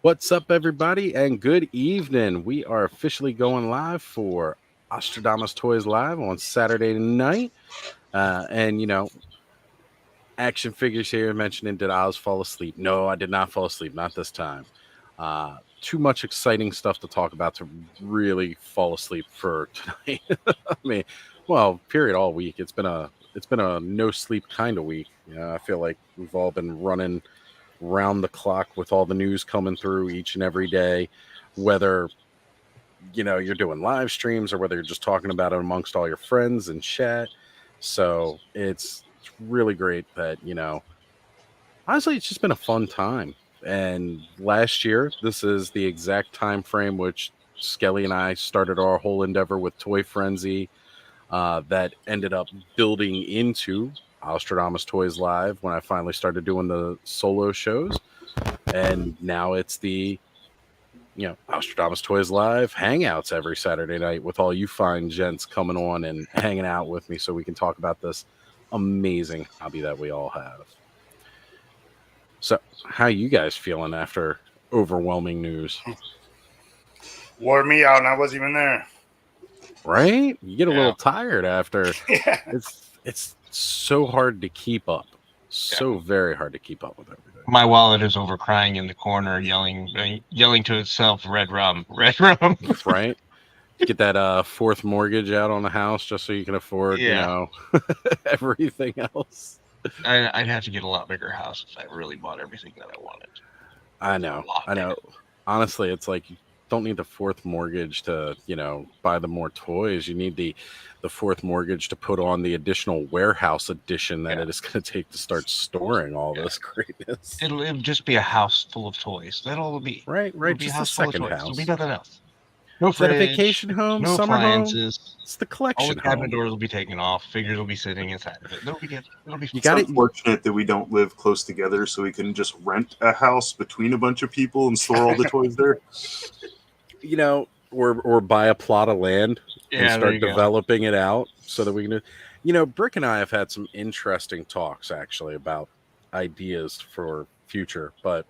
What's up, everybody, and good evening. We are officially going live for Ozstradamus Toyz Live on Saturday night. And action figures here mentioning, did Oz fall asleep? No, I did not fall asleep, not this time. Too much exciting stuff to talk about to really fall asleep for tonight. I mean, well, period, all week. It's been a no sleep kind of week. I feel like we've all been running round the clock with all the news coming through each and every day, whether you're doing live streams or whether you're just talking about it amongst all your friends and chat. So it's really great that honestly it's just been a fun time. And last year, this is the exact time frame which Skelly and I started our whole endeavor with Toy Frenzy, that ended up building into Ozstradamus Toyz Live when I finally started doing the solo shows. And now it's the Ozstradamus Toyz Live hangouts every Saturday night with all you fine gents coming on and hanging out with me so we can talk about this amazing hobby that we all have. So, how you guys feeling after overwhelming news? Wore me out and I wasn't even there. Right? You get a little tired after. Yeah. It's so hard to keep up. So very hard to keep up with everything. My wallet is over crying in the corner, yelling to itself, "Red rum, red rum." Right? Get that fourth mortgage out on the house just so you can afford, everything else. I'd have to get a lot bigger house if I really bought everything that I wanted. I know. Honestly, it's like you don't need the fourth mortgage to, buy the more toys. You need the fourth mortgage to put on the additional warehouse addition that it is going to take to start storing all this greatness. It'll just be a house full of toys. That'll all be right. Just a second house. It'll be nothing else. No fridge, vacation home, no summer appliances. Home. It's the collection. All the cabinet doors will be taken off. Figures will be sitting inside of it. It'll be you got it. Unfortunate that we don't live close together, so we can just rent a house between a bunch of people and store all the toys there. Or buy a plot of land and start developing it out so that we can. Brick and I have had some interesting talks actually about ideas for future, but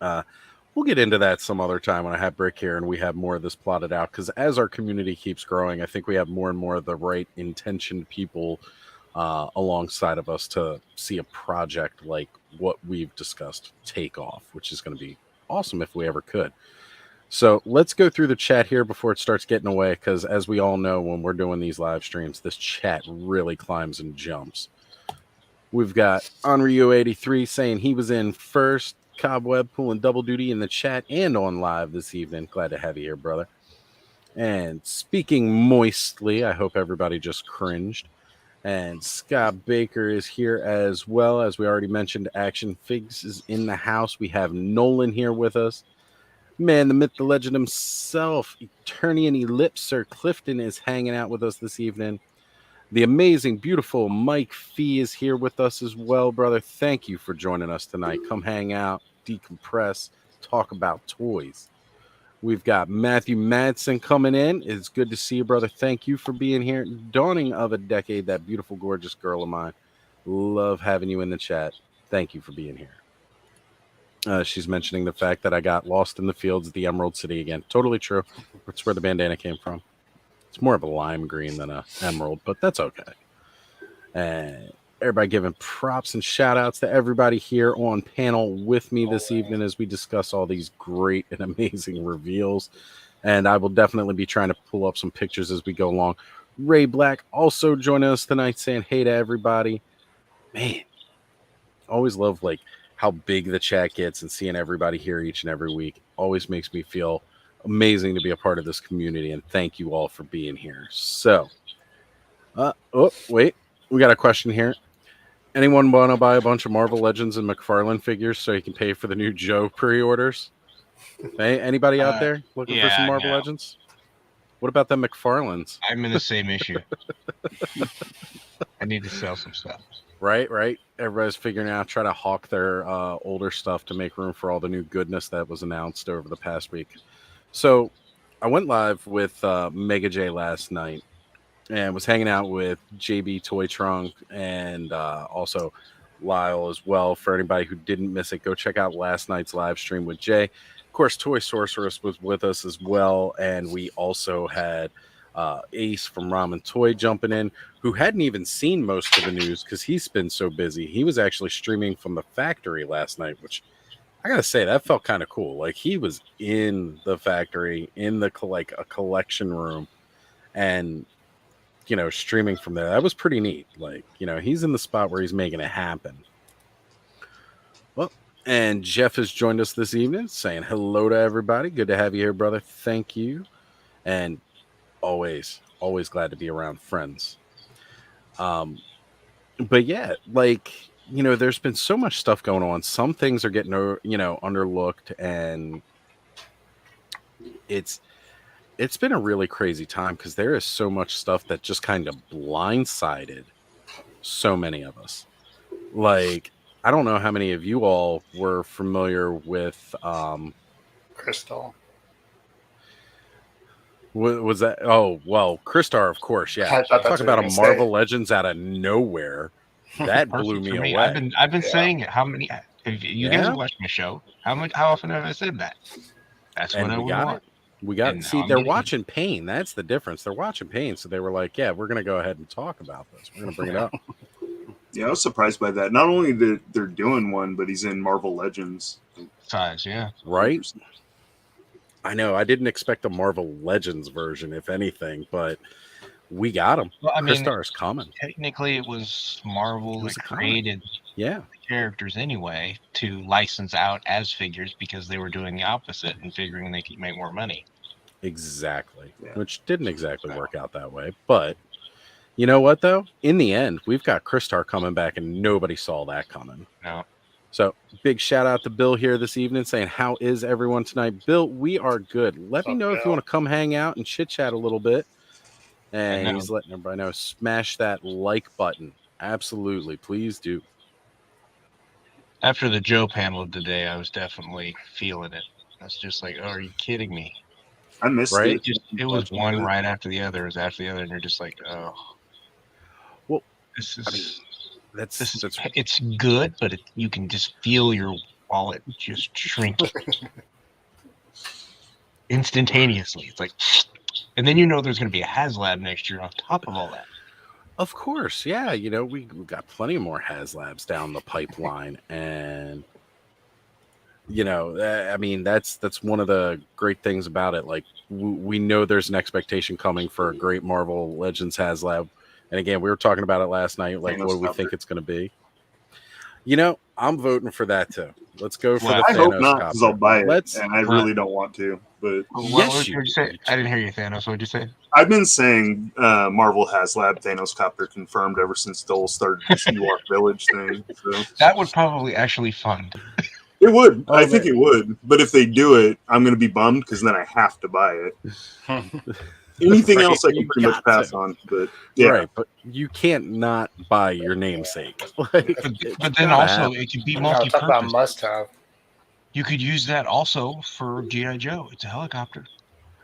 we'll get into that some other time when I have Brick here and we have more of this plotted out, because as our community keeps growing, I think we have more and more of the right intentioned people alongside of us to see a project like what we've discussed take off, which is going to be awesome if we ever could. So let's go through the chat here before it starts getting away, because as we all know, when we're doing these live streams, this chat really climbs and jumps. We've got Onryu83 saying he was in first. Cobweb pulling double duty in the chat and on live this evening. Glad to have you here, brother. And speaking moistly, I hope everybody just cringed. And Scott Baker is here as well. As we already mentioned, Action Figs is in the house. We have Nolan here with us. Man, the myth, the legend himself, Eternian Ellipse, Sir Clifton is hanging out with us this evening. The amazing, beautiful Mike Fee is here with us as well, brother. Thank you for joining us tonight. Come hang out, decompress, talk about toys. We've got Matthew Madsen coming in. It's good to see you, brother. Thank you for being here. Dawning of a decade, that beautiful, gorgeous girl of mine. Love having you in the chat. Thank you for being here. She's mentioning the fact that I got lost in the fields at the Emerald City again. Totally true. That's where the bandana came from. It's more of a lime green than a emerald, but that's okay. And everybody giving props and shout outs to everybody here on panel with me this evening as we discuss all these great and amazing reveals. And I will definitely be trying to pull up some pictures as we go along. Ray Black also joining us tonight saying hey to everybody. Man, always love how big the chat gets and seeing everybody here each and every week. Always makes me feel amazing to be a part of this community, and thank you all for being here. So, wait, we got a question here. Anyone want to buy a bunch of Marvel Legends and McFarlane figures so you can pay for the new Joe pre-orders? Hey, anybody out there looking for some Marvel Legends? What about the McFarlanes? I'm in the same issue. I need to sell some stuff. Right. Everybody's figuring out, try to hawk their older stuff to make room for all the new goodness that was announced over the past week. So I went live with Mega J last night and was hanging out with JB Toy Trunk and also Lyle as well. For anybody who didn't miss it, go check out last night's live stream with Jay. Of course, Toy Sorceress was with us as well, and we also had Ace from Ramen Toy jumping in, who hadn't even seen most of the news because he's been so busy. He was actually streaming from the factory last night, which I gotta say that felt kind of cool. Like he was in the factory, in the like a collection room, and streaming from there. That was pretty neat. Like he's in the spot where he's making it happen. Well, and Jeff has joined us this evening, saying hello to everybody. Good to have you here, brother. Thank you, and always glad to be around friends. But yeah, like. There's been so much stuff going on. Some things are getting, underlooked, and it's been a really crazy time because there is so much stuff that just kind of blindsided so many of us. Like, I don't know how many of you all were familiar with Crystal. Was that? Oh, well, Crystar, of course. Yeah, talk about a Marvel Legends out of nowhere. That blew me away. I've been saying it. How many? If you guys watch my show, how often have I said that? That's what I want. We got it. See, they're watching Pain. That's the difference. They're watching Pain, so they were like, "Yeah, we're gonna go ahead and talk about this. We're gonna bring it up." Yeah, I was surprised by that. Not only that they're doing one, but he's in Marvel Legends. Size, yeah, right. I know. I didn't expect a Marvel Legends version, if anything, but. We got him. Well, I mean, Crystar's coming. Technically, it was Marvel that created the characters anyway to license out as figures because they were doing the opposite and figuring they could make more money. Exactly. Yeah. Which didn't exactly work out that way. But you know what, though? In the end, we've got Crystar coming back, and nobody saw that coming. No. So big shout out to Bill here this evening saying, how is everyone tonight? Bill, we are good. Let me know if you want to come hang out and chit-chat a little bit. And he's letting everybody know, smash that like button. Absolutely. Please do. After the Joe panel today, I was definitely feeling it. I was just like, oh, are you kidding me? I missed it. It was one right after the other. It was after the other. And you're just like, oh. Well, it's good, but you can just feel your wallet just shrinking. Instantaneously. It's like... And then there's going to be a HasLab next year on top of all that. Of course, yeah. We got plenty more HasLabs down the pipeline, and I mean that's one of the great things about it. Like we know there's an expectation coming for a great Marvel Legends HasLab, and again, we were talking about it last night. Like, what do we think it's going to be? I'm voting for that too. Let's go for the Thanos. I hope not, because I'll buy it, and I really don't want to. But yes, you say. I didn't hear you, Thanos. What did you say? I've been saying Marvel HasLab Thanos Copter confirmed ever since Dole started this New York Village thing. So. That would probably actually fund. It would. I think it would. But if they do it, I'm going to be bummed because then I have to buy it. Anything else I can pretty much pass on. But yeah. Right, but you can't not buy your namesake. Like, but then also, it could be multi-purpose. Talk about must-have. You could use that also for G.I. Joe. It's a helicopter.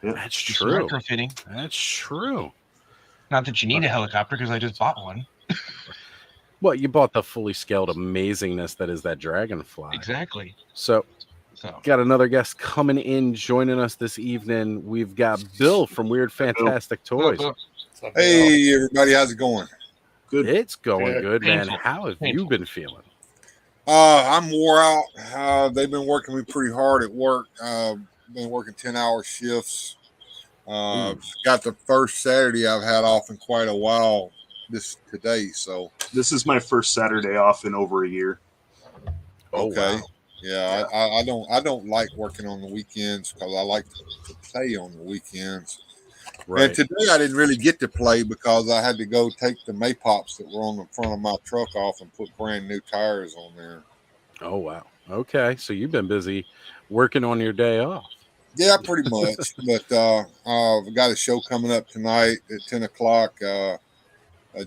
Yeah, that's true. Retrofitting. That's true. Not that you need a helicopter because I just bought one. Well, you bought the fully scaled amazingness that is that Dragonfly. Exactly. So got another guest coming in, joining us this evening. We've got Bill from Weird Fantastic Toys. Hey, everybody. How's it going? Good. It's going good, man. How have you been feeling? I'm wore out. They've been working me pretty hard at work. Been working 10-hour shifts. Got the first Saturday I've had off in quite a while today. So this is my first Saturday off in over a year. Okay. Wow. Yeah, I don't like working on the weekends because I like to play on the weekends. Right. And today I didn't really get to play because I had to go take the Maypops that were on the front of my truck off and put brand new tires on there. Oh, wow. Okay. So you've been busy working on your day off. Yeah, pretty much. But I've got a show coming up tonight at 10 o'clock.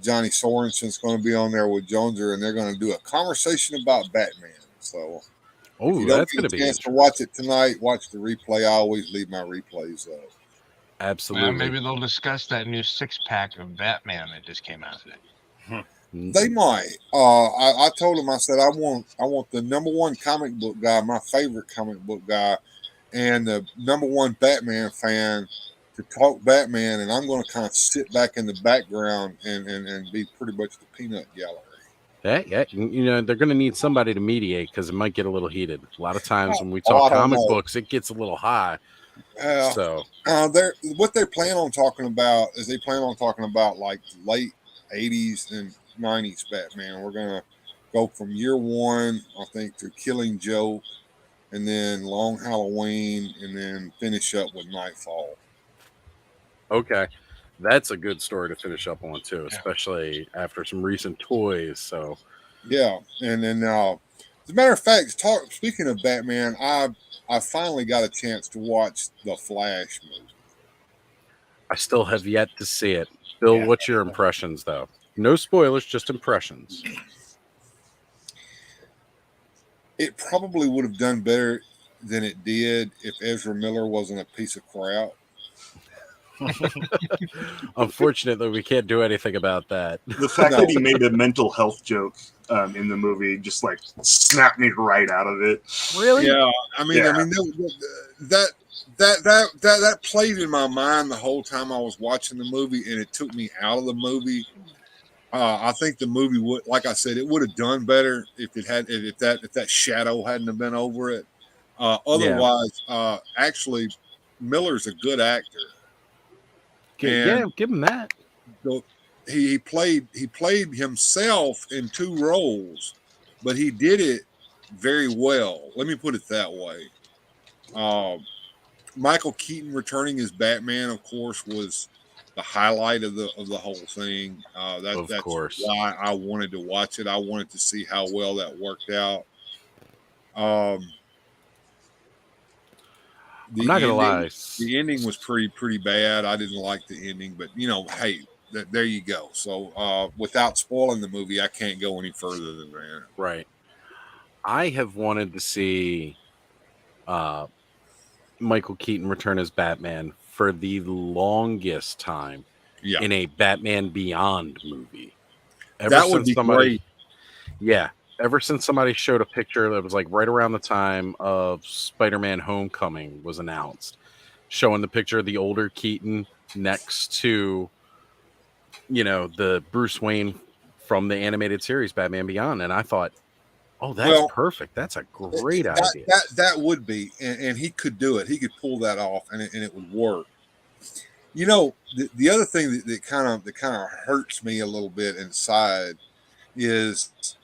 Johnny Sorensen's going to be on there with Joneser, and they're going to do a conversation about Batman. So if you don't get a chance to watch it tonight, watch the replay. I always leave my replays up. Absolutely. Well, maybe they'll discuss that new 6-pack of Batman that just came out today. They might. I told him, I said, I want the number one comic book guy, my favorite comic book guy, and the number one Batman fan to talk Batman, and I'm going to kind of sit back in the background and be pretty much the peanut gallery. Yeah, they're going to need somebody to mediate because it might get a little heated. A lot of times when we talk comic books, it gets a little high. So what they plan on talking about is they plan on talking about like late 80s and 90s Batman. We're going to go from year one, I think, to Killing Joke, and then Long Halloween, and then finish up with Nightfall. Okay. That's a good story to finish up on too, especially after some recent toys. So, yeah, and then as a matter of fact, speaking of Batman, I finally got a chance to watch the Flash movie. I still have yet to see it. Bill, what's your impressions though? No spoilers, just impressions. It probably would have done better than it did if Ezra Miller wasn't a piece of crap. Unfortunately, we can't do anything about that. The fact that he made a mental health joke in the movie just like snapped me right out of it. Really? Yeah. I mean, that played in my mind the whole time I was watching the movie, and it took me out of the movie. I think the movie would, like I said, it would have done better if that shadow hadn't have been over it. Otherwise, actually, Miller's a good actor. Yeah, give him that. He played himself in two roles, but he did it very well. Let me put it that way. Michael Keaton returning as Batman, of course, was the highlight of the whole thing. That's course why I wanted to watch it. I wanted to see how well that worked out. I'm not gonna lie. The ending was pretty bad. I didn't like the ending, but hey, there you go. So without spoiling the movie, I can't go any further than that. Right. I have wanted to see Michael Keaton return as Batman for the longest time in a Batman Beyond movie. That would be great. Yeah. Ever since somebody showed a picture that was like right around the time of Spider-Man Homecoming was announced, showing the picture of the older Keaton next to, the Bruce Wayne from the animated series Batman Beyond. And I thought, oh, that's perfect. That's a great idea. That would be, and he could do it. He could pull that off, and it would work. The other thing that kind of hurts me a little bit inside is,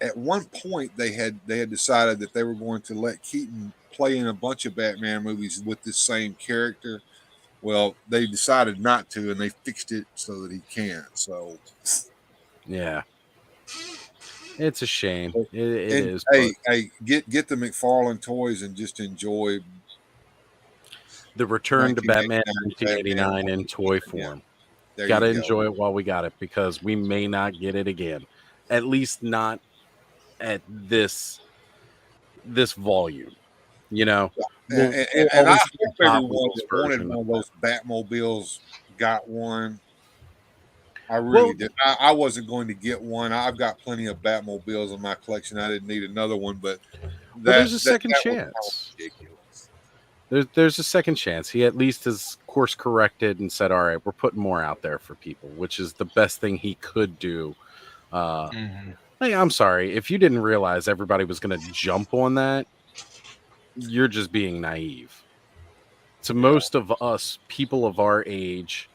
at one point they had decided that they were going to let Keaton play in a bunch of Batman movies with this same character. Well, they decided not to, and they fixed it so that he can't. So, yeah, it's a shame. It is. Hey, get the McFarlane toys and just enjoy the return to Batman 1989 in toy form. Got to enjoy it while we got it, because we may not get it again. At least not at this volume, And I hope everyone that wanted one of those Batmobiles got one. I really did. I wasn't going to get one. I've got plenty of Batmobiles in my collection. I didn't need another one, but there's a second chance. There's a second chance. He at least has course corrected and said, all right, we're putting more out there for people, which is the best thing he could do. I'm sorry. If you didn't realize everybody was going to jump on that, you're just being naive. To most of us, people of our age,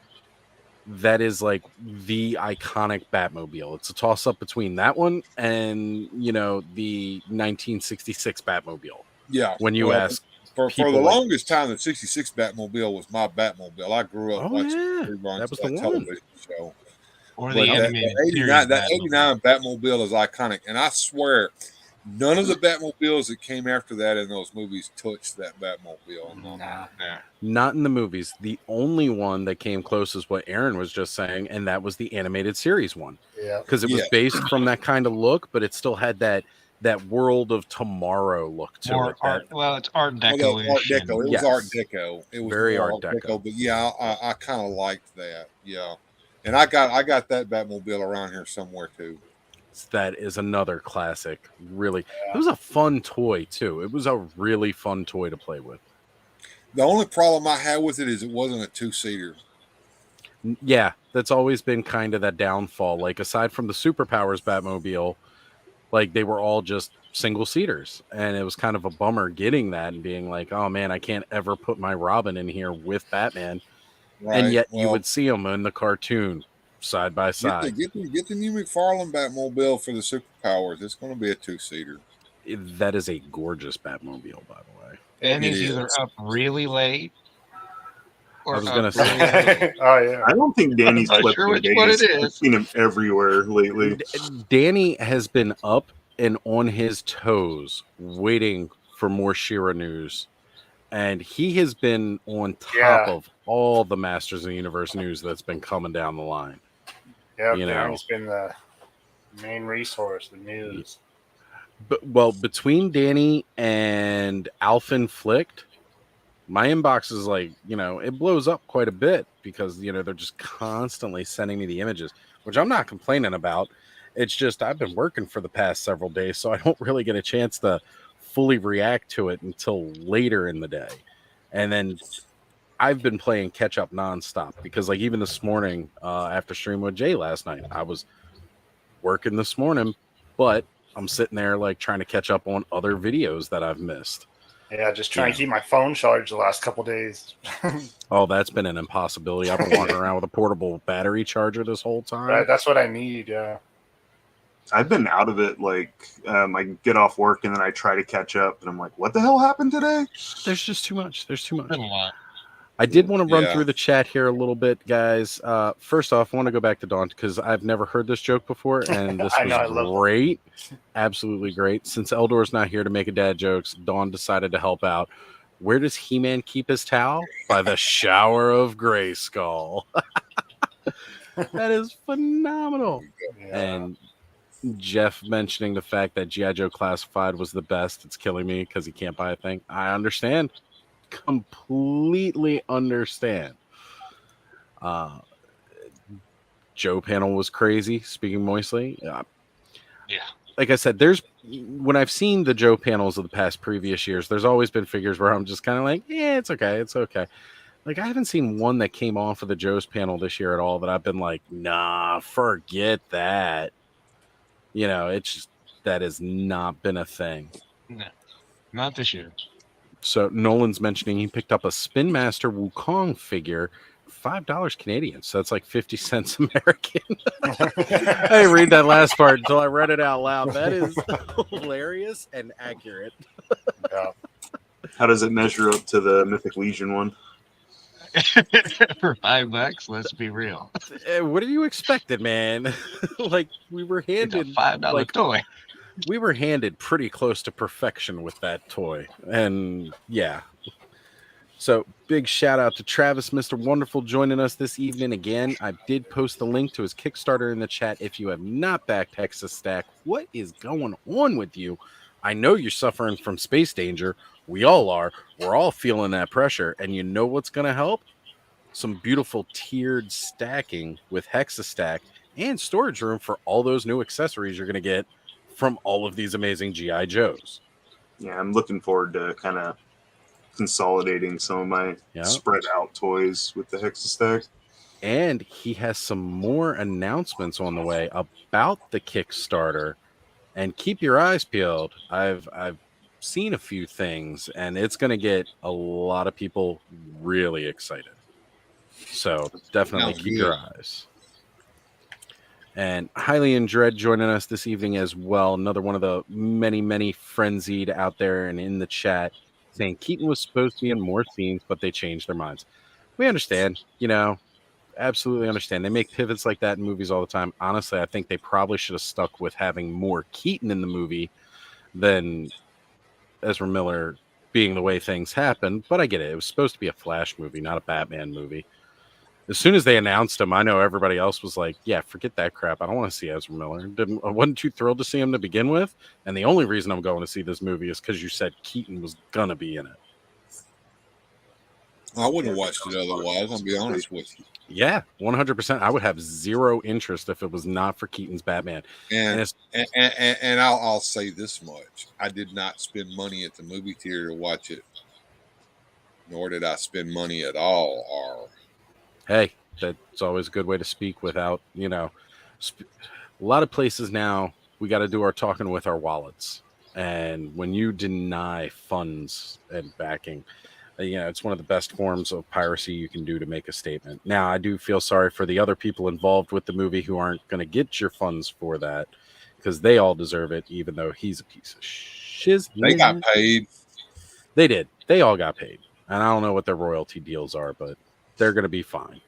that is like the iconic Batmobile. It's a toss-up between that one and, the 1966 Batmobile. Yeah. When you ask... For the longest time, the 66 Batmobile was my Batmobile. I grew up watching that was the television show. Or the animated series. That 89 Batmobile is iconic. And I swear, none of the Batmobiles that came after that in those movies touched that Batmobile. Nah. Not in the movies. The only one that came close is what Aaron was just saying, and that was the animated series one. Yeah. Because it was based from that kind of look, but it still had that World of Tomorrow look to it. It's Art Deco. Art Deco. It was Art Deco. It was very Art Deco. But yeah, I kind of liked that. Yeah. And I got that Batmobile around here somewhere too. That is another classic. Really, it was a fun toy too. It was a really fun toy to play with. The only problem I had with it is it wasn't a 2-seater. Yeah, that's always been kind of that downfall. Like aside from the Superpowers Batmobile, like they were all just single seaters, and it was kind of a bummer getting that and being like, oh man, I can't ever put my Robin in here with Batman. Right. And yet you would see them in the cartoon side by side. Get the new McFarlane Batmobile for the Superpowers. It's going to be a 2-seater. That is a gorgeous Batmobile, by the way. And it's either up really late or I was going to really say. Oh, yeah. I don't think Danny's Not slept sure in which one days. it is. I've seen him everywhere lately. Danny has been up and on his toes waiting for more She-Ra news. And he has been on top of all the Masters of the Universe news that's been coming down the line. Yeah, You know. Danny's been the main resource, the news. But, well, between Danny and Alpha Flicked, my inbox is like, it blows up quite a bit because, they're just constantly sending me the images, which I'm not complaining about. It's just I've been working for the past several days, so I don't really get a chance to fully react to it until later in the day. And then I've been playing catch up nonstop because like even this morning after stream with Jay last night, I was working this morning, but I'm sitting there like trying to catch up on other videos that I've missed. Yeah, just trying to keep my phone charged the last couple days. Oh, that's been an impossibility. I've been walking around with a portable battery charger this whole time. Right, that's what I need, yeah. I've been out of it. Like, I get off work and then I try to catch up, and I'm like, "What the hell happened today?" There's just too much. There's too much. Been a lot. I did want to run through the chat here a little bit, guys. First off, I want to go back to Dawn because I've never heard this joke before, and this was great. Absolutely great. Since Eldor's not here to make a dad jokes, Dawn decided to help out. Where does He-Man keep his towel? By the shower of Grayskull. That is phenomenal. Yeah. And Jeff mentioning the fact that G.I. Joe Classified was the best. It's killing me because he can't buy a thing. I understand. Completely understand. Joe panel was crazy. Speaking moistly. Yeah. Like I said, when I've seen the Joe panels of the past previous years, there's always been figures where I'm just kind of like, yeah, it's okay. It's okay. Like, I haven't seen one that came off of the Joe's panel this year at all that I've been like, nah, forget that. It's just, that has not been a thing. No, not this year. So Nolan's mentioning he picked up a Spin Master Wukong figure, $5 Canadian. So that's like 50 cents American. I didn't read that last part until I read it out loud. That is hilarious and accurate. Yeah. How does it measure up to the Mythic Legion one? For $5, let's be real. What are you expecting, man? Like, we were handed It's a $5 toy. We were handed pretty close to perfection with that toy. And yeah. So big shout out to Travis, Mr. Wonderful, joining us this evening again. I did post the link to his Kickstarter in the chat. If you have not backed Hexus Stack, what is going on with you? I know you're suffering from space danger. We all are. We're all feeling that pressure. And you know what's going to help? Some beautiful tiered stacking with Hexus Stack and storage room for all those new accessories you're going to get from all of these amazing G.I. Joes. Yeah, I'm looking forward to kind of consolidating some of my spread out toys with the Hexastack. And he has some more announcements on the way about the Kickstarter. And keep your eyes peeled. I've seen a few things, and it's going to get a lot of people really excited. So definitely keep your eyes. And Highly in Dread joining us this evening as well. Another one of the many, many frenzied out there and in the chat saying Keaton was supposed to be in more scenes, but they changed their minds. We understand, absolutely understand. They make pivots like that in movies all the time. Honestly, I think they probably should have stuck with having more Keaton in the movie than Ezra Miller being the way things happened. But I get it. It was supposed to be a Flash movie, not a Batman movie. As soon as they announced him, I know everybody else was like, yeah, forget that crap. I don't want to see Ezra Miller. I wasn't too thrilled to see him to begin with. And the only reason I'm going to see this movie is because you said Keaton was going to be in it. I wouldn't have watched it otherwise. I'll be honest with you. Yeah, 100%. I would have zero interest if it was not for Keaton's Batman. And I'll say this much: I did not spend money at the movie theater to watch it, nor did I spend money at all. Hey, that's always a good way to speak without, a lot of places now we got to do our talking with our wallets, and when you deny funds and backing, it's one of the best forms of piracy you can do to make a statement. Now, I do feel sorry for the other people involved with the movie who aren't going to get your funds for that, because they all deserve it, even though he's a piece of shiz. They got paid. They did. They all got paid. And I don't know what their royalty deals are, but they're going to be fine.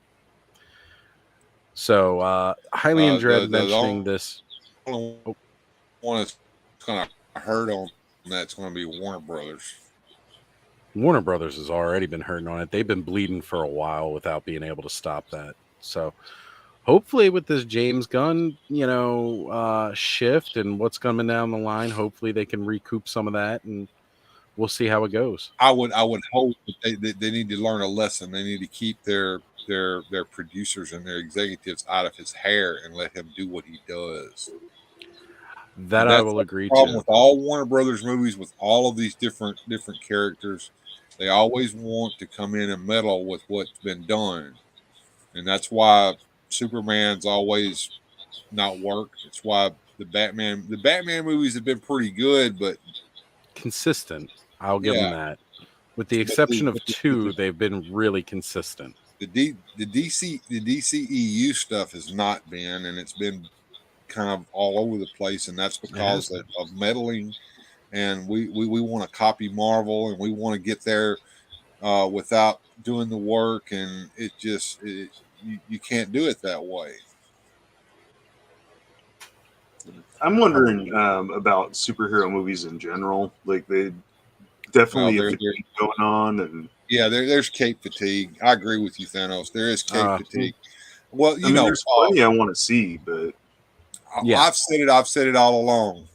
So, highly in dread mentioning this. One that's going to hurt on that's going to be Warner Brothers. Warner Brothers has already been hurting on it. They've been bleeding for a while without being able to stop that. So hopefully with this James Gunn, shift and what's coming down the line, hopefully they can recoup some of that, and we'll see how it goes. I would hope that they need to learn a lesson. They need to keep their producers and their executives out of his hair and let him do what he does. That I will agree to. Problem with all Warner Brothers movies, with all of these different characters, they always want to come in and meddle with what's been done, and that's why Superman's always not worked. It's why the Batman movies have been pretty good, but consistent. I'll give them that. With the exception of two, they've been really consistent. The DCEU stuff has not been, and it's been kind of all over the place, and that's because of meddling. And we want to copy Marvel, and we want to get there without doing the work, and you can't do it that way. I'm wondering about superhero movies in general. Like, they definitely have going on, and there's cape fatigue. I agree with you, Thanos. There is cape fatigue. Well, there's plenty I want to see, but I've said it all along.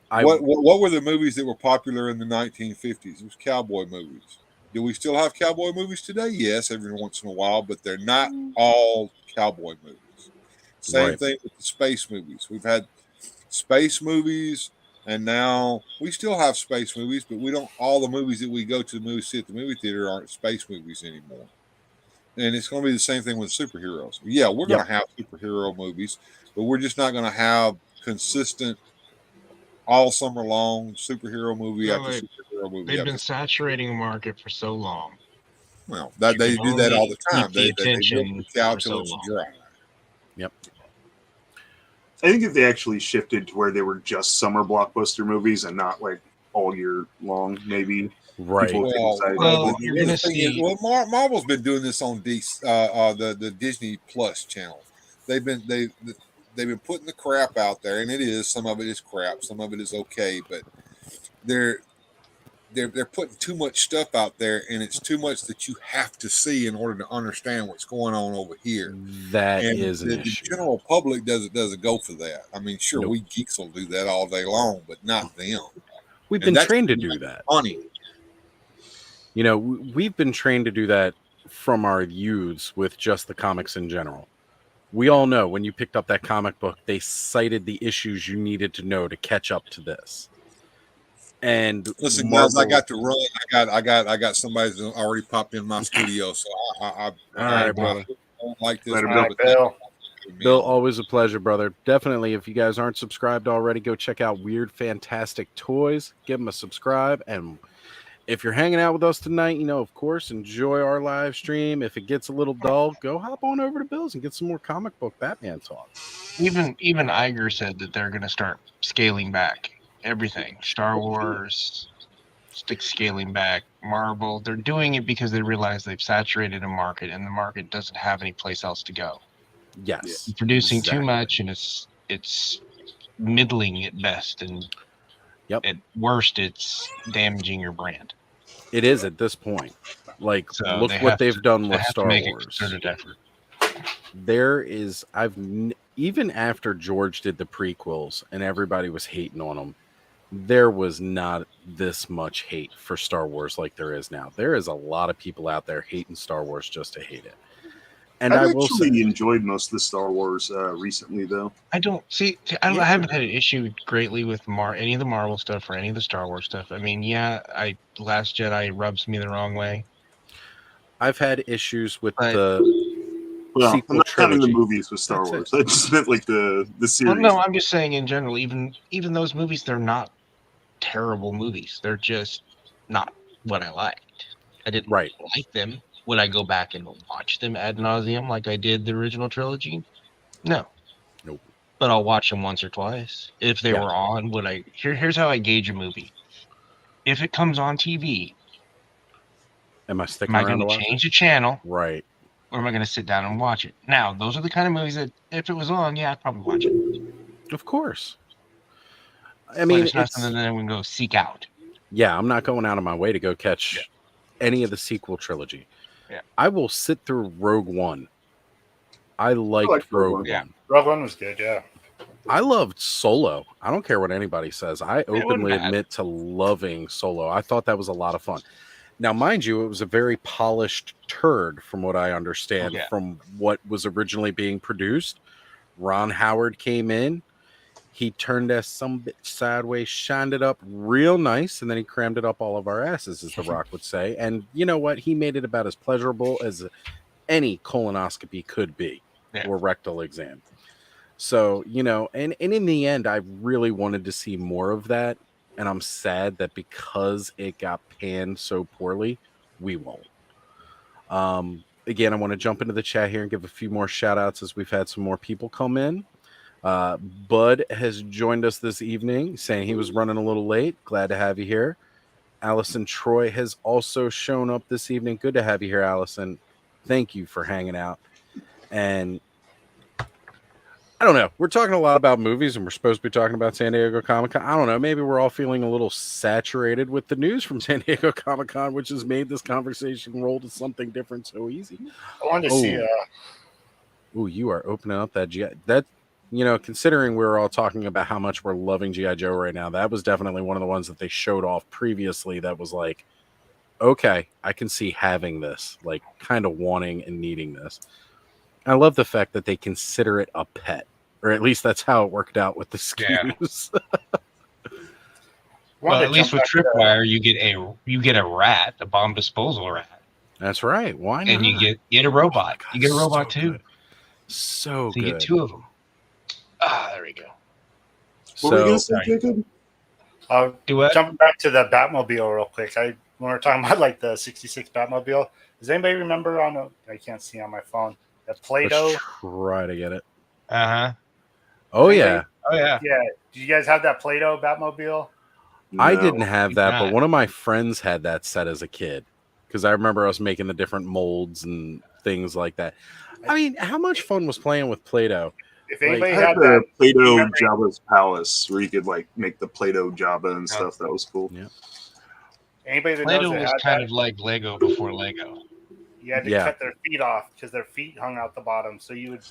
What were the movies that were popular in the 1950s? It was cowboy movies. Do we still have cowboy movies today? Yes, every once in a while, but they're not all cowboy movies. Same thing with the space movies. We've had space movies, and now we still have space movies, but we don't. All the movies that we go to the see at the movie theater aren't space movies anymore. And it's going to be the same thing with superheroes. Yeah, we're going to have superhero movies, but we're just not going to have consistent all summer long superhero movie after superhero movie. They've been saturating a market for so long. Well, they do that all the time. They attention the cow till it's dry. Yep. I think if they actually shifted to where they were just summer blockbuster movies and not like all year long, maybe. Right. You're going to see. Well, Marvel's been doing this on the Disney Plus channel. They've been putting the crap out there, and some of it is crap, some of it is okay, but they're putting too much stuff out there, and it's too much that you have to see in order to understand what's going on over here. That is an issue. The general public doesn't go for that. I mean, sure, we geeks will do that all day long, but not them. We've been trained to do that. Funny. We've been trained to do that from our youths with just the comics in general. We all know when you picked up that comic book, they cited the issues you needed to know to catch up to this. And listen, guys, I got to run. I got somebody that already popped in my studio, so all right, brother. Like this, Bill, always a pleasure, brother. Definitely, if you guys aren't subscribed already, go check out Weird Fantastic Toys. Give them a subscribe, and if you're hanging out with us tonight, of course, enjoy our live stream. If it gets a little dull, go hop on over to Bill's and get some more comic book Batman talk. Even Iger said that they're going to start scaling back everything. Star Wars, scaling back. Marvel, they're doing it because they realize they've saturated a market, and the market doesn't have any place else to go. Yes, it's producing too much, and it's middling at best, and at worst, it's damaging your brand. It is at this point. Like, look what they've done with Star Wars. There is, even after George did the prequels and everybody was hating on them, there was not this much hate for Star Wars like there is now. There is a lot of people out there hating Star Wars just to hate it. And I've I will say, actually enjoyed most of the Star Wars recently, though. I don't see. I haven't had an issue greatly with any of the Marvel stuff or any of the Star Wars stuff. I mean, yeah, Last Jedi rubs me the wrong way. I've had issues with But- Well, I'm sequel not counting the trilogy. movies with Star That's Wars. it. I just meant like the series. Well, no, I'm just saying in general. Even those movies, they're not terrible movies. They're just not what I liked. I didn't Right. like them. Would I go back and watch them ad nauseum like I did the original trilogy? No. Nope. But I'll watch them once or twice. If they Yeah. were on, would I? Here's how I gauge a movie. If it comes on TV, Am I sticking am I around going to to watch? change the channel, Right. or am I going to sit down and watch it? Now, those are the kind of movies that, if it was on, yeah, I'd probably watch it. Of course. I But mean, it's not something that I'm going to go seek out. yeah, I'm not going out of my way to go catch any of the sequel trilogy. Yeah. I will sit through Rogue One. I liked liked Rogue Rogue One. One. Yeah. Rogue One was good, yeah. I loved Solo. I don't care what anybody says. I wasn't openly bad. admit to loving Solo. I thought that was a lot of fun. Now, mind you, it was a very polished turd from what I understand Yeah. from what was originally being produced. Ron Howard came in. He turned us some bit sideways, shined it up real nice, and then he crammed it up all of our asses, as The Rock would say. And you know what? He made it about as pleasurable as any colonoscopy could be, or rectal exam. So, and in the end, I really wanted to see more of that. And I'm sad that because it got panned so poorly, we won't. Again, I want to jump into the chat here and give a few more shout outs as we've had some more people come in. Bud has joined us this evening saying he was running a little late. Glad to have you here. Allison Troy has also shown up this evening. Good to have you here, Allison. Thank you for hanging out. And I don't know. We're talking a lot about movies and we're supposed to be talking about San Diego Comic-Con. I don't know. Maybe we're all feeling a little saturated with the news from San Diego Comic-Con, which has made this conversation roll to something different so easy. I wanted to see. Ooh, you are opening up that GI. That, considering we were all talking about how much we're loving G.I. Joe right now, that was definitely one of the ones that they showed off previously that was like, okay, I can see having this, like kind of wanting and needing this. I love the fact that they consider it a pet, or at least that's how it worked out with the SKUs. Well, at least with Tripwire, you get a rat, a bomb disposal rat. That's right. Why not? And you get a robot. God, you get a robot so too. good. So you good. get two of them. Ah, there we go. What were you going to say, Jacob? Do what? Jumping back to the Batmobile real quick. When we're talking about like the '66 Batmobile, does anybody remember I can't see on my phone, the Play-Doh? Let's try to get it. Uh-huh. Oh, yeah. Oh, yeah. Yeah. Did you guys have that Play-Doh Batmobile? I No. didn't have that, but not. one of my friends had that set as a kid because I remember us making the different molds and things like that. I mean, how much fun was playing with Play-Doh? If anybody I had had the that, Play-Doh remember- Jabba's Palace where you could like make the Play-Doh Jabba and stuff. That was cool. Yeah. anybody that Play-Doh knows that was had kind that, of like Lego before Lego. you had to cut their feet off because their feet hung out the bottom. So you would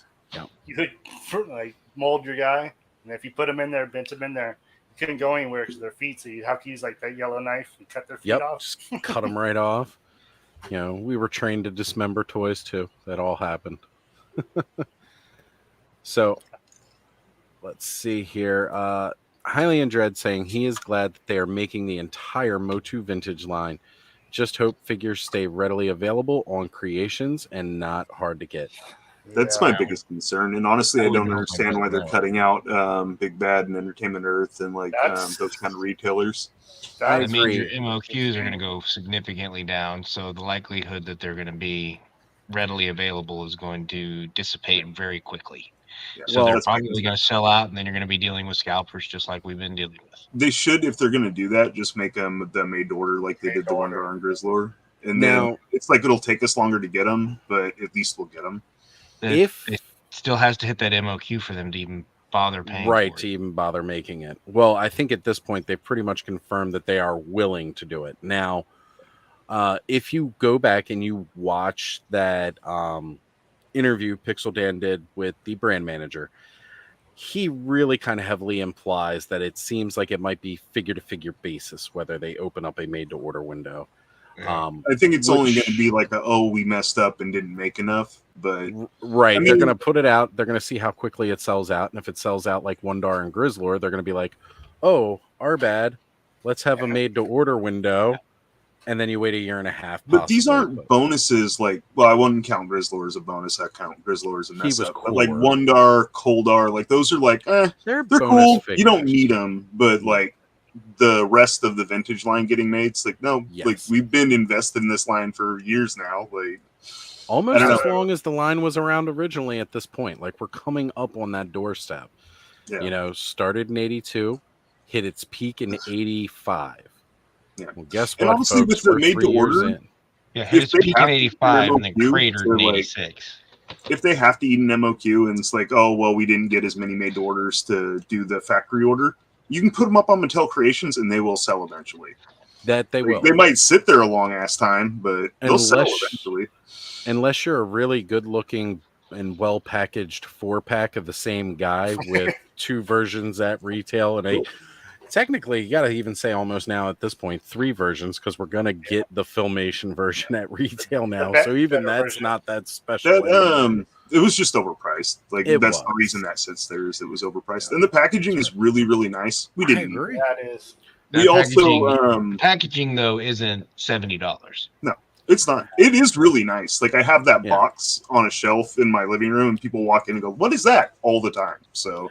like mold your guy, and if you put them in there, bent them in there, you couldn't go anywhere because their feet. So you have to use like that yellow knife and cut their feet off. Just cut them right off. We were trained to dismember toys too. That all happened. So let's see here. Highly in Dread saying he is glad that they are making the entire Motu vintage line. Just hope figures stay readily available on Creations and not hard to get. That's my biggest concern. And honestly, I don't understand why they're cutting out Big Bad and Entertainment Earth and like those kind of retailers. That means your MOQs are going to go significantly down. So the likelihood that they're going to be readily available is going to dissipate very quickly. Yeah, so they're probably going to sell out, and then you're going to be dealing with scalpers just like we've been dealing with. They should, if they're going to do that, just make them the made order like they did the Wonder on Grizzlord. And then it's like it'll take us longer to get them, but at least we'll get them. It still has to hit that MOQ for them to even bother paying. Right, to even bother making it. Well, I think at this point they've pretty much confirmed that they are willing to do it. Now, if you go back and you watch that interview Pixel Dan did with the brand manager, he really kind of heavily implies that it seems like it might be figure-to-figure basis whether they open up a made-to-order window. Yeah. I think it's only going to be like we messed up and didn't make enough. But right, they're going to put it out. They're going to see how quickly it sells out, and if it sells out like Wondar and Grizzlord, they're going to be like, "Oh, our bad. Let's have a made-to-order window." And then you wait a year and a half. But these aren't bonuses like, well, I wouldn't count Grizzlord as a bonus. I count Grizzlord as a mess up. But like Wondar, Coldar, like those are like, they're cool. Figures. You don't need them, but like the rest of the vintage line getting made, it's like, no, like we've been invested in this line for years now. Like almost as long as the line was around originally at this point. Like we're coming up on that doorstep. Yeah. You know, started in 82, hit its peak in 85. Yeah. Well, guess what, folks? With the made to order, hit its peak in 85 and then cratered in 86. If they have to eat an MOQ and it's like, oh, well, we didn't get as many made to orders to do the factory order, you can put them up on Mattel Creations and they will sell eventually. That they will. They might sit there a long ass time, but they'll sell eventually. Unless you're a really good looking and well packaged 4-pack of the same guy with 2 versions at retail and technically, you got to even say almost now at this point 3 versions because we're going to get the Filmation version at retail now. So even that's not that special. It was just overpriced. Like that's the reason that sits there is it was overpriced. And the packaging is really, really nice. We didn't agree. That is. We also packaging though isn't $70. No, it's not. It is really nice. Like I have that box on a shelf in my living room, and people walk in and go, "What is that?" all the time. So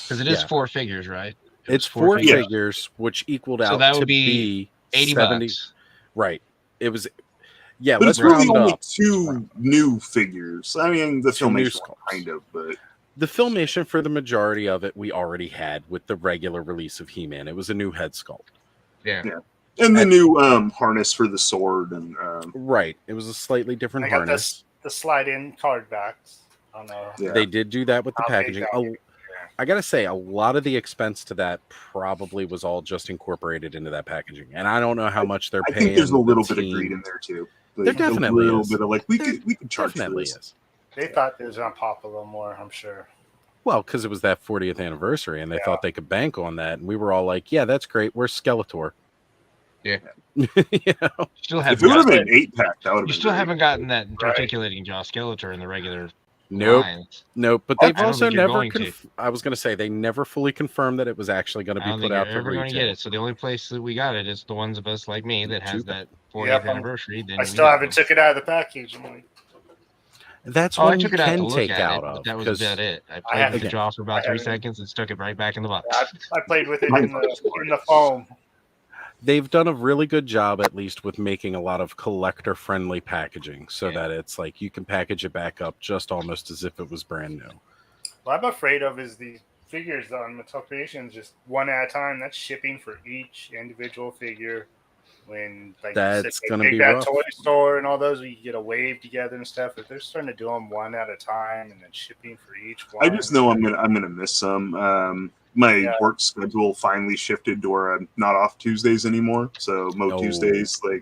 because it is 4 figures, right? It's 4 figures, which equaled out that would to be 80 70. Bucks. Right. It was. Yeah, but let's it's really round only up. 2 new figures. I mean, the Filmation kind of, but the Filmation for the majority of it we already had with the regular release of He-Man. It was a new head sculpt. Yeah. And the new harness for the sword and right. It was a slightly different harness. The slide-in card backs. They did do that with the packaging. I gotta say, a lot of the expense to that probably was all just incorporated into that packaging, and I don't know how much they're paying. I think there's a little bit of greed in there too. There definitely a little is. bit of like we could charge definitely for this. Is. They thought it was gonna pop a little more. I'm sure. Well, because it was that 40th anniversary, and they thought they could bank on that, and we were all like, "Yeah, that's great. Where's Skeletor?" Yeah. Still have. If it would have been an 8-pack, that would have. You still haven't gotten that articulating jaw Skeletor in the regular. Nope. But they've also never. I was going to say they never fully confirmed that it was actually going to be put out for retail. Going to get it. So the only place that we got it is the ones of us like me that has that 40th anniversary. I still haven't took it out of the package. That's what you can take out of. That was about it. I played with the jaw for about 3 seconds and stuck it right back in the box. I played with it in the foam. They've done a really good job, at least, with making a lot of collector-friendly packaging, so that it's like you can package it back up just almost as if it was brand new. What I'm afraid of is the figures on Mattel Creations, just one at a time. That's shipping for each individual figure. When that's going to be rough. Toy Store and all those, where you get a wave together and stuff. If they're starting to do them one at a time and then shipping for each one, I just know I'm gonna miss some. My work schedule finally shifted to where I'm not off Tuesdays anymore. So Tuesdays, like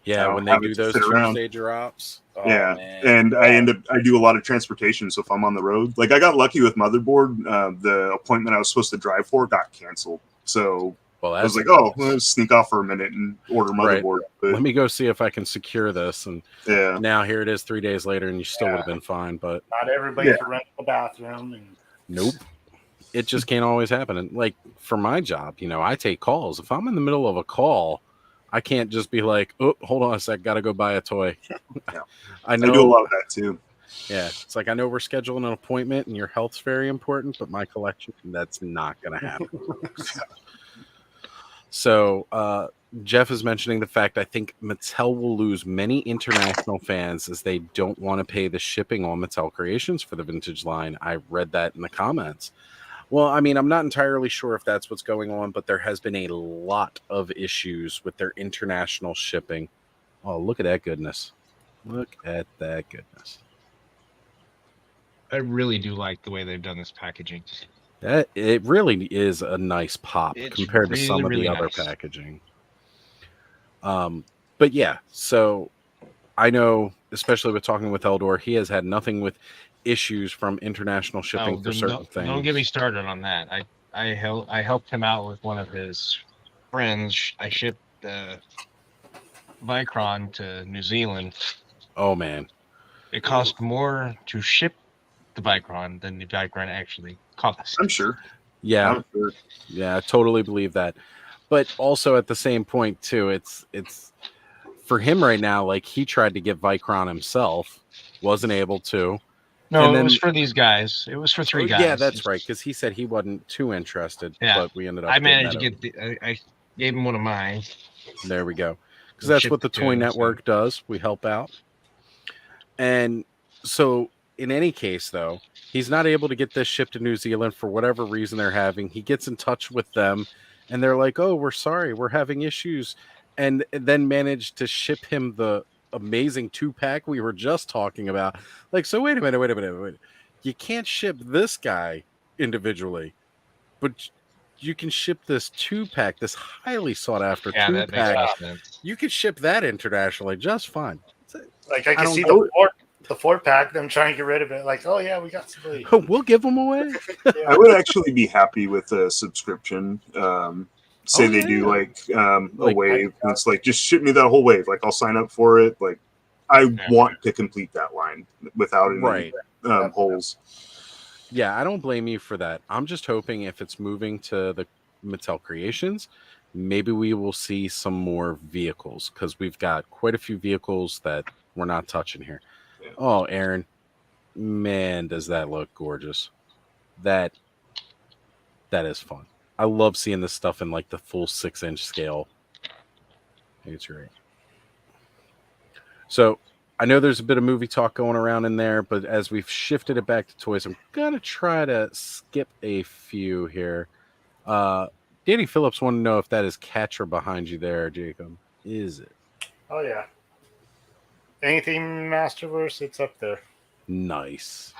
when they do those Tuesday drops. Oh, man. And I do a lot of transportation. So if I'm on the road, like I got lucky with Motherboard, the appointment I was supposed to drive for got canceled. So I was like, let's sneak off for a minute and order Motherboard. Right. But, let me go see if I can secure this. And now here it is 3 days later, and you still would have been fine. But not everybody can rent a bathroom. And nope. It just can't always happen. And like for my job, I take calls. If I'm in the middle of a call, I can't just be like, oh, hold on a sec, gotta go buy a toy. I know. I do a lot of that too. Yeah. It's like I know we're scheduling an appointment and your health's very important, but my collection, that's not gonna happen. So Jeff is mentioning the fact I think Mattel will lose many international fans as they don't want to pay the shipping on Mattel Creations for the vintage line. I read that in the comments. Well, I mean, I'm not entirely sure if that's what's going on, but there has been a lot of issues with their international shipping. Oh, look at that goodness. Look at that goodness. I really do like the way they've done this packaging. That it really is a nice pop compared to some of the other packaging. But yeah, so I know, especially with talking with Eldor, he has had nothing with issues from international shipping for certain things. Don't get me started on that. I helped him out with one of his friends. I shipped the Vicron to New Zealand. Oh man, it cost more to ship the Vicron than the Vicron actually cost. I'm sure. Yeah, I totally believe that. But also at the same point too, it's for him right now. Like he tried to get Vicron himself, wasn't able to. No, and it was for these guys. It was for 3 guys. Yeah, that's right. Because he said he wasn't too interested. Yeah, but we ended up. I managed to get I gave him one of mine. There we go. Because that's what the Toy Network does. We help out. And so, in any case, though, he's not able to get this shipped to New Zealand for whatever reason they're having. He gets in touch with them, and they're like, "Oh, we're sorry, we're having issues," and then managed to ship him the amazing 2-pack we were just talking about. Like, so wait a minute. You can't ship this guy individually, but you can ship this 2-pack, this highly sought after 2-pack. You can ship that internationally just fine. Like I can see the 4-pack, them trying to get rid of it. Like, oh yeah, we got somebody. We'll give them away. I would actually be happy with a subscription. They do like a wave. And it's like, just ship me that whole wave. Like I'll sign up for it. Like I want to complete that line without any holes. Yeah, I don't blame you for that. I'm just hoping if it's moving to the Mattel Creations, maybe we will see some more vehicles because we've got quite a few vehicles that we're not touching here. Yeah. Oh, Aaron, man, does that look gorgeous. That is fun. I love seeing this stuff in like the full 6-inch scale. I think it's great. So I know there's a bit of movie talk going around in there, but as we've shifted it back to toys, I'm going to try to skip a few here. Danny Phillips wanted to know if that is Catcher behind you there, Jacob. Is it? Oh, yeah. Anything Masterverse, it's up there. Nice.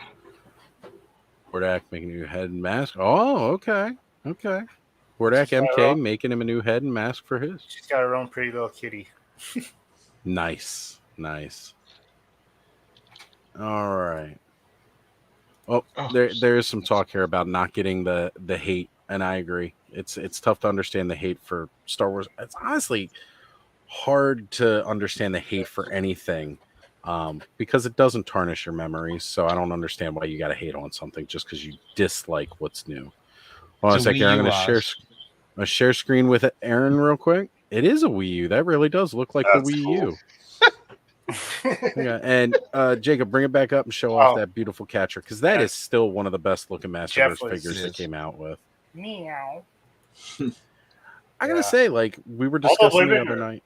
Hordak making a new head and mask. Oh, okay. Hordak MK making him a new head and mask for his. She's got her own pretty little kitty. Nice. All right. Oh, there is some talk here about not getting the hate, and I agree. It's tough to understand the hate for Star Wars. It's honestly hard to understand the hate for anything because it doesn't tarnish your memories. So I don't understand why you got to hate on something just because you dislike what's new. Hold on a second. I'm going to share screen with Aaron real quick. It is a Wii U. That really does look like the Wii U. Yeah, and Jacob, bring it back up and show off that beautiful Catcher because that is still one of the best looking Masterverse figures they came out with. Meow. I gotta say, like we were discussing the other night.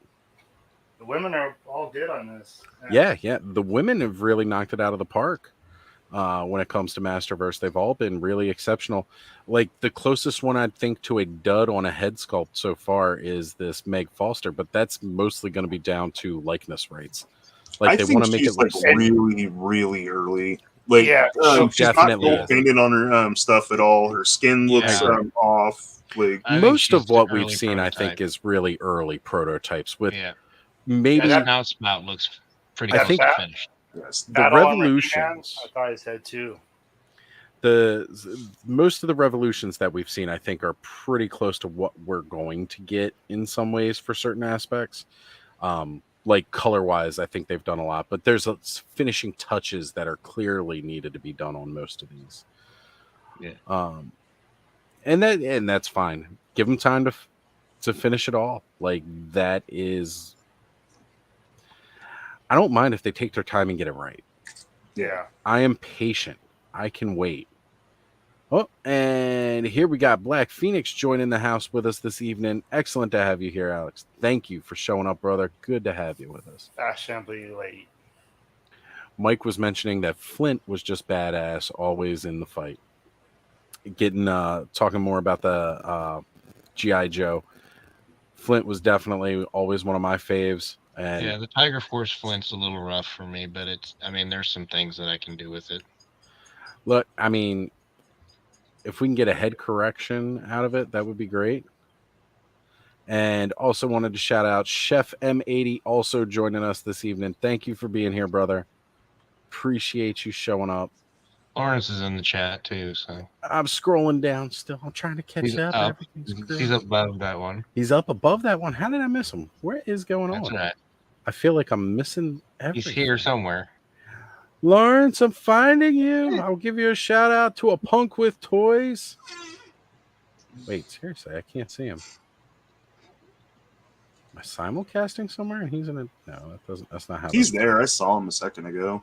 The women are all good on this. Yeah. The women have really knocked it out of the park when it comes to Masterverse. They've all been really exceptional. Like the closest one I'd think to a dud on a head sculpt so far is this Meg Foster, but that's mostly going to be down to likeness rates. Like they want to make it like really, really early. Like she's definitely not painted on her stuff at all. Her skin looks off. Like most of what we've seen, I think, is really early prototypes with maybe that spout looks pretty close to finished. Yes. The Revolutions. I thought his head too. Most of the Revolutions that we've seen, I think, are pretty close to what we're going to get in some ways for certain aspects. Like color-wise, I think they've done a lot, but there's finishing touches that are clearly needed to be done on most of these. Yeah. And that's fine. Give them time to finish it all. Like that is. I don't mind if they take their time and get it right. Yeah. I am patient. I can wait. Oh, and here we got Black Phoenix joining the house with us this evening. Excellent to have you here, Alex. Thank you for showing up, brother. Good to have you with us. Fashionably late. Mike was mentioning that Flint was just badass, always in the fight. Talking more about the G.I. Joe. Flint was definitely always one of my faves. And the Tiger Force Flint's a little rough for me, but there's some things that I can do with it. Look, if we can get a head correction out of it, that would be great. And also wanted to shout out Chef M80 also joining us this evening. Thank you for being here, brother. Appreciate you showing up. Lawrence is in the chat too, so I'm scrolling down still. I'm trying to catch up. He's above that one. He's up above that one. How did I miss him? What is going on? That's right. I feel like I'm missing everything. He's here somewhere. Lawrence, I'm finding you. I'll give you a shout out to a punk with toys. Wait, seriously, I can't see him. Am I simulcasting somewhere? And he's in a no. That doesn't. That's not how. He's there. I saw him a second ago.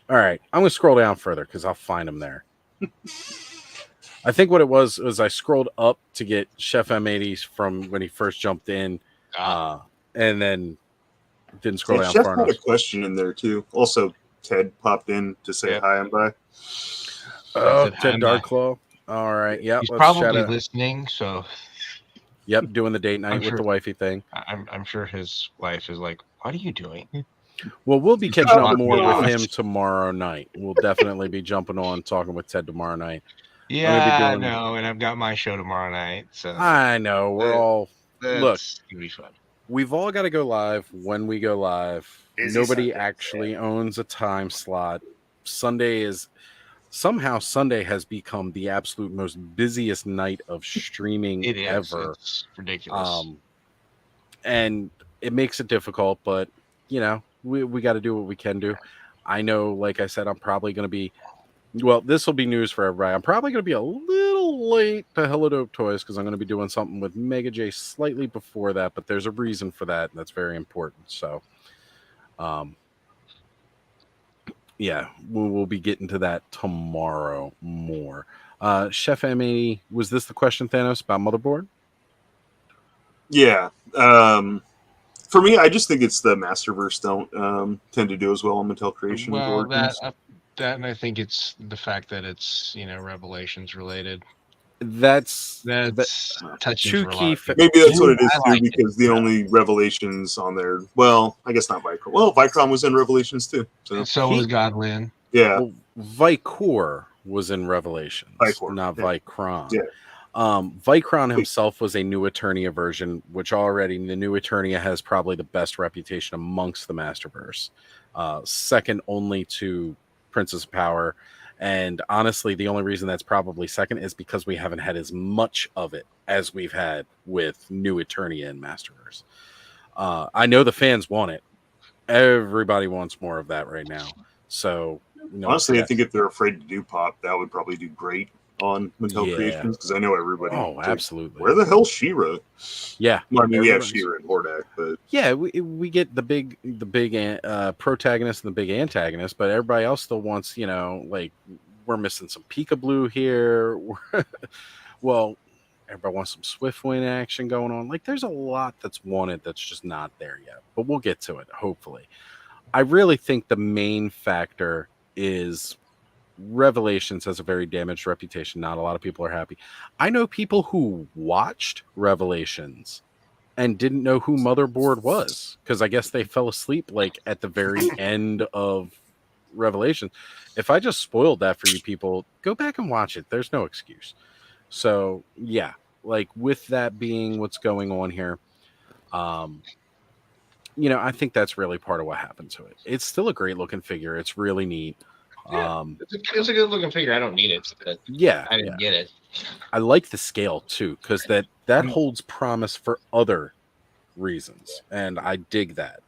All right, I'm gonna scroll down further because I'll find him there. I think what it was I scrolled up to get Chef M80s from when he first jumped in, and then didn't scroll down Chef far had enough. a question in there too. Also, Ted popped in to say hi and bye. Oh, Ted Darklaw. All right, yeah. He's probably listening. So, yep, doing the date night with the wifey thing. I'm sure his wife is like, "What are you doing?" Well, we'll be catching up more with him tomorrow night. We'll definitely be jumping on talking with Ted tomorrow night. Yeah, I know, and I've got my show tomorrow night. So I know we're all look. It's gonna be fun. We've all got to go live when we go live. Nobody Sunday, actually owns a time slot. Sunday has become the absolute most busiest night of streaming ever. It's ridiculous. And it makes it difficult, but you know, we got to do what we can do. I know, like I said, I'm probably going to be, well, this will be news for everybody. I'm probably going to be a little late to Hello Dope Toys because I'm going to be doing something with Mega J slightly before that, but there's a reason for that, and that's very important. So, yeah, we'll be getting to that tomorrow more. Chef M80, was this the question, Thanos, about motherboard? Yeah. For me, I just think it's the Masterverse don't tend to do as well on Mattel Creation. Well, that and I think it's the fact that it's Revelations related. That's touching two key. Maybe that's what it is too, because the only Revelations on there. Well, I guess not Vicron. Well, Vicron was in Revelations too. So was Godland. Yeah, well, Vicor was in Revelations, not Vicron. Yeah. Vicron himself was a new Eternia version, which already the new Eternia has probably the best reputation amongst the Masterverse, second only to Princess of Power. And honestly, the only reason that's probably second is because we haven't had as much of it as we've had with new Eternia and Masterverse. I know the fans want it. Everybody wants more of that right now. So honestly, I think if they're afraid to do pop, that would probably do great on Mattel Creations, because I know everybody. Oh, absolutely. Where the hell's She-Ra? Yeah, well, I mean, we have She-Ra and Hordak, but yeah, we get the big protagonist and the big antagonist, but everybody else still wants, like we're missing some Peekaboo here. Well, everybody wants some Swiftwind action going on. Like, there's a lot that's wanted that's just not there yet, but we'll get to it hopefully. I really think the main factor is Revelations has a very damaged reputation. Not a lot of people are happy. I know people who watched Revelations and didn't know who Motherboard was because I guess they fell asleep like at the very end of Revelation. If I just spoiled that for you people, go back and watch it. There's no excuse. So yeah, like with that being what's going on here, I think that's really part of what happened to it. It's still a great looking figure. It's really neat. Yeah, it's a good looking figure. I don't need it. But yeah, I didn't get it. I like the scale too, because that holds promise for other reasons, and I dig that.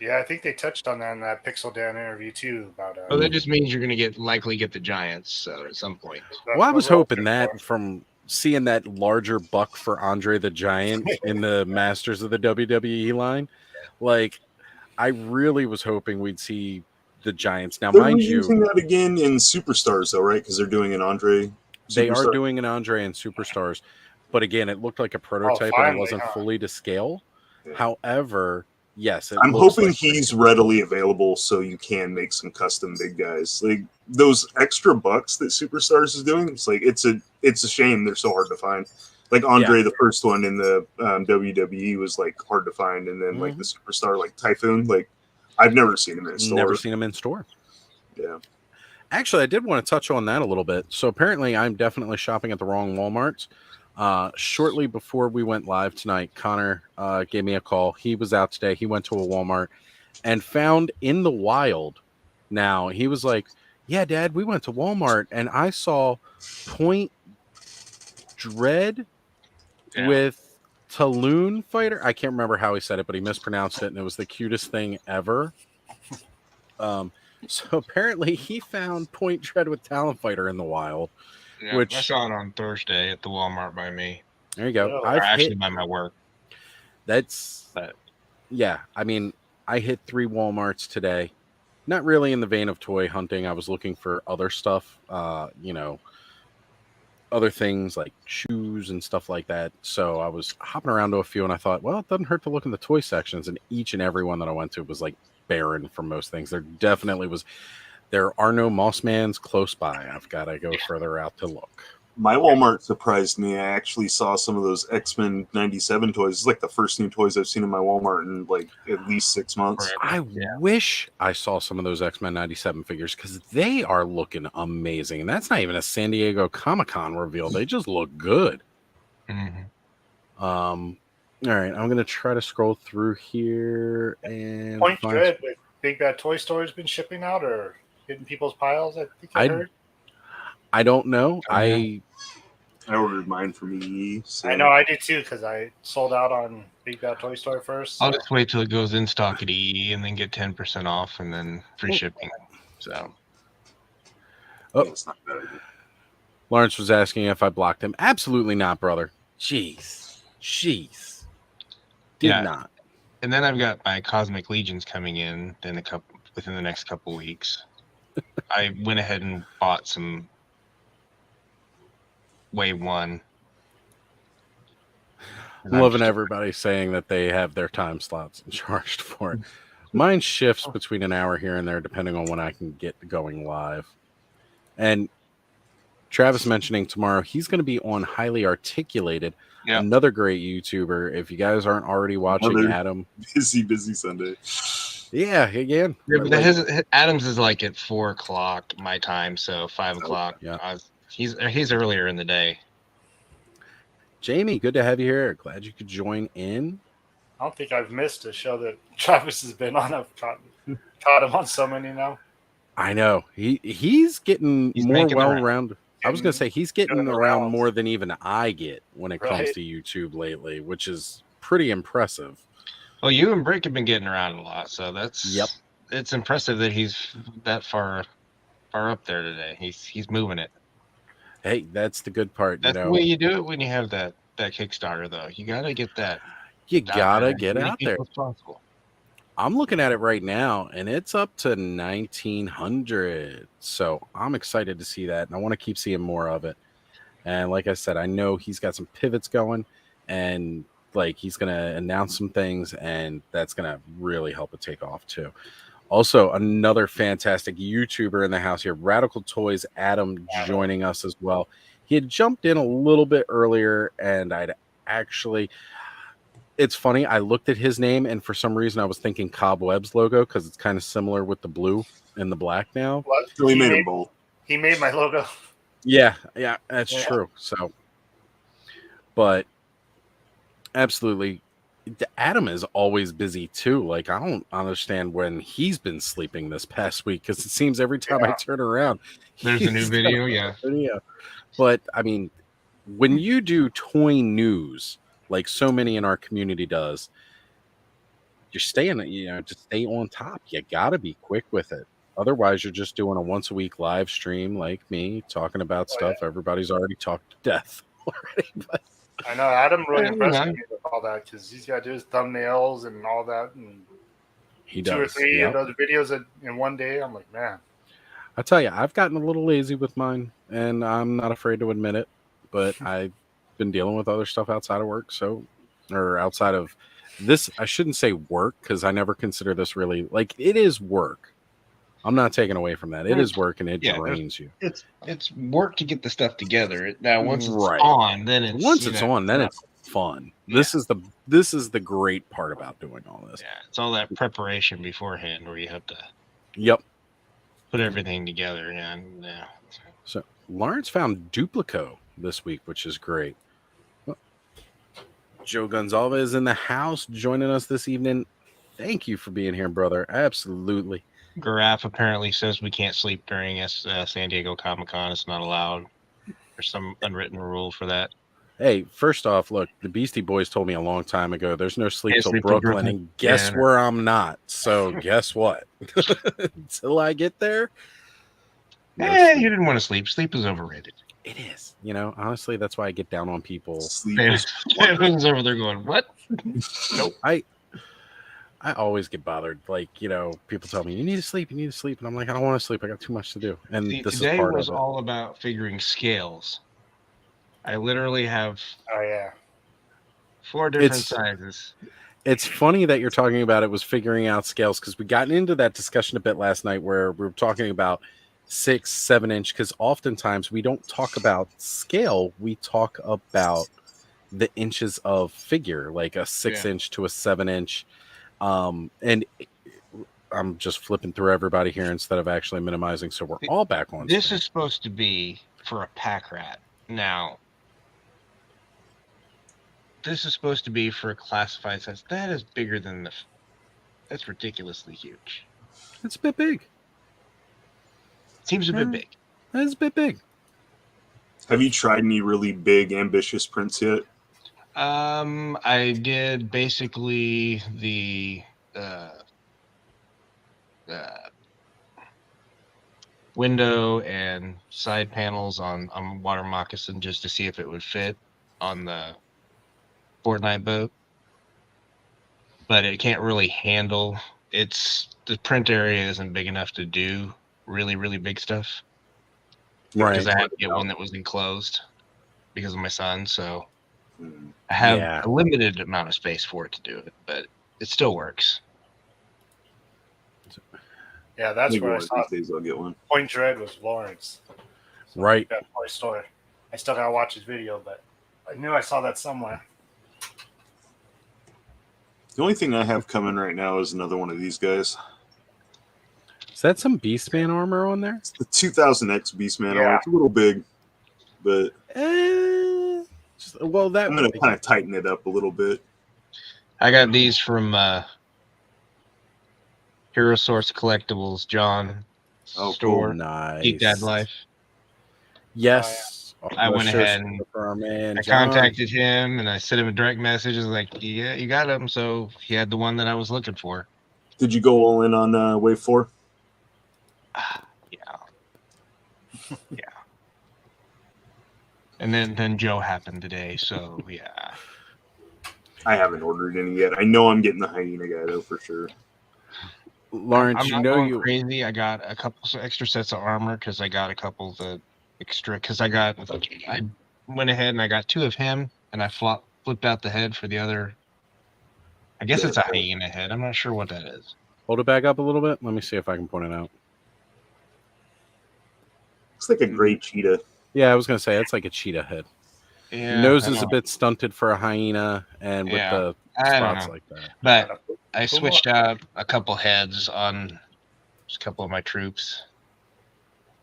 Yeah, I think they touched on that in that Pixel Dan interview too. About well, that just means you're going to likely get the Giants at some point. Well, I was hoping that from seeing that larger buck for Andre the Giant in the Masters of the WWE line, like I really was hoping we'd see the Giants. Now, mind you, using that again in Superstars, though, right? Because they're doing an Andre. They are doing an Andre in Superstars, but again, it looked like a prototype and it wasn't fully to scale. Yeah. However, yes, I'm hoping he's readily available so you can make some custom big guys. Like those extra bucks that Superstars is doing. It's like it's a shame they're so hard to find. Like Andre, the first one in the WWE was like hard to find, and then like the Superstar, like Typhoon, like. I've never seen him in store. Never seen him in store. Yeah. Actually, I did want to touch on that a little bit. So apparently I'm definitely shopping at the wrong Walmarts. Shortly before we went live tonight, Connor gave me a call. He was out today. He went to a Walmart and found in the wild. Now, he was like, Yeah, Dad, we went to Walmart and I saw Point Dread with Talon Fighter. I can't remember how he said it, but he mispronounced it, and it was the cutest thing ever. So apparently he found Point Dread with Talon Fighter in the wild. Yeah, which I saw it on Thursday at the Walmart by me. There you go. I've actually by my work. Yeah. I mean, I hit 3 Walmarts today. Not really in the vein of toy hunting. I was looking for other stuff, other things like shoes and stuff like that. So I was hopping around to a few, and I thought, well, it doesn't hurt to look in the toy sections. And each and every one that I went to was like barren for most things. There definitely was. There are no Mossmans close by. I've got to go further out to look. My Walmart surprised me. I actually saw some of those X-Men 97 toys. It's like the first new toys I've seen in my Walmart in like at least 6 months. I wish I saw some of those X-Men 97 figures because they are looking amazing. And that's not even a San Diego Comic-Con reveal. They just look good. Mm-hmm. All right, I'm going to try to scroll through here and Point Dread with Big Bad Toy Store has been shipping out or hitting people's piles, I think I heard. I don't know. I ordered mine from EE. So. I know I did too because I sold out on Big Bad Toy Store first. So. I'll just wait till it goes in stock at EE and then get 10% off and then free shipping. So, it's not bad. Lawrence was asking if I blocked him. Absolutely not, brother. Jeez. Did not. And then I've got my Cosmic Legions coming in within the next couple weeks. I went ahead and bought some Wave 1. I'm loving everybody saying that they have their time slots and charged for it. Mine shifts between an hour here and there depending on when I can get going live. And Travis mentioning tomorrow, he's going to be on Highly Articulated, another great YouTuber. If you guys aren't already watching Adam. Busy Sunday. Yeah, again. Yeah, but Adam's is like at 4 o'clock my time, so 5 o'clock. Yeah. He's earlier in the day. Jamie, good to have you here. Glad you could join in. I don't think I've missed a show that Travis has been on. I've caught him on so many now. I know. He's getting more well-rounded. I was going to say he's getting around more than even I get when it comes to YouTube lately, which is pretty impressive. Well, you and Brick have been getting around a lot, so that's it's impressive that he's that far up there today. He's moving it. Hey, that's the good part. That's the way you do it when you have that Kickstarter, though. You got to get that. You got to get out there. I'm looking at it right now, and it's up to 1,900. So I'm excited to see that, and I want to keep seeing more of it. And like I said, I know he's got some pivots going, and like he's going to announce some things, and that's going to really help it take off too. Also, another fantastic YouTuber in the house here, Radical Toys Adam, joining us as well. He had jumped in a little bit earlier, and it's funny, I looked at his name, and for some reason I was thinking Cobweb's logo because it's kind of similar with the blue and the black now. What? So he made them both. He made my logo. Yeah, that's true. So, but absolutely, Adam is always busy too. Like, I don't understand when he's been sleeping this past week because it seems every time I turn around, there's a new video. But I mean, when you do toy news, like so many in our community does, you're staying, to stay on top. You got to be quick with it. Otherwise, you're just doing a once a week live stream like me, talking about stuff everybody's already talked to death already. But I know Adam really impressed me with all that because he's got to do his thumbnails and all that, and he does 2 or 3 of those videos in one day. I'm like, man. I tell you, I've gotten a little lazy with mine, and I'm not afraid to admit it. But I've been dealing with other stuff outside of work, or outside of this. I shouldn't say work because I never consider this really like it is work. I'm not taking away from that. It is work, and it drains you. It's work to get the stuff together. Now, once it's on, then it's fun. Yeah. This is the great part about doing all this. Yeah, it's all that preparation beforehand where you have to. Put everything together. Yeah. So Lawrence found Duplico this week, which is great. Well, Joe Gonzalez in the house joining us this evening. Thank you for being here, brother. Absolutely. Giraffe apparently says we can't sleep during San Diego Comic-Con. It's not allowed. There's some unwritten rule for that. Hey, first off, look, the Beastie Boys told me a long time ago, there's no sleep till Sleep Brooklyn, and guess where I'm not. So guess what? Until I get there. No you didn't want to sleep. Sleep is overrated. It is. Honestly, that's why I get down on people. Sleep is Everyone's over there going, what? Nope. I always get bothered. Like, people tell me, you need to sleep. And I'm like, I don't want to sleep. I got too much to do. And this today is part was of it. all about figuring scales. I literally have 4 different sizes. It's funny that you're talking about it was figuring out scales, because we got into that discussion a bit last night where we were talking about 6-7 inch, because oftentimes we don't talk about scale, we talk about the inches of figure, like a 6 inch to a 7 inch. And I'm just flipping through everybody here instead of actually minimizing, so we're all back on this screen. Is supposed to be for a pack rat. Now this is supposed to be for a classified size. That is bigger than that's ridiculously huge. It's a bit big. Seems a bit big. That's a bit big. Have you tried any really big, ambitious prints yet? I did basically the window and side panels on water moccasin just to see if it would fit on the Fortnite boat, but it can't really handle. The print area isn't big enough to do really, really big stuff. Right. Because I had to get one that was enclosed because of my son, so I have a limited amount of space for it to do it, but it still works. Yeah, that's maybe where I saw these days I'll get one. Point Dread was Lawrence. So right. That Toy Story. I still gotta watch his video, but I knew I saw that somewhere. The only thing I have coming right now is another one of these guys. Is that some Beastman armor on there? It's the 2000X Beastman armor. It's a little big, but I'm going to kind of tighten it up a little bit. I got these from Hero Source Collectibles, John store. Cool. Nice. Geek Dad Life. Yes. I went ahead and I contacted him and I sent him a direct message. I was like, yeah, you got him. So he had the one that I was looking for. Did you go all in on Wave 4? Yeah. And then Joe happened today, so yeah. I haven't ordered any yet. I know I'm getting the hyena guy though for sure. Lawrence, I'm crazy. I got a couple extra sets of armor because I got a couple of the extra. Because I went ahead and I got 2 of him, and I flipped out the head for the other. I guess it's a hyena head. I'm not sure what that is. Hold it back up a little bit. Let me see if I can point it out. Looks like a gray cheetah. Yeah, I was going to say, it's like a cheetah head. Yeah, nose is a bit stunted for a hyena, and with the spots like that. But I switched out a couple heads on just a couple of my troops.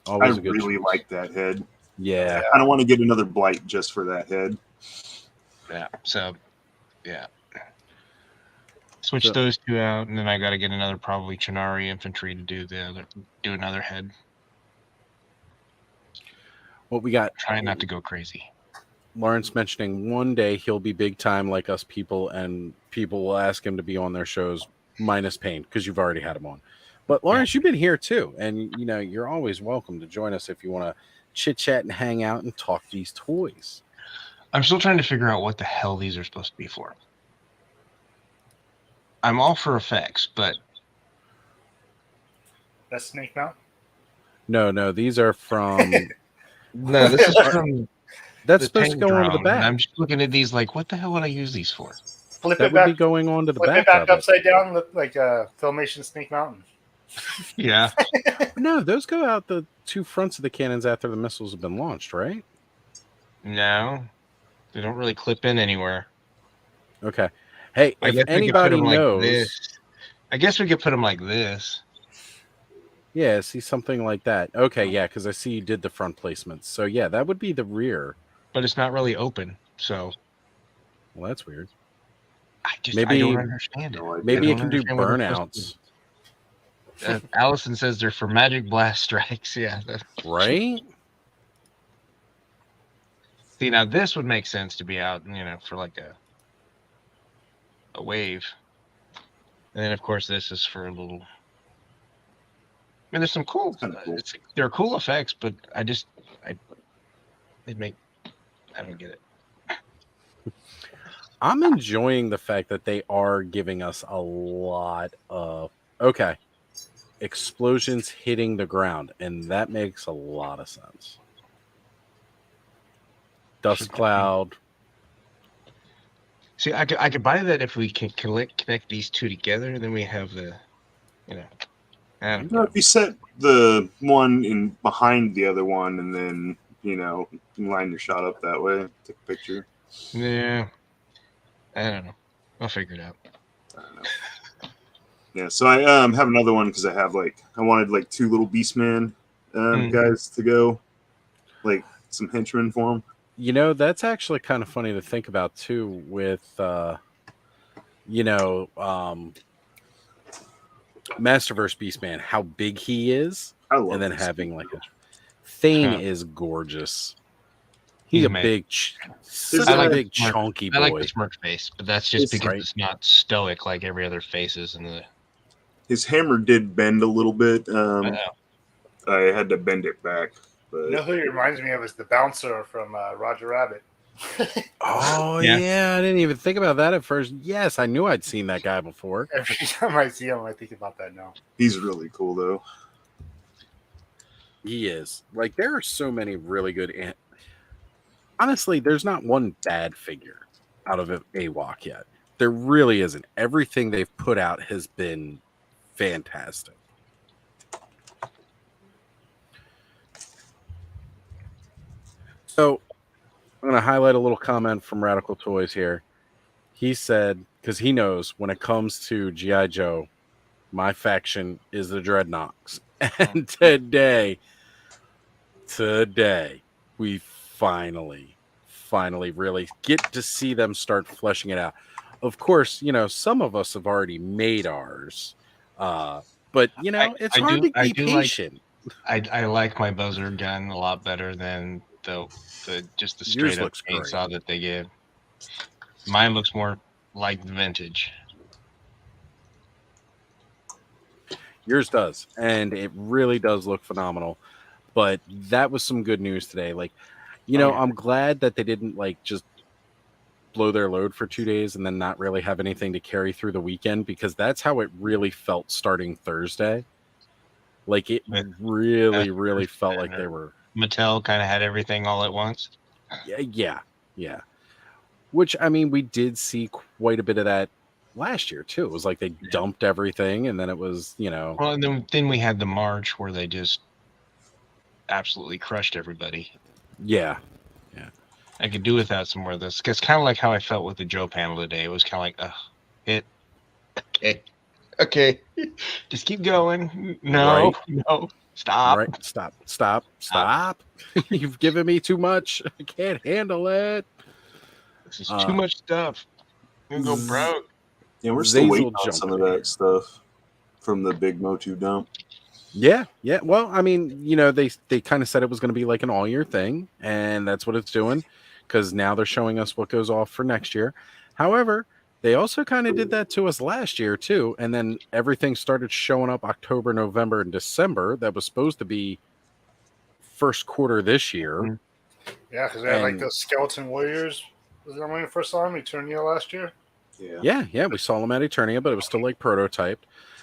Always I really like that head. Yeah. I don't want to get another blight just for that head. Yeah, so, yeah. Switch those 2 out, and then I got to get another probably Chernari infantry to do another head. What we got? Trying not to go crazy. Lawrence mentioning one day he'll be big time like us people, and people will ask him to be on their shows minus Pain because you've already had him on. But Lawrence, you've been here too, and you're always welcome to join us if you want to chit chat and hang out and talk these toys. I'm still trying to figure out what the hell these are supposed to be for. I'm all for effects, but that's Snake Mountain? No, these are from. No, this is from. That's supposed to go onto the back. I'm just looking at these like, what the hell would I use these for? Flip that it would back, be going onto the back. Flip it back upside down, look like a Filmation Snake Mountain. Yeah. No, those go out the 2 fronts of the cannons after the missiles have been launched, right? No, they don't really clip in anywhere. Okay. Hey, if anybody knows, I guess we could put them like this. Yeah, see something like that. Okay, yeah, because I see you did the front placements. So yeah, that would be the rear. But it's not really open, so. Well, that's weird. I don't understand it. Maybe you can do burnouts. Allison says they're for Magic Blast strikes. Yeah. Right? See, now this would make sense to be out, for like a wave. And then, of course, this is for a little. I mean, there's some cool. They're cool effects, but I don't get it. I'm enjoying the fact that they are giving us a lot of explosions hitting the ground, and that makes a lot of sense. Dust cloud. See, I could buy that if we can connect these two together, then we have the, I don't know. If you set the one in behind the other one, and then line your shot up that way, take a picture. Yeah, I don't know. I'll figure it out. I don't know. Yeah, so I have another one because I wanted 2 little Beastman guys to go, some henchmen for them. That's actually kind of funny to think about too. With Masterverse Beastman, how big he is, and then having a Thane is gorgeous. He's a big, big chunky boy. I like the smirk face, but that's just because it's not stoic like every other faces in the. His hammer did bend a little bit. I had to bend it back. But... You know who he reminds me of is the bouncer from Roger Rabbit. Oh, yeah. I didn't even think about that at first. Yes, I knew I'd seen that guy before. Every time I see him, I think about that now. He's really cool, though. He is. There are so many really good... Honestly, there's not one bad figure out of AWOC yet. There really isn't. Everything they've put out has been fantastic. So, I'm going to highlight a little comment from Radical Toys here. He said, because he knows when it comes to G.I. Joe, my faction is the Dreadnoks. And today, we finally really get to see them start fleshing it out. Of course, some of us have already made ours. But, it's hard to be patient. I like my buzzer gun a lot better than the straight up chainsaw that they give. Mine looks more like vintage. Yours does, and it really does look phenomenal. But that was some good news today. I'm glad that they didn't just blow their load for 2 days and then not really have anything to carry through the weekend, because that's how it really felt starting Thursday. It really felt like they were. Mattel kind of had everything all at once. Yeah. Which, I mean, we did see quite a bit of that last year too. It was they dumped everything, and then it was, Well, and then we had the March where they just absolutely crushed everybody. Yeah. I could do without some more of this. It's kind of like how I felt with the Joe panel today. It was kind of okay. Just keep going. No. Stop. Right. Stop. You've given me too much. I can't handle it. This is too much stuff. I'm going to go broke. Yeah, we're still waiting on some of that stuff from the big Motu dump. Yeah. Well, I mean, they kind of said it was going to be an all-year thing, and that's what it's doing, because now they're showing us what goes off for next year. However, they also kind of did that to us last year too, and then everything started showing up October, November, and December. That was supposed to be first quarter this year. Yeah, because they had those Skeleton Warriors. Was that when we first saw them, Eternia last year? Yeah, we saw them at Eternia, but it was still prototyped.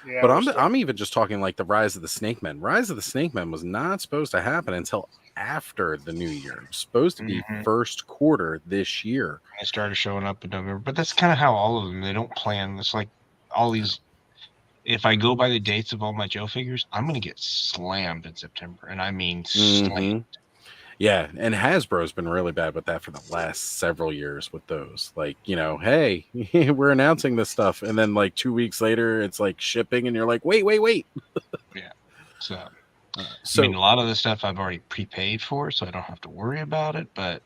Yeah, but I'm even just talking the Rise of the Snake Men. Rise of the Snake Men was not supposed to happen until after the new year. It was supposed to be first quarter this year. They started showing up in November, but that's kind of how all of them, they don't plan. It's all these, if I go by the dates of all my Joe figures, I'm going to get slammed in September. And I mean slammed. Yeah, and Hasbro's been really bad with that for the last several years with those. Hey, we're announcing this stuff, and then 2 weeks later, it's shipping, and you're wait. Yeah. So, I mean, a lot of the stuff I've already prepaid for, so I don't have to worry about it. But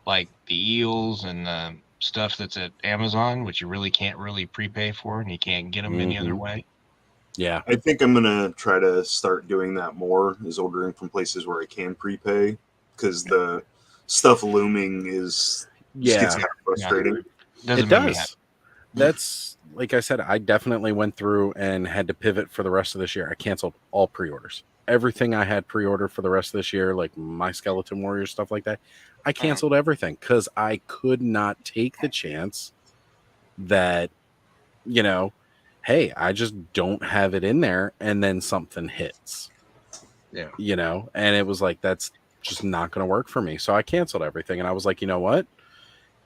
the eels and stuff that's at Amazon, which you really can't prepay for, and you can't get them any other way. Yeah. I think I'm going to try to start doing that more, is ordering from places where I can prepay, because the stuff looming just gets kind of frustrating. It does. That's, like I said, I definitely went through and had to pivot for the rest of this year. I canceled all pre-orders. Everything I had pre-ordered for the rest of this year, like my Skeleton Warrior, stuff like that, I canceled everything because I could not take the chance that, you know, hey, I just don't have it in there, and then something hits. Yeah. You know, and it was like, that's just not going to work for me. So I canceled everything, and I was like, you know what?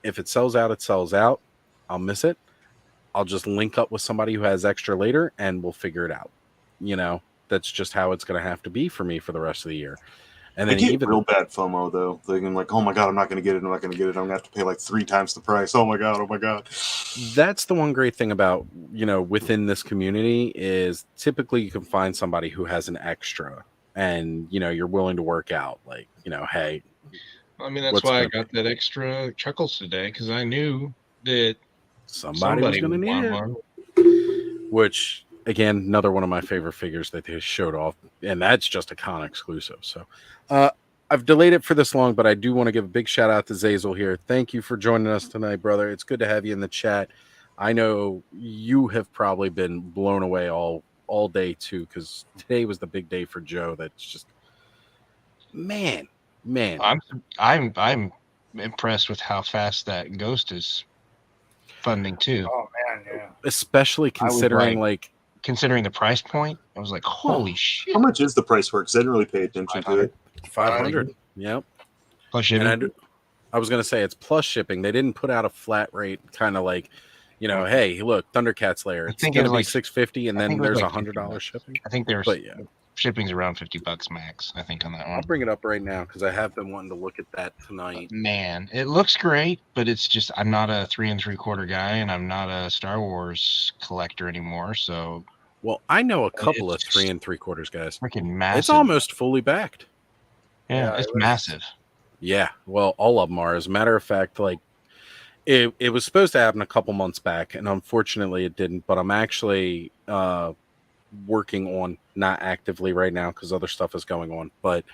If it sells out, it sells out. I'll miss it. I'll just link up with somebody who has extra later, and we'll figure it out. You know, that's just how it's going to have to be for me for the rest of the year. And then I get real bad FOMO though, thinking like, oh my god, I'm not going to get it. I'm not going to get it. I'm going to have to pay like 3 times the price. Oh my god. Oh my god. That's the one great thing about, you know, within this community is typically you can find somebody who has an extra, and you know, you're willing to work out. Like, you know, hey. I mean, that's why I got that extra chuckles today, because I knew that somebody was going to need it. Which, again, another one of my favorite figures that they showed off, and that's just a con exclusive. So I've delayed it for this long, but I do want to give a big shout out to Zazel here. Thank you for joining us tonight, brother. It's good to have you in the chat. I know you have probably been blown away all day too, because today was the big day for Joe. That's just man. I'm impressed with how fast that Ghost is funding too. Oh man, yeah. Especially considering considering the price point, I was like, holy shit. How much is the price for it? Because I didn't really pay attention to it. 500. Yep. Plus shipping. I was gonna say it's plus shipping. They didn't put out a flat rate, kind of like, you know, hey, look, Thundercat's lair. It's gonna be like $650, and then there's $100 shipping. I think there's, but yeah, shipping's around $50 max, I think, on that one. I'll bring it up right now because I have been wanting to look at that tonight. Man, it looks great, but it's just, I'm not a 3 3/4 guy, and I'm not a Star Wars collector anymore. So, well, I know a couple of 3 3/4 guys. Freaking massive. It's almost fully backed. Yeah, it's massive. Yeah, well, all of them are. As a matter of fact, like it was supposed to happen a couple months back, and unfortunately it didn't. But I'm actually working on, not actively right now because other stuff is going on, but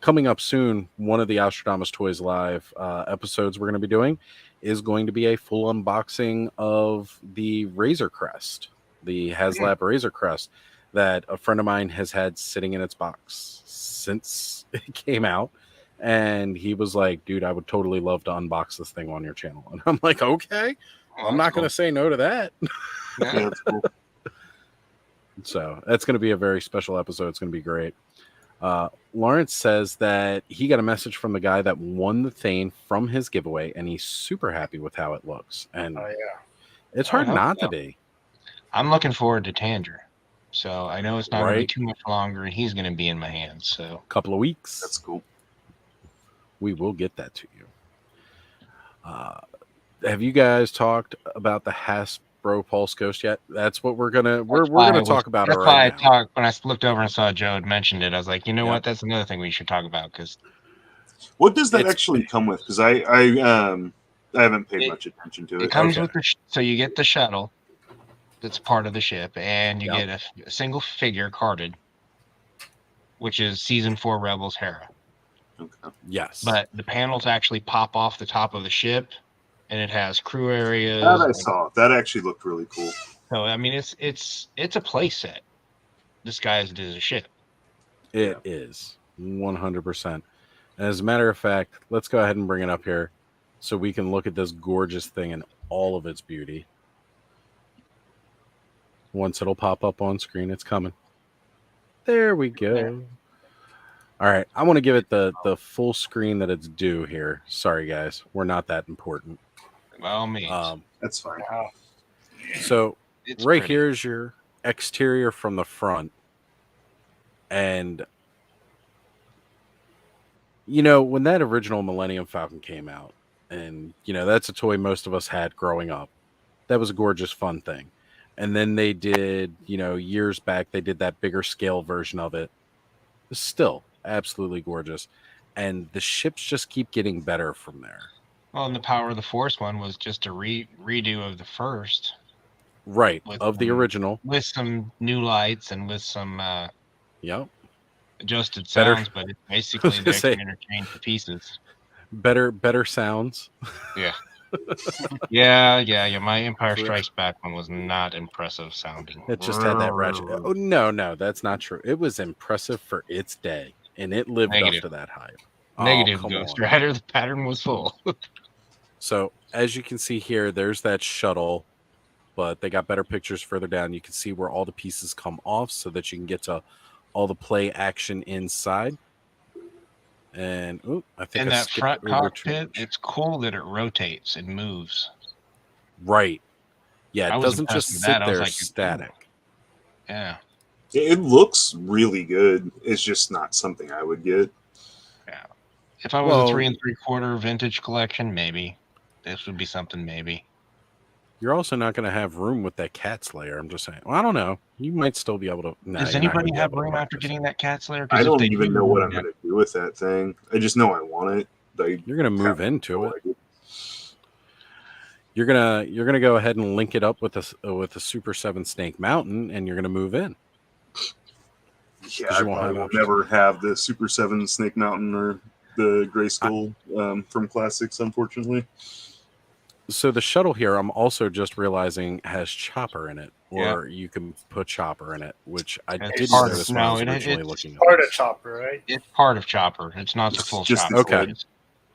coming up soon, one of the Ozstradamus Toyz live episodes we're going to be doing is going to be a full unboxing of the Razor Crest, the HasLab Razor Crest that a friend of mine has had sitting in its box since it came out. And he was like, dude, I would totally love to unbox this thing on your channel. And I'm like, okay, I'm not going to say no to that. Yeah, that's cool. So that's going to be a very special episode. It's going to be great. Lawrence says that he got a message from the guy that won the Thane from his giveaway, and he's super happy with how it looks. And it's hard not to be. I'm looking forward to Tanger. So I know it's not going to be too much longer, and he's going to be in my hands. So a couple of weeks. That's cool. We will get that to you. Have you guys talked about the Hasbro Pulse Ghost yet? That's what we're gonna talk about. That's why I talked when I looked over and saw Joe had mentioned it. I was like, you know what? That's another thing we should talk about. Because what does that actually come with? Because I haven't paid much attention to it. It comes with so you get the shuttle that's part of the ship, and you get a single figure carded, which is Season 4 Rebels Hera. Okay. Yes, but the panels actually pop off the top of the ship, and it has crew areas. That I saw. That actually looked really cool. So I mean, it's a play set disguised as a ship. It is 100%. As a matter of fact, let's go ahead and bring it up here so we can look at this gorgeous thing in all of its beauty. Once it'll pop up on screen, it's coming. There we go. There. All right, I want to give it the full screen that it's due here. Sorry, guys, we're not that important. By all means, that's fine. So it's right pretty. Here is your exterior from the front, and you know when that original Millennium Falcon came out, and you know that's a toy most of us had growing up. That was a gorgeous, fun thing. And then they did, you know, years back, they did that bigger scale version of it. It's still absolutely gorgeous, and the ships just keep getting better from there. Well, and the Power of the Force one was just a redo of the first. Right, of the original. With some new lights and with some adjusted sounds, but it's basically they can interchange the pieces. Better sounds. Yeah. Yeah. My Empire Strikes Back one was not impressive sounding. It just had that ratchet. Oh, no, that's not true. It was impressive for its day, and it lived up to that hype. Negative, Ghost Rider. The pattern was full. So, as you can see here, there's that shuttle, but they got better pictures further down. You can see where all the pieces come off so that you can get to all the play action inside. And I think in that front cockpit, it's cool that it rotates and moves. Right. Yeah, it doesn't just sit there static. Yeah. It looks really good. It's just not something I would get. Yeah. If I was a 3 3/4 vintage collection, maybe. This would be something, maybe. You're also not going to have room with that cat slayer. I'm just saying. Well, I don't know. You might still be able to. Does anybody have room after getting that cat slayer? I don't even know what I'm going to do with that thing. I just know I want it. You're going to move into it. You're gonna go ahead and link it up with a Super 7 Snake Mountain, and you're going to move in. Yeah, I probably will never have the Super 7 Snake Mountain or the Grayskull from Classics, unfortunately. So the shuttle here, I'm also just realizing has Chopper in it, or you can put Chopper in it, which I didn't notice when I was originally looking at. Part of Chopper, right? It's part of Chopper. It's not the full Chopper. Okay.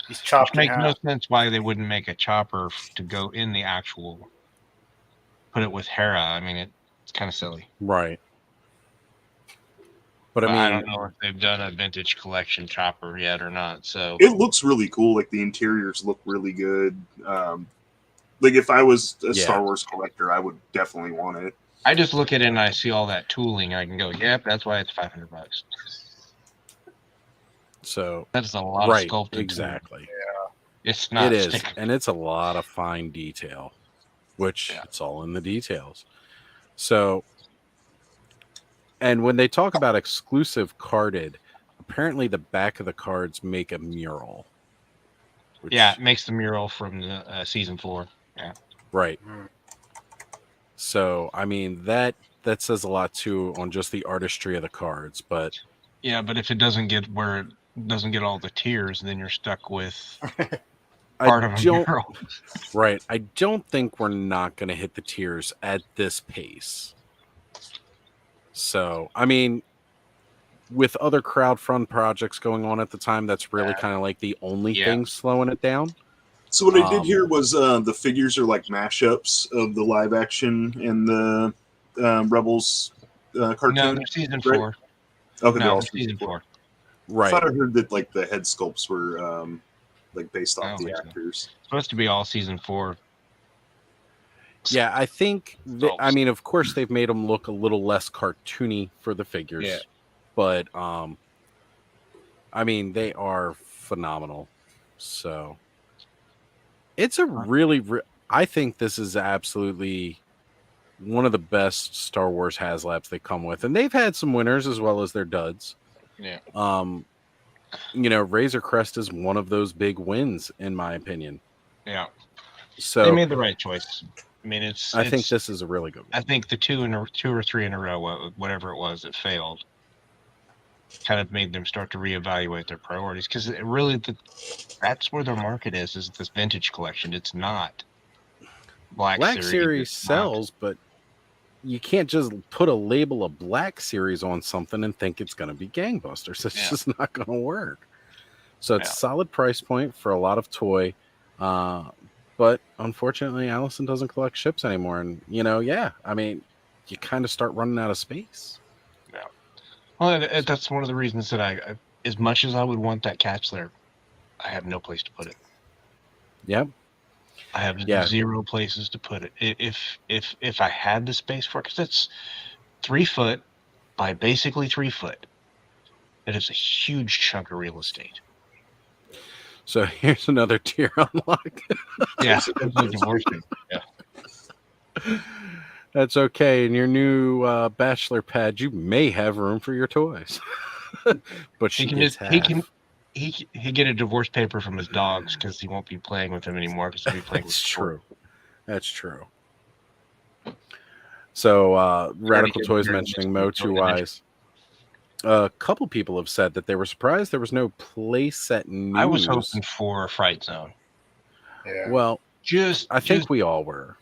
He's chopped. Which makes no sense why they wouldn't make a Chopper to go in the actual. Put it with Hera. I mean, it's kind of silly, right? But I mean, I don't know if they've done a vintage collection Chopper yet or not. So it looks really cool. Like the interiors look really good. Like if I was a Star Wars collector, I would definitely want it. I just look at it and I see all that tooling. I can go, yep, that's why it's $500. So that's a lot of sculpting. Exactly. Yeah. It's not. It is, and it's a lot of fine detail, which it's all in the details. So, and when they talk about exclusive carded, apparently the back of the cards make a mural. Yeah, it makes the mural from the season 4. Yeah. Right. So, I mean, that says a lot too on just the artistry of the cards, but yeah, but if it doesn't get where it doesn't get all the tiers, then you're stuck with part of a mural. Right. I don't think we're not going to hit the tiers at this pace. So, I mean, with other crowdfund projects going on at the time, that's really kind of like the only thing slowing it down. So what I did here was the figures are like mashups of the live action and the Rebels cartoon. No, they're season 4. Okay, they're all season 4. Right. I thought I heard that like the head sculpts were like based off the actors. It's supposed to be all season 4. Yeah, I think. I mean, of course, they've made them look a little less cartoony for the figures, but I mean, they are phenomenal. So it's a really, I think this is absolutely one of the best Star Wars HasLabs they come with, and they've had some winners as well as their duds. Yeah. You know, Razor Crest is one of those big wins, in my opinion. Yeah. So they made the right choice. I mean, I think this is a really good one. I think the 2 or 3 in a row, whatever it was, that failed, kind of made them start to reevaluate their priorities, because really that's where their market is this vintage collection. It's not Black Series sells, but you can't just put a label of Black Series on something and think it's going to be gangbusters. It's just not going to work. So it's a solid price point for a lot of toy. But unfortunately, Allison doesn't collect ships anymore. And, you know, I mean, you kind of start running out of space. Yeah. Well, that's one of the reasons that I as much as I would want that catch there, I have no place to put it. Yep. I have zero places to put it. If I had the space for it, because it's 3 foot by basically 3 foot, it is a huge chunk of real estate. So here's another tier unlock. Yeah, that's okay. In your new bachelor pad, you may have room for your toys, but he get a divorce paper from his dogs because he won't be playing with them anymore. Because he'll be playing with true. That's true. So Radical Toys mentioning Mo 2 Eyes. A couple people have said that they were surprised there was no playset news. I was hoping for a Fright Zone. Yeah. Well, I think we all were.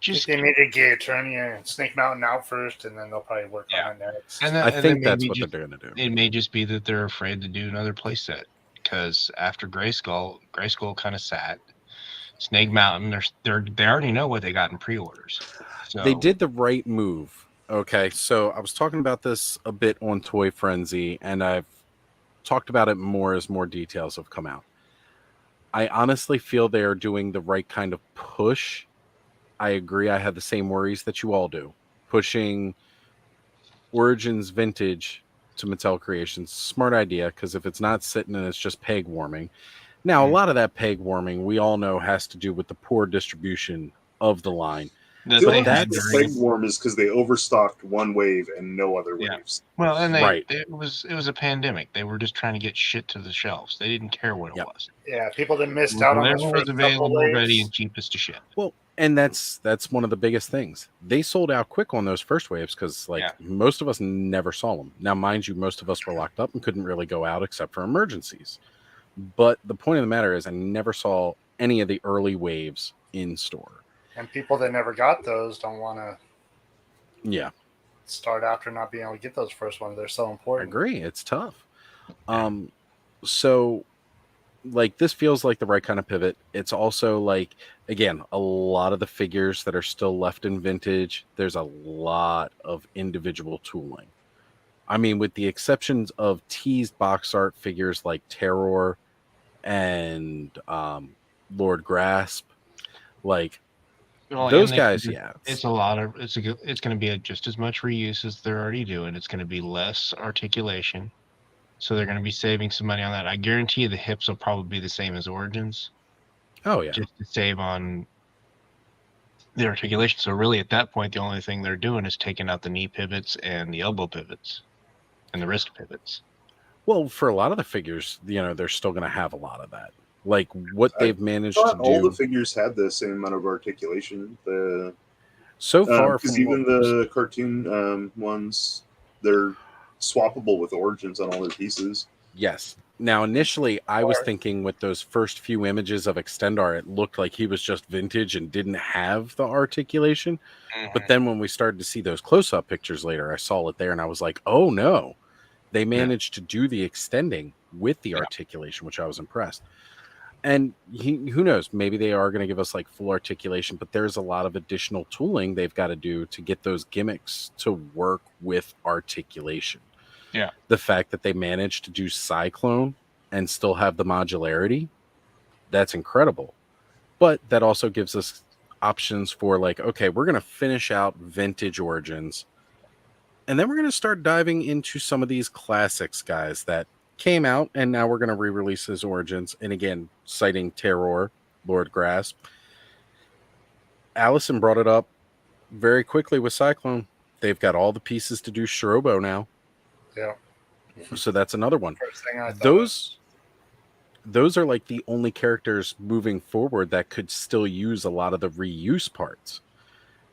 They need to get Eternia and Snake Mountain out first, and then they'll probably work on that next. I think that's what they're going to do. It may just be that they're afraid to do another playset because after Grayskull kind of sat. Snake Mountain, they already know what they got in pre-orders. So. They did the right move. Okay, so I was talking about this a bit on Toy Frenzy, and I've talked about it more as more details have come out. I honestly feel they are doing the right kind of push. I agree. I have the same worries that you all do. Pushing Origins Vintage to Mattel Creations. Smart idea, because if it's not sitting and it's just peg warming. Now, a lot of that peg warming, we all know, has to do with the poor distribution of the line. The peg warm is because they overstocked one wave and no other waves. Well, and it was a pandemic. They were just trying to get shit to the shelves. They didn't care what it was. Yeah, people that missed out on whatever was available, ready, and cheapest to ship. Well, and that's one of the biggest things. They sold out quick on those first waves because, most of us never saw them. Now, mind you, most of us were locked up and couldn't really go out except for emergencies. But the point of the matter is I never saw any of the early waves in store. And people that never got those don't want to start after not being able to get those first ones. They're so important. I agree. It's tough. So, this feels like the right kind of pivot. It's also, again, a lot of the figures that are still left in Vintage, there's a lot of individual tooling. I mean, with the exceptions of teased box art figures like Terror and Lord Grasp, those guys, it's a lot of it's going to be just as much reuse as they're already doing. It's going to be less articulation, so they're going to be saving some money on that. I guarantee you the hips will probably be the same as Origins. Oh yeah, just to save on the articulation. So really, at that point, the only thing they're doing is taking out the knee pivots and the elbow pivots and the wrist pivots. Well, for a lot of the figures, they're still going to have a lot of that. What they've managed to do. All the figures had the same amount of articulation. So far, because even the cartoon ones, they're swappable with Origins on all their pieces. Yes. Now, initially, I was thinking with those first few images of Extendar, it looked like he was just Vintage and didn't have the articulation. But then when we started to see those close-up pictures later, I saw it there, and I was like, oh, no. They managed to do the extending with the articulation, which I was impressed. And who knows, maybe they are going to give us full articulation, but there's a lot of additional tooling they've got to do to get those gimmicks to work with articulation. Yeah. The fact that they managed to do Cyclone and still have the modularity, that's incredible. But that also gives us options for okay, we're going to finish out Vintage Origins. And then we're going to start diving into some of these classics, guys, that came out, and now we're going to re-release his Origins. And again, citing Terror, Lord Grasp. Allison brought it up very quickly with Cyclone. They've got all the pieces to do Shirobo now. Yeah. So that's another one. Those are the only characters moving forward that could still use a lot of the reuse parts.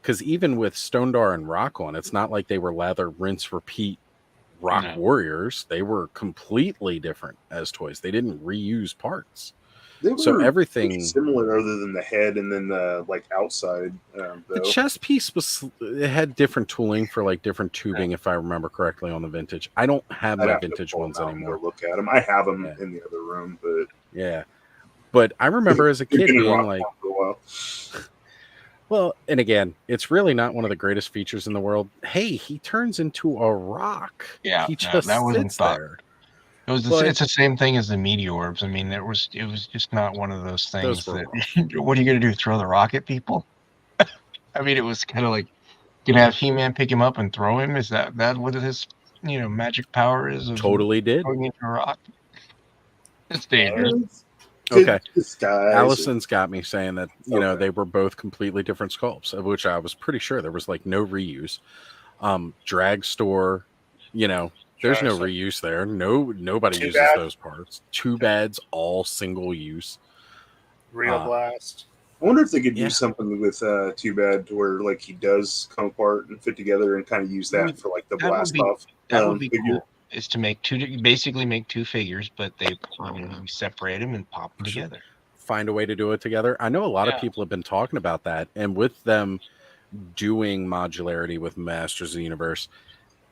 Because even with Stondar and Rock-On, it's not like they were lather, rinse, repeat Rock Warriors. They were completely different as toys. They didn't reuse parts. So everything similar, other than the head and then the outside. The chest piece it had different tooling for different tubing, if I remember correctly, on the Vintage. I don't have my Vintage ones anymore. Look at them. I have them in the other room, but but I remember as a kid being well, and again, it's really not one of the greatest features in the world. Hey, he turns into a rock. Yeah, he just that wasn't sits there. It was it's the same thing as the meteorbs. I mean, it was just not one of those things that what are you going to do? Throw the rock at people? I mean, it was kind of you have He-Man pick him up and throw him. Is that what his magic power is? Totally did. Throwing into a rock. It's dangerous. Okay. Allison's got me saying that they were both completely different sculpts, of which I was pretty sure there was no reuse. Dragstore, there's no reuse there. Nobody uses those parts. Two Bads, all single use. Real Blast. I wonder if they could do something with Too Bad to where like he does come apart and fit together and kind of use that for like the blast off. That would be cool. Is to make basically make two figures, but they separate them and pop them together. Find a way to do it together. I know a lot of people have been talking about that, and with them doing modularity with Masters of the Universe,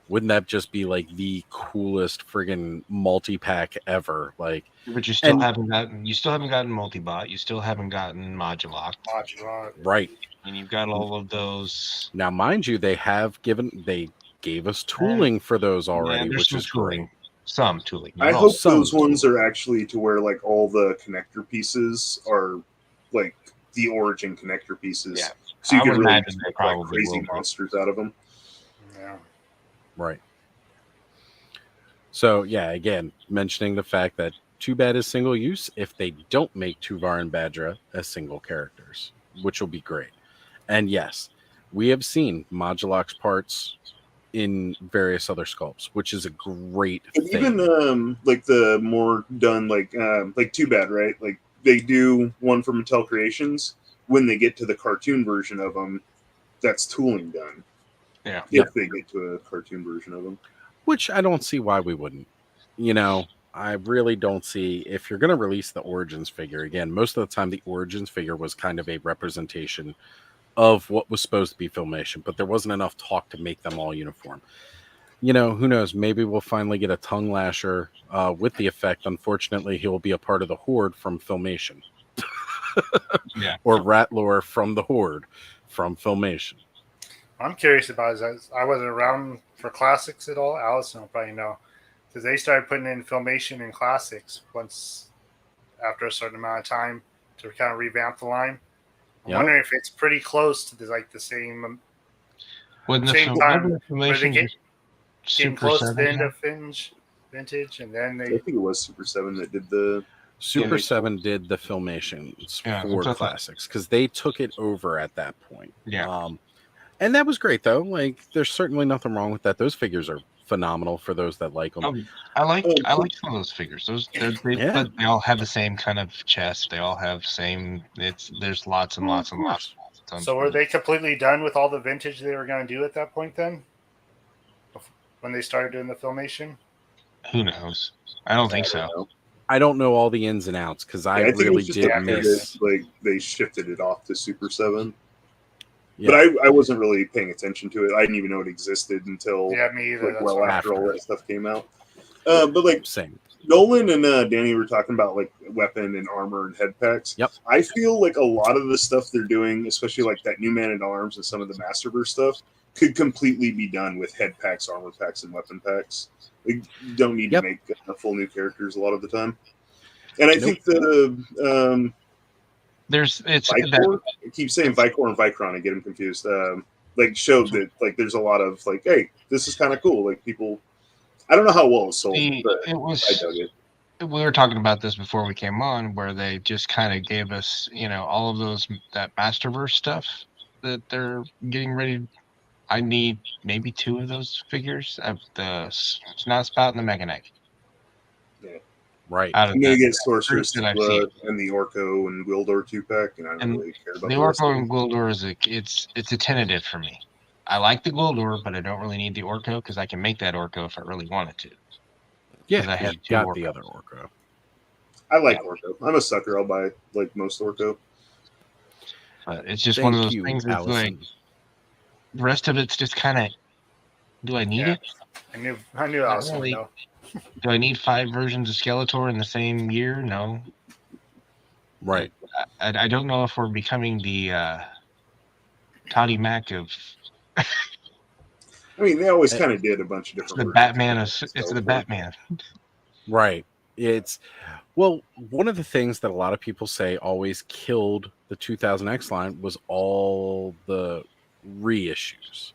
wouldn't that just be like the coolest friggin' multi-pack ever? Like, but you still haven't gotten multi-bot, you still haven't gotten Modulock. Right. And you've got all of those. Now, mind you, they gave us tooling for those already, which is tooling. Some tooling. I hope those ones are actually to where like all the connector pieces are like the origin connector pieces. Yeah. So you can really make like crazy monsters out of them. Yeah. Right. So yeah, again, mentioning the fact that Too Bad is single use if they don't make Tuvar and Badra as single characters, which will be great. And yes, we have seen Modulock's parts in various other sculpts, which is a great thing. Even like the more done like Too Bad, right? Like they do one for Mattel Creations. When they get to the cartoon version of them, that's tooling done. Yeah. If they get to a cartoon version of them. Which I don't see why we wouldn't. You know, I really don't see, if you're going to release the Origins figure, again, most of the time the Origins figure was kind of a representation of what was supposed to be Filmation, but there wasn't enough talk to make them all uniform. You know, who knows? Maybe we'll finally get a tongue lasher with the effect. Unfortunately, he'll be a part of the Horde from Filmation. Or Ratlore from the Horde from Filmation. I'm curious about is I wasn't around for Classics at all. Allison will probably know, because they started putting in Filmation and Classics once after a certain amount of time to kind of revamp the line. I'm wondering if it's pretty close to the same time. Where they getting close to the end of Vintage, and then I think it was Super 7 that did the Super 7 did the Filmations for Classics because they took it over at that point. Yeah. And that was great, though. Like, there's certainly nothing wrong with that. Those figures are phenomenal for those that like them. I like some of those figures. But they all have the same kind of chest. They all have same. There's lots and lots and lots. So were they completely done with all the vintage they were going to do at that point then? When they started doing the Filmation? Who knows? I don't think so. I don't know all the ins and outs because I really did miss. Like they shifted it off to Super 7. Yeah. But I wasn't really paying attention to it. I didn't even know it existed until me either. Like, after all that stuff came out. But like Nolan and Danny were talking about like weapon and armor and head packs. Yep. I feel like a lot of the stuff they're doing, especially like that new Man at Arms and some of the Masterverse stuff, could completely be done with head packs, armor packs, and weapon packs. You don't need to make full new characters a lot of the time. And I think the Vicor, I keep saying Vicor and Vicron, I get them confused. Like showed that like there's a lot of like, hey, this is kind of cool. Like people, I don't know how well it's sold, but I dug it. We were talking about this before we came on, where they just kind of gave us, all of that Masterverse stuff that they're getting ready. I need maybe 2 of those figures of the Snout Spout and the Mega Knight. Yeah. Right. I'm going to get Sorceress and the Orko and Gwildor 2-pack, and I don't really care about the Orko and Gwildor it's a tentative for me. I like the Gwildor, but I don't really need the Orko because I can make that Orko if I really wanted to. Yeah, I have got the other Orko. I like Orko. I'm a sucker. I'll buy like most Orko. But it's just one of those things that's like the rest of it's just kind of, do I need it? I knew Allison would know. Do I need 5 versions of Skeletor in the same year? No. Right. I don't know if we're becoming the Toddy Mac of. I mean, they always kind of did a bunch of different. It's the Batman. It's the Batman. Right. It's one of the things that a lot of people say always killed the 2000X line was all the reissues.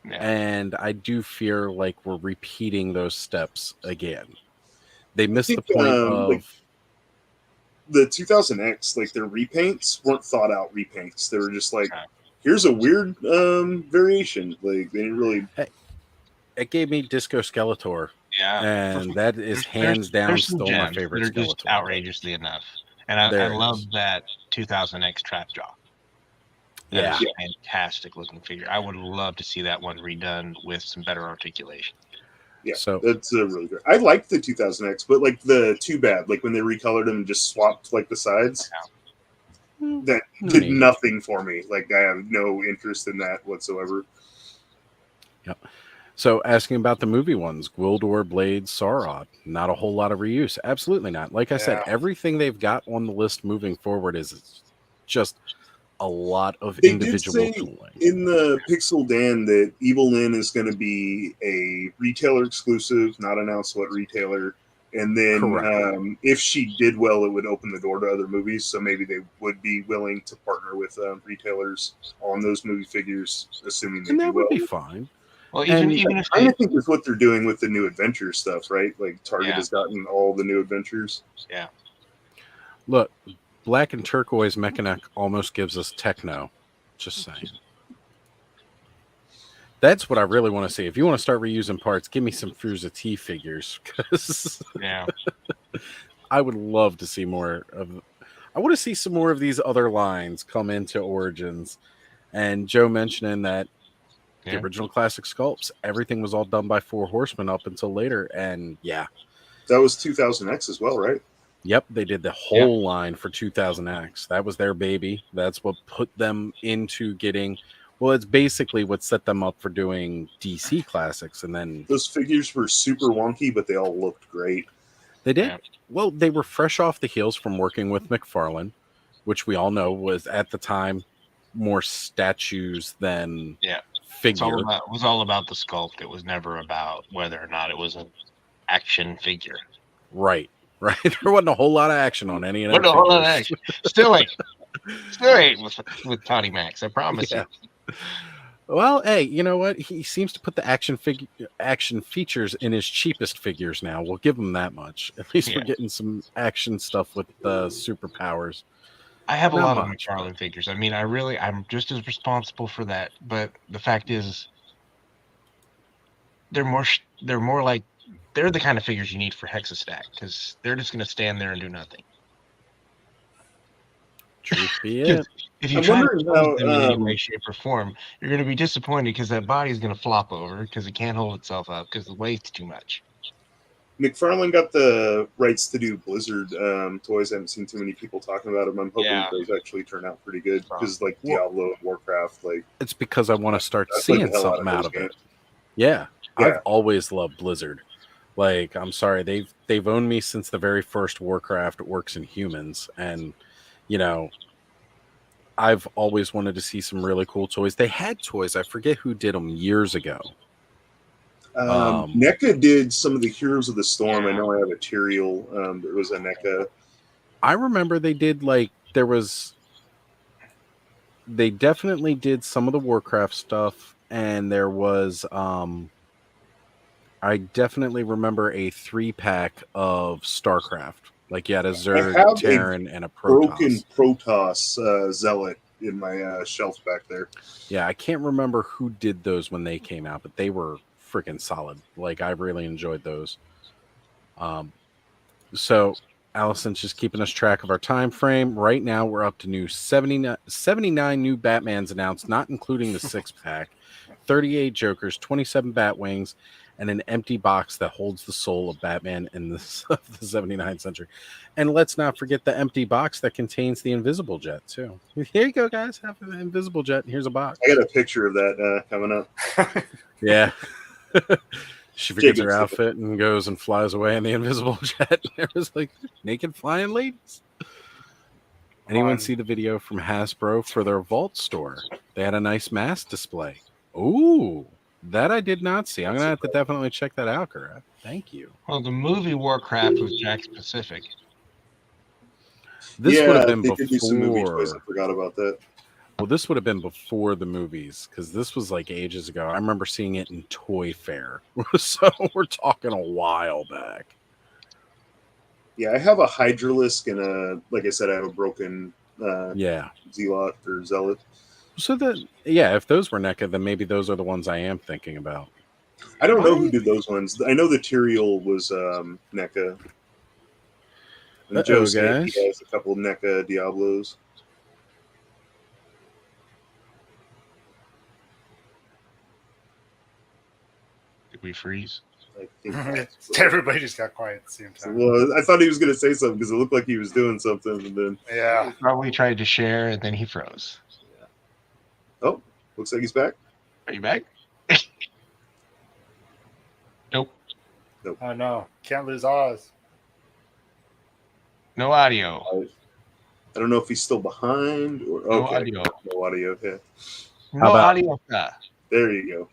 Yeah. And I do fear like we're repeating those steps again. They missed the point of like, the 2000X, like their repaints weren't thought out repaints. They were just like, here's a weird variation. Like they didn't really. It gave me Disco Skeletor. Yeah, and that is hands down still my favorite Skeletor. Just outrageously enough. And I love that 2000X Trap Jaw. That is a fantastic looking figure. I would love to see that one redone with some better articulation. Yeah, so that's really good. I liked the 2000X, but like the Too Bad, like when they recolored them and just swapped like the sides, that did nothing for me. Like I have no interest in that whatsoever. Yep. So asking about the movie ones, Gwildor, Blade, Sarod, not a whole lot of reuse. Absolutely not. Like I said, everything they've got on the list moving forward is just a lot of individual tooling. In the Pixel Dan that Evil Lynn is going to be a retailer exclusive, not announced what retailer. And then if she did well, it would open the door to other movies. So maybe they would be willing to partner with retailers on those movie figures, assuming they do well. That would be fine. Well, even if I think that's what they're doing with the new adventure stuff, right? Like Target has gotten all the new adventures. Yeah. Look, black and turquoise Mechanic almost gives us techno. Just saying. That's what I really want to see. If you want to start reusing parts, give me some Fruza T figures. Because I would love to see more of. I want to see some more of these other lines come into Origins. And Joe mentioning that the original classic sculpts, everything was all done by Four Horsemen up until later. And that was 2000X as well, right? Yep, they did the whole line for 2000X. That was their baby. That's what put them into getting. Well, it's basically what set them up for doing DC classics. And then those figures were super wonky, but they all looked great. They did. Yeah. Well, they were fresh off the heels from working with McFarlane, which we all know was at the time more statues than figure. It was all about the sculpt. It was never about whether or not it was an action figure. Right. There wasn't a whole lot of action on any of them. Wasn't a whole lot of action. Still ain't with Toddy Max. I promise you. Well, hey, you know what? He seems to put the action features in his cheapest figures now. We'll give him that much. At least we're getting some action stuff with the superpowers. I have a lot of McFarlane figures. I mean, I'm just as responsible for that. But the fact is, they're more like. They're the kind of figures you need for Hexastack because they're just going to stand there and do nothing. Truth be it. If you try to use them in any way, shape, or form, you're going to be disappointed because that body is going to flop over because it can't hold itself up because the weight's too much. McFarlane got the rights to do Blizzard toys. I haven't seen too many people talking about them. I'm hoping those actually turn out pretty good because, like Diablo and Warcraft, it's because I want to start seeing something out of it. Yeah, I've always loved Blizzard. Like, I'm sorry, they've owned me since the very first Warcraft Orcs and Humans, and I've always wanted to see some really cool toys. They had toys. I forget who did them years ago. NECA did some of the Heroes of the Storm. I know I have a Tyrael. There was a NECA. I remember they did they definitely did some of the Warcraft stuff, and there was I definitely remember a 3-pack of StarCraft. Like you had a Zerg, Terran, and a Protoss. Broken Protoss Zealot in my shelf back there. Yeah, I can't remember who did those when they came out, but they were freaking solid. Like, I really enjoyed those. So Allison's just keeping us track of our time frame. Right now, we're up to 79 new Batmans announced, not including the 6-pack, 38 Jokers, 27 Batwings, and an empty box that holds the soul of Batman in the 79th century. And let's not forget the empty box that contains the Invisible Jet, too. Here you go, guys. Have an Invisible Jet. Here's a box. I got a picture of that coming up. Yeah. She forgets her outfit and goes and flies away in the Invisible Jet. It was like naked flying ladies. Anyone see the video from Hasbro for their Vault store? They had a nice mask display. Ooh. That I did not see. I'm going to have to definitely check that out, Gareth. Thank you. Well, the movie Warcraft was Jack's Pacific. This would have been before. Some movie toys. I forgot about that. Well, this would have been before the movies because this was like ages ago. I remember seeing it in Toy Fair. So we're talking a while back. Yeah, I have a Hydralisk and like I said, I have a broken Zealot or Zealot. So if those were NECA, then maybe those are the ones I am thinking about. I don't know who did those ones. I know the Tyrael was NECA. And Joe said he has a couple of NECA Diablos. Did we freeze? I think everybody just got quiet at the same time. Well, I thought he was going to say something because it looked like he was doing something, and then he probably tried to share, and then he froze. Yeah. Oh, looks like he's back. Are you back? Nope. Oh no, can't lose Oz. No audio. I don't know if he's still behind or no audio. No audio. Okay. No audio. There you go.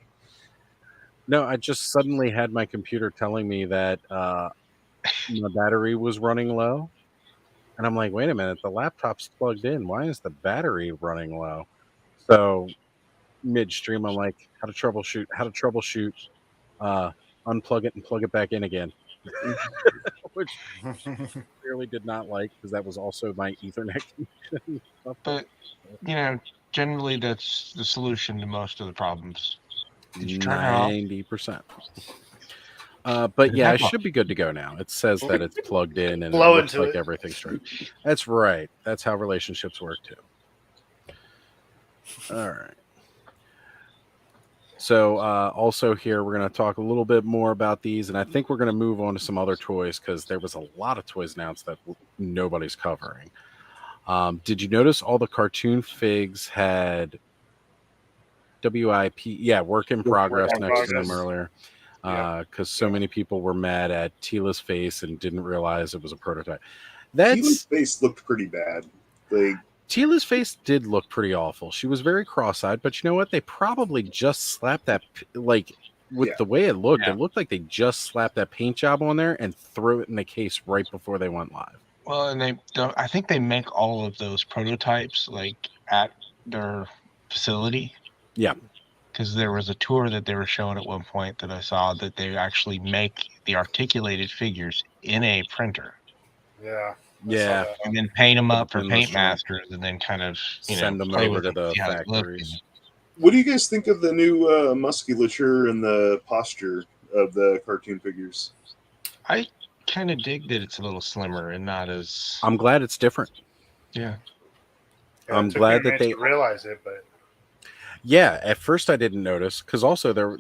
No, I just suddenly had my computer telling me that my battery was running low. And I'm like, wait a minute, the laptop's plugged in. Why is the battery running low? So midstream, I'm like, how to troubleshoot, unplug it and plug it back in again. Which clearly did not like, because that was also my Ethernet connection. But, generally that's the solution to most of the problems. 90%. But yeah, I should be good to go now. It says that it's plugged in and it looks like everything's straight. That's right. That's how relationships work too. All right. So also here, we're going to talk a little bit more about these, and I think we're going to move on to some other toys because there was a lot of toys announced that nobody's covering. Did you notice all the cartoon figs had WIP? Yeah, work in progress next to them earlier. Because so many people were mad at Tila's face and didn't realize it was a prototype. Tila's face looked pretty bad. Tila's face did look pretty awful. She was very cross-eyed, but you know what? They probably just slapped that, the way it looked. It looked like they just slapped that paint job on there and threw it in the case right before they went live. Well, and I think they make all of those prototypes at their facility. Yeah. Because there was a tour that they were showing at one point that I saw that they actually make the articulated figures in a printer. Yeah. Yeah. And then paint them up for paint masters and then kind of, send them over to the factories. What do you guys think of the new musculature and the posture of the cartoon figures? I kind of dig that it's a little slimmer and not as... I'm glad it's different. Yeah. I'm glad that they realize it, but... Yeah, at first I didn't notice because also there,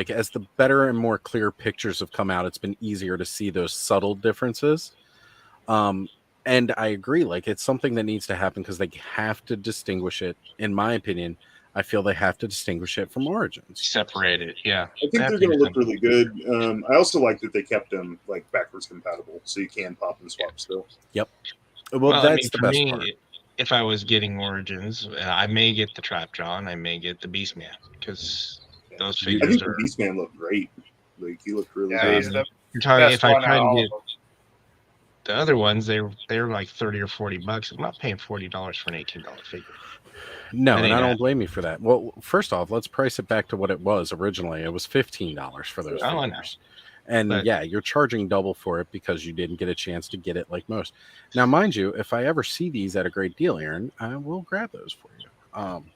as the better and more clear pictures have come out, it's been easier to see those subtle differences. And I agree, it's something that needs to happen because they have to distinguish it. In my opinion, I feel they have to distinguish it from Origins. Separate it, yeah. I think they're going to look really good. I also like that they kept them backwards compatible, so you can pop and swap still. Yep. Well, that's the best part. If I was getting Origins, I may get the Trap Jaw and I may get the Beastman because those figures I think the Beastman looked great. He looked really good. You're talking if I try to get the other ones, they're like $30 or $40. I'm not paying $40 for an $18 figure. No, and I don't blame you for that. Well, first off, let's price it back to what it was originally. It was $15 for those figures. And you're charging double for it because you didn't get a chance to get it like most. Now, mind you, if I ever see these at a great deal, Aaron, I will grab those for you.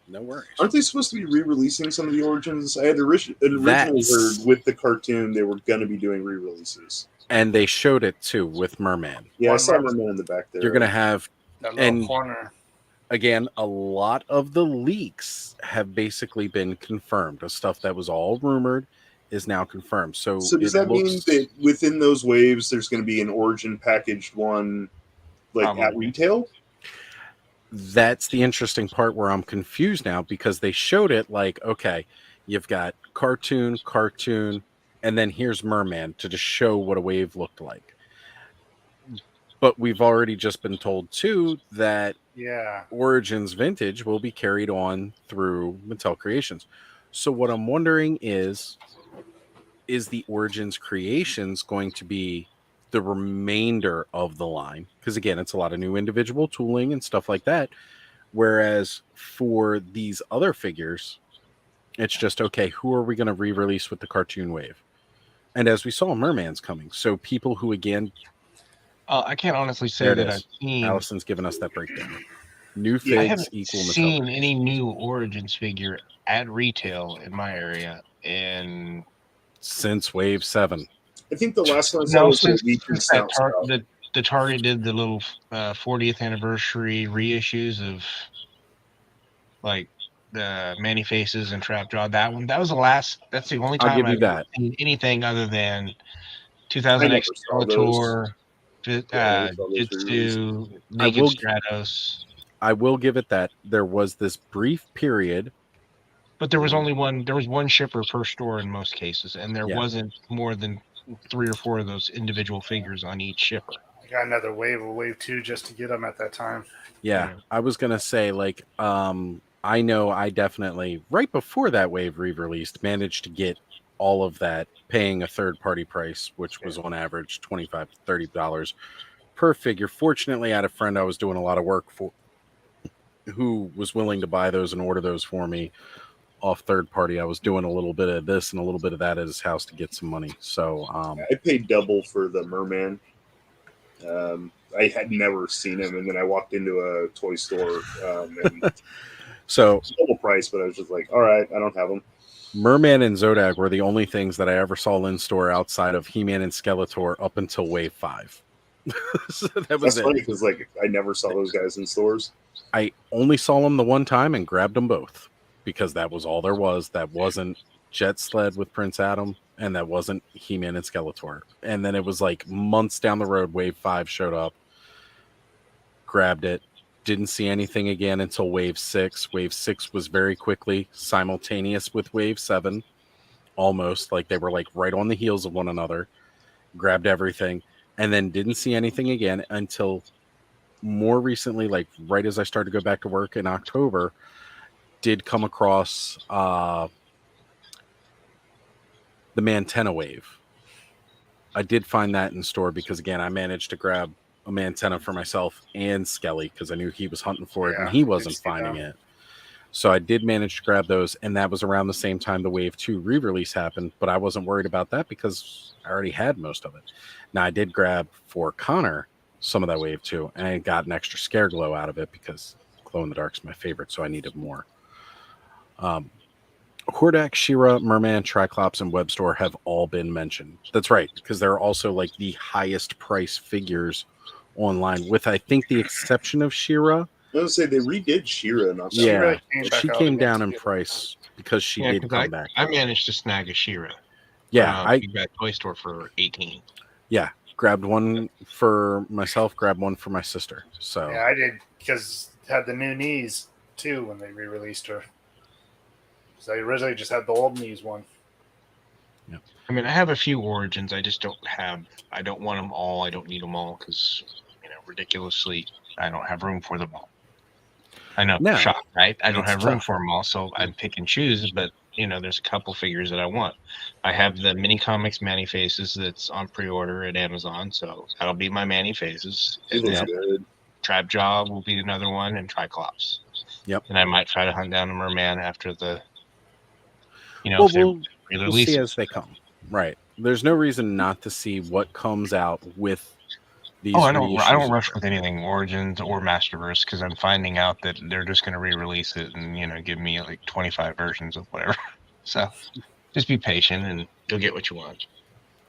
No worries. Aren't they supposed to be re-releasing some of the Origins? I had originally heard with the cartoon they were going to be doing re-releases. And they showed it too with Merman. Yeah, I saw Merman in the back there. You're going to have that little corner. Again, a lot of the leaks have basically been confirmed. The stuff that was all rumored is now confirmed. So does that mean that within those waves, there's going to be an Origin packaged one, at retail? That's the interesting part where I'm confused now because they showed it okay, you've got cartoon, and then here's Merman to just show what a wave looked like. But we've already just been told too that Origins Vintage will be carried on through Mattel Creations. So what I'm wondering is the Origins Creations going to be the remainder of the line? Because again, it's a lot of new individual tooling and stuff like that. Whereas for these other figures, it's just, okay, who are we going to re-release with the cartoon wave? And as we saw, Merman's coming. So people who, again... I can't honestly say that I've seen... Allison's given us that breakdown. New figs I haven't equal seen any new Origins figure at retail in my area since Wave 7. I think the last one I saw was the Target did the little 40th anniversary reissues of like the Manny Faces and Trap Jaw. That was the last. That's the only time I've seen anything other than 2000X Skeletor, Jitsu, Naked Stratos. I will give it that. There was this brief period. But there was only one. There was one shipper per store in most cases, and there wasn't more than 3 or 4 of those individual figures on each shipper. I got another wave 2 just to get them at that time. Yeah, I was gonna say like, I know I definitely right before that wave re-released managed to get all of that, paying a third-party price, which was on average $25 to $30 per figure. Fortunately, I had a friend I was doing a lot of work for, who was willing to buy those and order those for me off third party. I was doing a little bit of this and a little bit of that at his house to get some money. So I paid double for the Merman. I had never seen him, and then I walked into a toy store and so double price, but I was just like, all right, I don't have them. Merman and Zodak were the only things that I ever saw in store outside of He-Man and Skeletor up until Wave 5. So that's funny because like I never saw those guys in stores. I only saw them the one time and grabbed them both because that was all there was. That wasn't Jet Sled with Prince Adam, and that wasn't He-Man and Skeletor. And then it was like months down the road, Wave 5 showed up, grabbed it, didn't see anything again until Wave 6. Wave 6 was very quickly simultaneous with Wave 7, almost like they were like right on the heels of one another. Grabbed everything, and then didn't see anything again until more recently, like right as I started to go back to work in October, did come across the Mantenna wave. I did find that in store because, again, I managed to grab a Mantenna for myself and Skelly because I knew he was hunting for it and he wasn't finding it. So I did manage to grab those, and that was around the same time the Wave 2 re-release happened, but I wasn't worried about that because I already had most of it. Now, I did grab for Connor some of that Wave 2, and I got an extra Scare Glow out of it because Glow in the Dark is my favorite, so I needed more. Hordak, She-Ra, Merman, Triclops, and Webstore have all been mentioned. That's right, because they're also like the highest price figures online, with I think the exception of She-Ra. I was going to say they redid She-Ra. Not yeah, she came down in price because she did come back. I managed to snag a She-Ra. Yeah, I got toy store for $18. Yeah, grabbed one for myself, grabbed one for my sister. So yeah, I did because had the new knees too when they re-released her. So I originally just had the old knees one. Yeah, I mean, I have a few origins. I just don't have. I don't want them all. I don't need them all because ridiculously, I don't have room for them all. I know, shock, right? I don't have room for them all, so I pick and choose. But there's a couple figures that I want. I have the Mini Comics Manny Faces that's on pre-order at Amazon, so that'll be my Manny Faces. Good. Trap Jaw will be another one, and Triclops. Yep. And I might try to hunt down a Merman after the. We'll see as they come. Right. There's no reason not to see what comes out with these. I don't rush with anything Origins or Masterverse because I'm finding out that they're just going to re-release it and give me like 25 versions of whatever. So just be patient and you'll get what you want.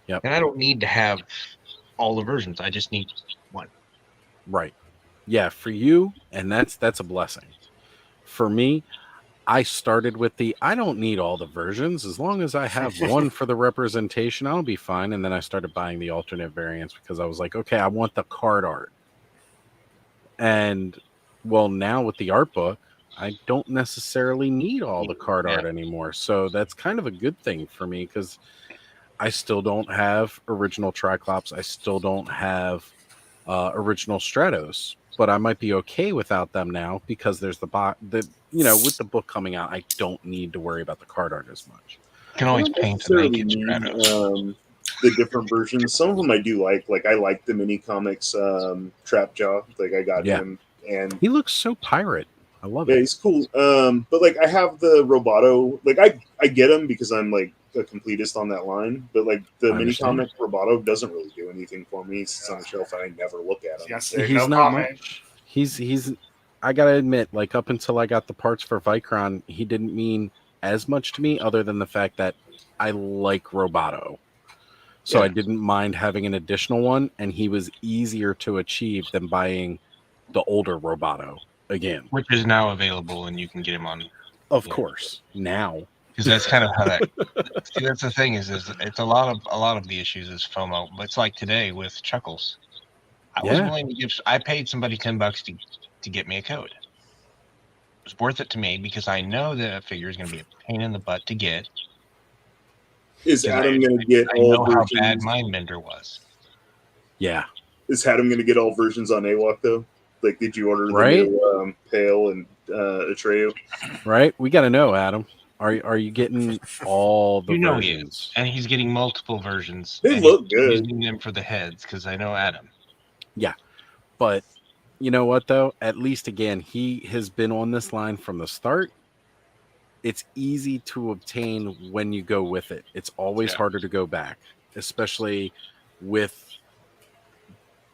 Yep. And I don't need to have all the versions. I just need one. Right. Yeah, for you, and that's a blessing. For me, I started with I don't need all the versions. As long as I have one for the representation, I'll be fine. And then I started buying the alternate variants because I was like, okay, I want the card art. And, well, now with the art book, I don't necessarily need all the card art anymore. So that's kind of a good thing for me because I still don't have original Triclops. I still don't have original Stratos. But I might be okay without them now because there's with the book coming out, I don't need to worry about the card art as much. You can always paint the naked Stratos. The different versions. Some of them I do like. Like I like the Mini Comics Trap Jaw. Like I got him, and he looks so pirate. I love it. Yeah, he's cool. But like I have the Roboto. Like I get him because I'm like a completist on that line. But like the Mini Comic Roboto doesn't really do anything for me. It's on the shelf and I never look at him. He's not much. He's. I gotta admit, like up until I got the parts for Vicron, he didn't mean as much to me, other than the fact that I like Roboto. So I didn't mind having an additional one, and he was easier to achieve than buying the older Roboto again. Which is now available, and you can get him on. Of course, now. Because that's kind of how that. See, that's the thing is it's a lot of the issues is FOMO. But it's like today with Chuckles. I was willing to give. I paid somebody $10 to get me a code. It was worth it to me because I know that a figure is going to be a pain in the butt to get. Is Adam going to get all versions? How bad Mindbender was. Yeah. Is Adam going to get all versions on AWOC though? Like, did you order the new Pale and Atreyu? Right. We got to know, Adam. Are you getting all the versions? He is. And he's getting multiple versions. They look good. He's using them for the heads because I know Adam. Yeah. But you know what, though? At least, again, he has been on this line from the start. It's easy to obtain when you go with it. It's always harder to go back, especially with,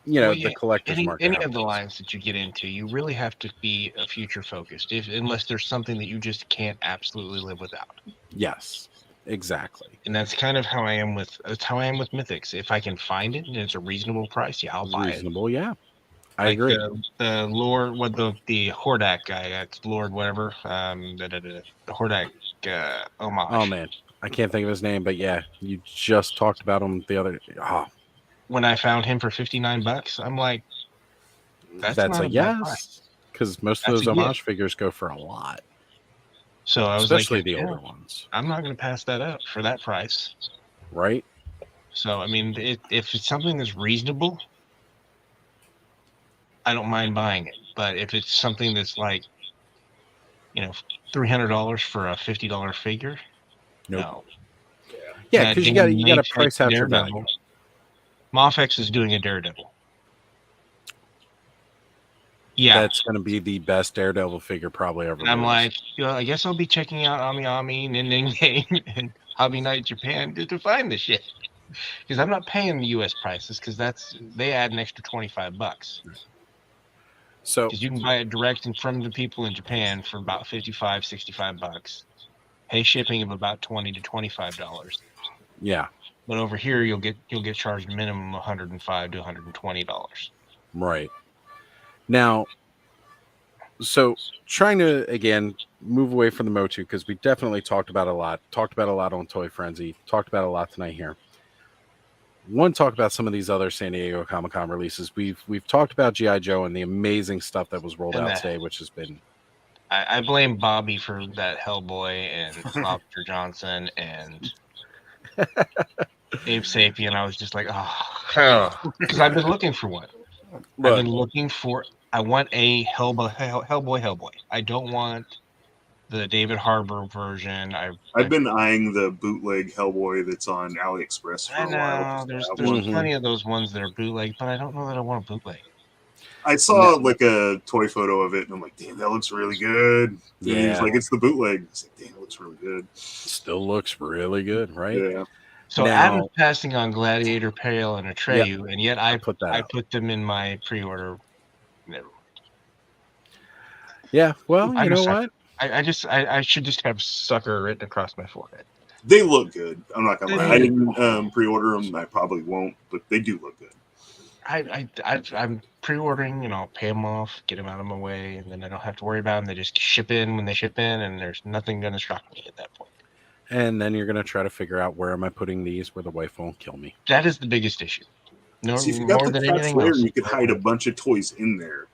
the collector's market. Any of the lines that you get into, you really have to be future focused, unless there's something that you just can't absolutely live without. Yes, exactly. And that's kind of how I am with Mythics. If I can find it and it's a reasonable price, I'll buy it. Reasonable, yeah. I agree. The Lord, the Hordak guy, that's Lord whatever, the Hordak homage. Oh man, I can't think of his name, but yeah, you just talked about him the other. Oh. When I found him for $59, I'm like, that's a yes, because most of those homage figures go for a lot. So I was especially the older ones. I'm not going to pass that up for that price, right? So I mean, if it's something that's reasonable, I don't mind buying it. But if it's something that's like, $300 for a $50 figure, no. Yeah, because you got to price out your value. Mofex is doing a Daredevil. Yeah, that's going to be the best Daredevil figure probably ever. And I'm like, I guess I'll be checking out Ami and Game and Hobby Night Japan to find this shit, because I'm not paying the U.S. prices because they add an extra $25. So because you can buy it direct and from the people in Japan for about $55-$65, pay shipping of about $20 to $25. Yeah. But over here, you'll get charged minimum $105 to $120. Right. Now, so trying to again move away from the Motu, because we definitely talked about a lot on Toy Frenzy, talked about a lot tonight here. One, talk about some of these other San Diego Comic-Con releases. We've talked about G.I. Joe and the amazing stuff that was rolled out today, which has been. I blame Bobby for that Hellboy and Lobster Johnson and. Abe Sapien, I was just like, because I've been looking for one. I've been looking for. I want a Hellboy. I don't want the David Harbour version. I've been eyeing the bootleg Hellboy that's on AliExpress for a while. There's plenty of those ones that are bootleg, but I don't know that I want a bootleg. I saw like a toy photo of it, and I'm like, damn, that looks really good. Yeah, and he was like, it's the bootleg. I was like, damn, it looks really good. Still looks really good, right? Yeah. So I'm passing on Gladiator, Pale, and Atreyu, and yet I put them in my pre-order. Yeah, well, you know what? I should just have sucker written across my forehead. They look good. I'm not gonna lie. I didn't pre-order them. I probably won't, but they do look good. I'm pre-ordering, pay them off, get them out of my way, and then I don't have to worry about them. They just ship in when they ship in, and there's nothing going to shock me at that point. And then you're going to try to figure out where am I putting these where the wife won't kill me. That is the biggest issue. No, see, if you got more than anything else. You could hide a bunch of toys in there.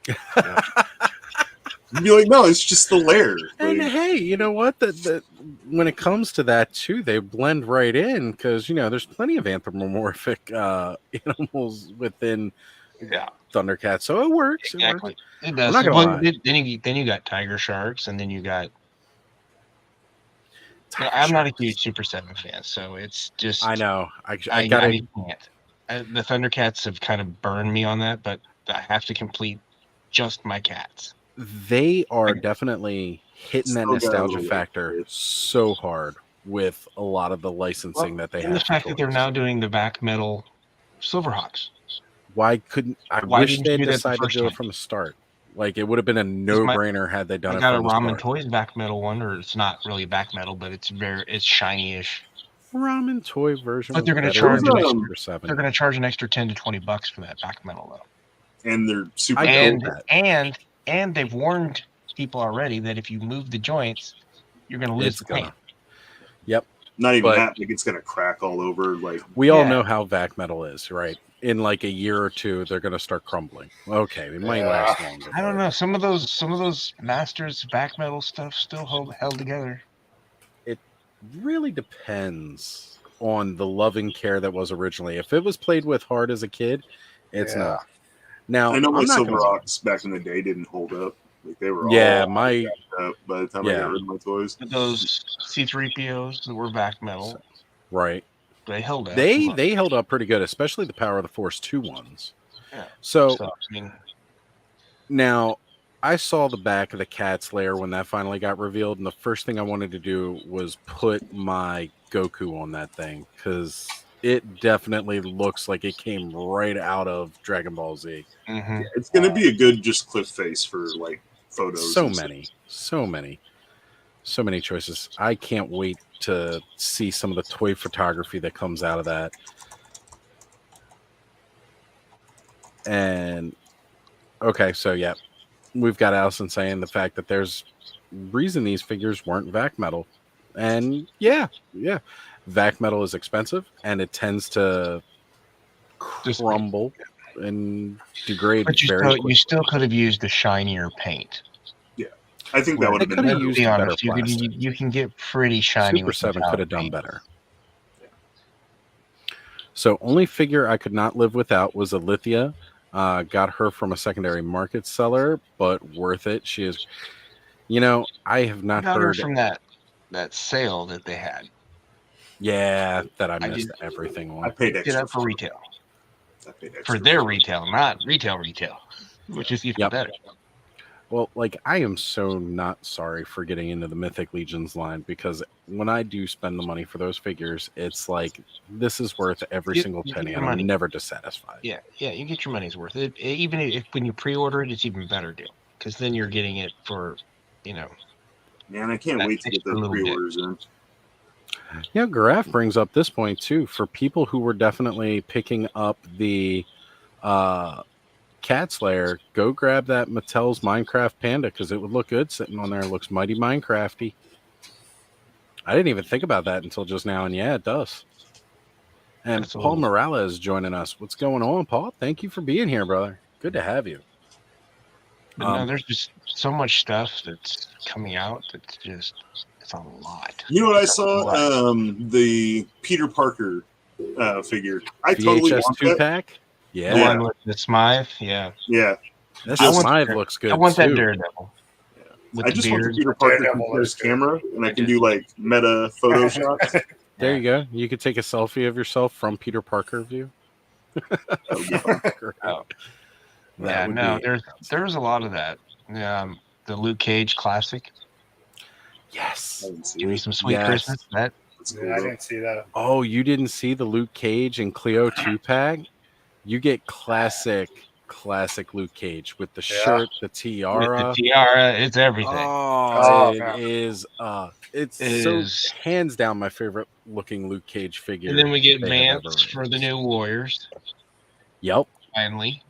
You'd be like, no, it's just the lair. And hey, you know what? When it comes to that too, they blend right in because there's plenty of anthropomorphic animals within Thundercats, so it works. Exactly, it does. Then you got tiger sharks, and then you got. I'm not a huge Super 7 fan, so it's just. I know. I can't. The Thundercats have kind of burned me on that, but I have to complete just my cats. They are definitely hitting that nostalgia factor so hard with a lot of the licensing that they have. And the fact that they're now doing the back metal Silverhawks. Why couldn't I wish they decided to do it from the start? Like, it would have been a no-brainer had they done it. I got a Ramen Toys back metal one, or it's not really back metal, but it's shiny-ish. ramen toy version. But they're going to charge they're going to charge an extra $10 to $20 for that back metal though. And they're super and they've warned people already that if you move the joints, you're going to lose the paint. Yep. Not even that, like it's going to crack all over. Like we all know how vac metal is, right? In like a year or two, they're going to start crumbling. Okay, it might last longer. I don't know. Some of those masters back metal stuff still held together. It really depends on the loving care that was originally. If it was played with hard as a kid, it's not. Now I know my Silver Rocks back in the day didn't hold up. Like they were all up by the time I got rid of my toys. Those C3POs that were vac metal, right? They held up. They held up pretty good, especially the Power of the Force 2 ones. Yeah. So now I saw the back of the Cat's Lair when that finally got revealed, and the first thing I wanted to do was put my Goku on that thing because it definitely looks like it came right out of Dragon Ball Z. Mm-hmm. Yeah, it's going to be a good just cliff face for like photos. So many choices. I can't wait to see some of the toy photography that comes out of that. And okay, so yeah, we've got Allison saying the fact that there's reason these figures weren't vac metal. And yeah. Vac metal is expensive and it tends to crumble and degrade. But you still could have used the shinier paint. Yeah, I think that would have been used better. You can get pretty shiny. Super 7 could have done better. Yeah. So only figure I could not live without was Alithia. Got her from a secondary market seller, but worth it. She is, I have not heard her from that sale that they had. Yeah, that I missed everything on. I paid extra. Did that for retail. For their retail, not retail, which is even better. Well, like, I am so not sorry for getting into the Mythic Legions line because when I do spend the money for those figures, it's like, this is worth every single penny, and I'm never dissatisfied. Yeah, you get your money's worth. Even if when you pre-order it, it's even better deal because then you're getting it for, Man, I can't wait to get those pre-orders in. Yeah, Garaf brings up this point too. For people who were definitely picking up the Cat's Lair, go grab that Mattel's Minecraft Panda because it would look good sitting on there. It looks mighty Minecrafty. I didn't even think about that until just now, and yeah, it does. And absolutely. Paul Morales is joining us. What's going on, Paul? Thank you for being here, brother. Good to have you. No, there's just so much stuff that's coming out that's just... It's a lot. You know what I saw? The Peter Parker figure. I totally want that. 2-pack? Yeah. The one with the Smythe? Yeah. Yeah. That Smythe looks good. I want that Daredevil. I just want the Peter Parker with his camera, and I can do like meta photo shots. There you go. You could take a selfie of yourself from Peter Parker view. That would be fun. There's a lot of that. The Luke Cage classic. Yes. Give me some sweet Christmas. I didn't see that. Oh, you didn't see the Luke Cage and Cleo 2-pack? You get classic Luke Cage with the shirt, the tiara. With the tiara, it's everything. It is. It's hands down my favorite looking Luke Cage figure. And then we get Vance for the new Warriors. Yep. Finally.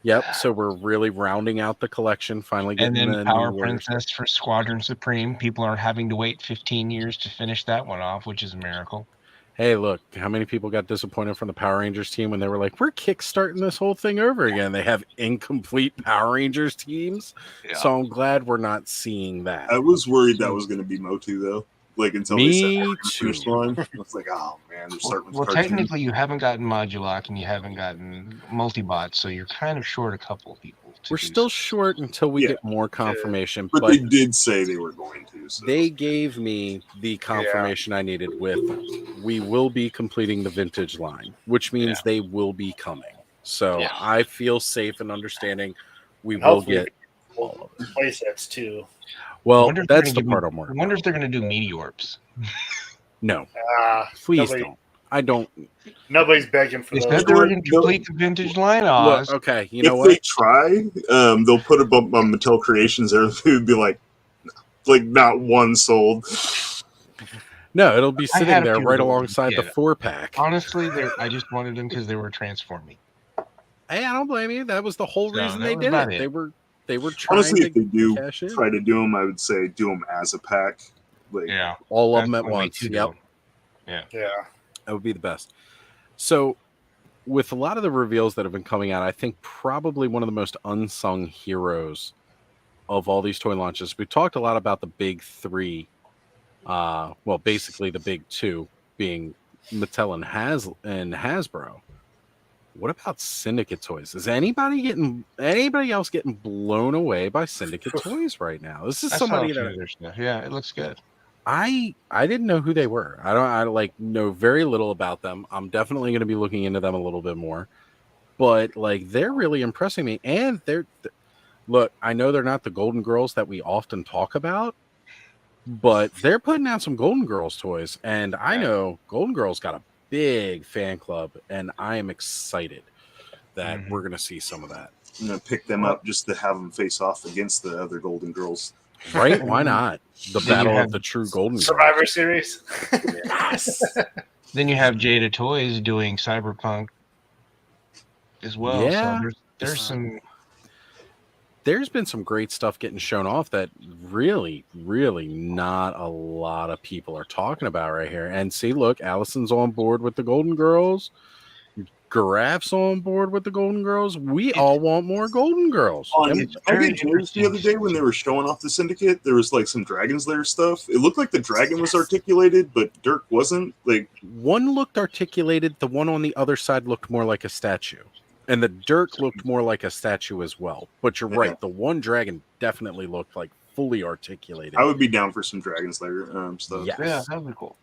Yep, so we're really rounding out the collection, finally getting and then Power Princess for Squadron Supreme. People are having to wait 15 years to finish that one off, which is a miracle. Hey, look, how many people got disappointed from the Power Rangers team when they were like, we're kickstarting this whole thing over again. They have incomplete Power Rangers teams, so I'm glad we're not seeing that. I was worried that was going to be Motu, though. Like, until they said the finish line. I was like, oh, man, they're starting with technically, you haven't gotten Modulok and you haven't gotten Multibot, so you're kind of short a couple of people. We're still short until we get more confirmation. But they did say they were going to. So. They gave me the confirmation I needed with, we will be completing the vintage line, which means they will be coming. So I feel safe in understanding we will get all of it. Play sets, too. Well, that's the part I'm worried about. I wonder if they're going to do Meteorps. No. Please don't. I don't. Nobody's begging for those. They're going to complete the vintage line. Look, okay, you know what? If they try, they'll put a bump on Mattel Creations there. It would be like not one sold. No, it'll be sitting there right alongside the 4-pack. Honestly, I just wanted them because they were transforming. Hey, I don't blame you. That was the whole reason they did it. They were trying honestly, to if they do cash in. try to do them, I would say do them as a pack. Like, all of them at once. Yep. Yeah. That would be the best. So, with a lot of the reveals that have been coming out, I think probably one of the most unsung heroes of all these toy launches. We talked a lot about the big three. Well, basically the big two being Mattel and Hasbro. What about Syndicate Toys? Is anybody else getting blown away by Syndicate Toys right now? This is somebody that it looks good. I didn't know who they were. I know very little about them. I'm definitely going to be looking into them a little bit more. But like they're really impressing me, and look, I know they're not the Golden Girls that we often talk about, but they're putting out some Golden Girls toys, and I know Golden Girls got a big fan club, and I am excited that we're going to see some of that. I'm going to pick them up just to have them face off against the other Golden Girls. Right? Why not? The battle of the true Golden Survivor Girls. Series. Yes. Then you have Jada Toys doing Cyberpunk as well. Yeah. So there's been some great stuff getting shown off that really, really not a lot of people are talking about right here. And see, look, Allison's on board with the Golden Girls. Giraffe's on board with the Golden Girls. We all want more Golden Girls. I did notice the other day when they were showing off the Syndicate, there was like some Dragon's Lair stuff. It looked like the dragon was articulated, but Dirk wasn't. Like one looked articulated, the one on the other side looked more like a statue. And the Dirk looked more like a statue as well. But you're right, the one dragon definitely looked like fully articulated. I would be down for some Dragon's Lair stuff. Yes. Yeah, that would be cool.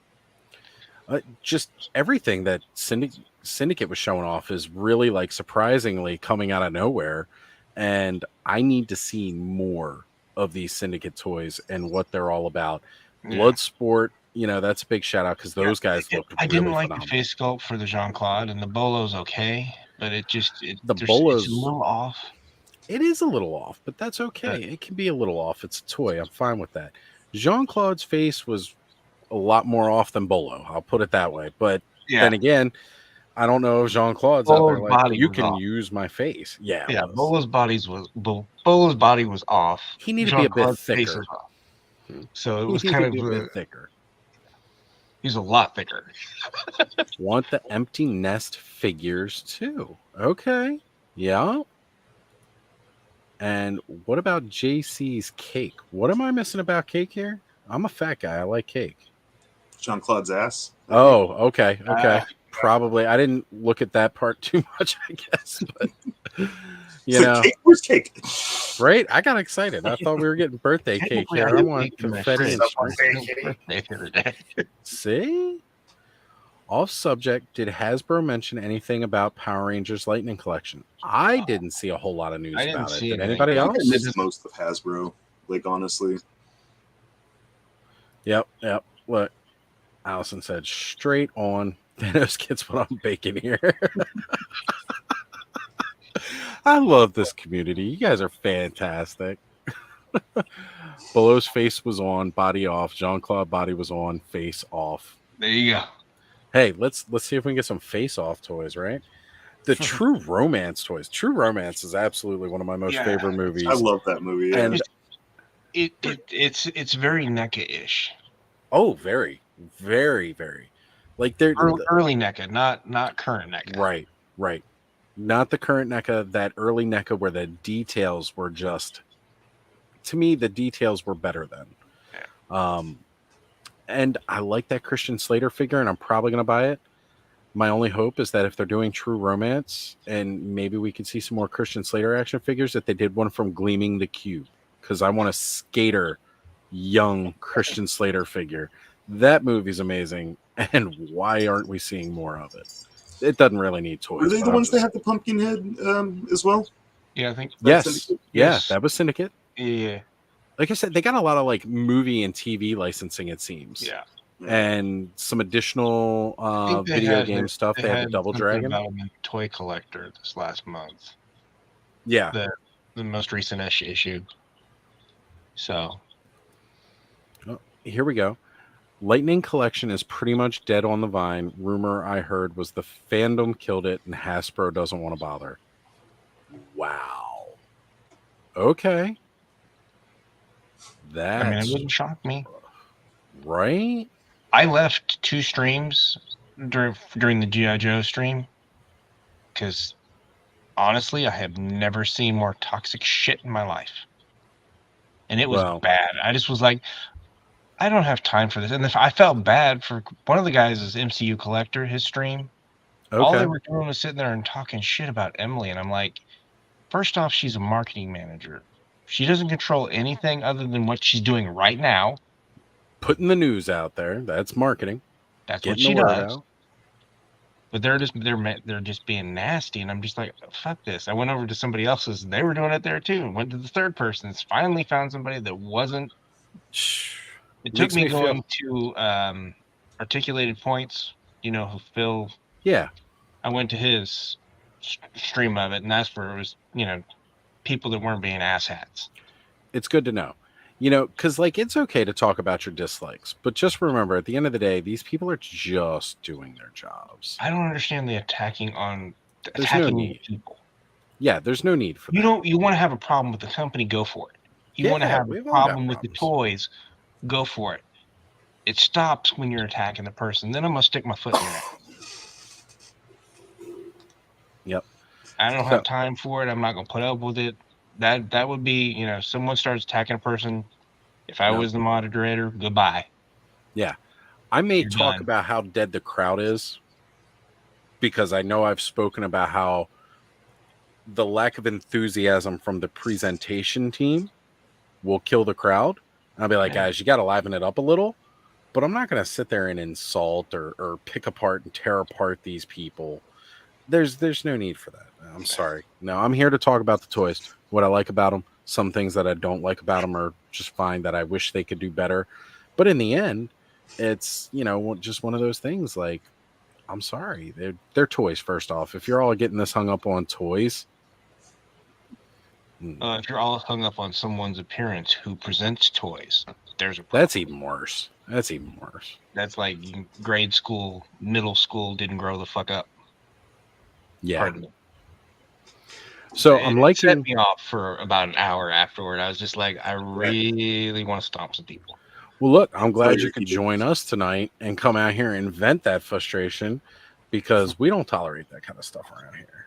Just everything that Syndicate was showing off is really like surprisingly coming out of nowhere. And I need to see more of these Syndicate toys and what they're all about. Yeah. Bloodsport, that's a big shout out because those guys looked I really didn't like phenomenal. The face sculpt for the Jean-Claude, and the Bolo's okay. But the Bolo's it's a little off. It is a little off, but that's okay. It can be a little off. It's a toy. I'm fine with that. Jean-Claude's face was a lot more off than Bolo. I'll put it that way. But then again, I don't know if Jean-Claude's out there like, you can use my face. Yeah. Yeah, Bolo's body was off. He needed to be a bit thicker. So it was kind of a bit thicker. He's a lot thicker. Want the empty nest figures too. Okay. Yeah. And what about JC's cake? What am I missing about cake here? I'm a fat guy. I like cake. Jean-Claude's ass. Oh, okay. Okay. Probably. I didn't look at that part too much, I guess. But, cake? Where's cake? Right? I got excited. I thought we were getting birthday cake here. I want confetti and See? Off subject, did Hasbro mention anything about Power Rangers Lightning Collection? I didn't see a whole lot of news about it. Did anybody else? I missed most of Hasbro, honestly. Yep. Look, Allison said, straight on. Thanos gets what I'm baking here. I love this community. You guys are fantastic. Bolo's face was on, body off. Jean-Claude body was on, face off. There you go. Hey, let's see if we can get some face off toys, right? The True Romance toys. True Romance is absolutely one of my most favorite movies. I love that movie. Yeah. And it's very NECA-ish. Oh, very, very, very. Like they're early NECA, not current NECA. Right. Not the current NECA, that early NECA where the details were just, to me, the details were better then. Yeah. And I like that Christian Slater figure, and I'm probably going to buy it. My only hope is that if they're doing True Romance, and maybe we could see some more Christian Slater action figures, that they did one from Gleaming the Cube, because I want a skater, young Christian Slater figure. That movie's amazing, and why aren't we seeing more of it? It doesn't really need toys. Were they the ones that had the pumpkin head as well? Yeah, I think. Yes. Yeah, that was Syndicate. Yeah. Like I said, they got a lot of like movie and TV licensing, it seems. Yeah. And some additional video game stuff. They had the Double Dragon. About a toy collector this last month. Yeah. The most recent issue. So. Oh, here we go. Lightning Collection is pretty much dead on the vine. Rumor I heard was the fandom killed it and Hasbro doesn't want to bother. Wow. Okay. It wouldn't shock me. Right? I left 2 streams during the G.I. Joe stream because honestly, I have never seen more toxic shit in my life. And it was bad. I just was like, I don't have time for this. And I felt bad for one of the guys is MCU Collector, his stream. Okay. All they were doing was sitting there and talking shit about Emily. And I'm like, first off, she's a marketing manager. She doesn't control anything other than what she's doing right now. Putting the news out there. That's marketing. That's what she does. But they're just being nasty. And I'm just like, fuck this. I went over to somebody else's and they were doing it there too. Went to the third person's. Finally found somebody that wasn't. It took me going to Articulated Points, who Phil. Yeah. I went to his stream of it, and that's where it was, people that weren't being asshats. It's good to know, because it's okay to talk about your dislikes, but just remember at the end of the day, these people are just doing their jobs. I don't understand the attacking people. Yeah, there's no need for that. You want to have a problem with the company, go for it. You want to have a problem with the toys, go for it. It stops when you're attacking the person. Then I'm going to stick my foot in your neck. Yep. I don't have time for it. I'm not going to put up with it. That would be, someone starts attacking a person. If I was the moderator, goodbye. Yeah. I may talk about how dead the crowd is because I know I've spoken about how the lack of enthusiasm from the presentation team will kill the crowd. I'll be like, guys, you got to liven it up a little, but I'm not going to sit there and insult or pick apart and tear apart these people. There's no need for that. I'm sorry. No, I'm here to talk about the toys, what I like about them. Some things that I don't like about them are just fine that I wish they could do better. But in the end, it's, just one of those things. Like, I'm sorry. They're toys, first off. If you're all getting this hung up on toys. If you're all hung up on someone's appearance who presents toys, there's a problem. That's even worse. That's like grade school, middle school didn't grow the fuck up. Yeah. Pardon me. So it set me off for about an hour afterward. I was just like, I really want to stomp some people. Well, look, I'm glad you could join us tonight and come out here and vent that frustration because we don't tolerate that kind of stuff around here.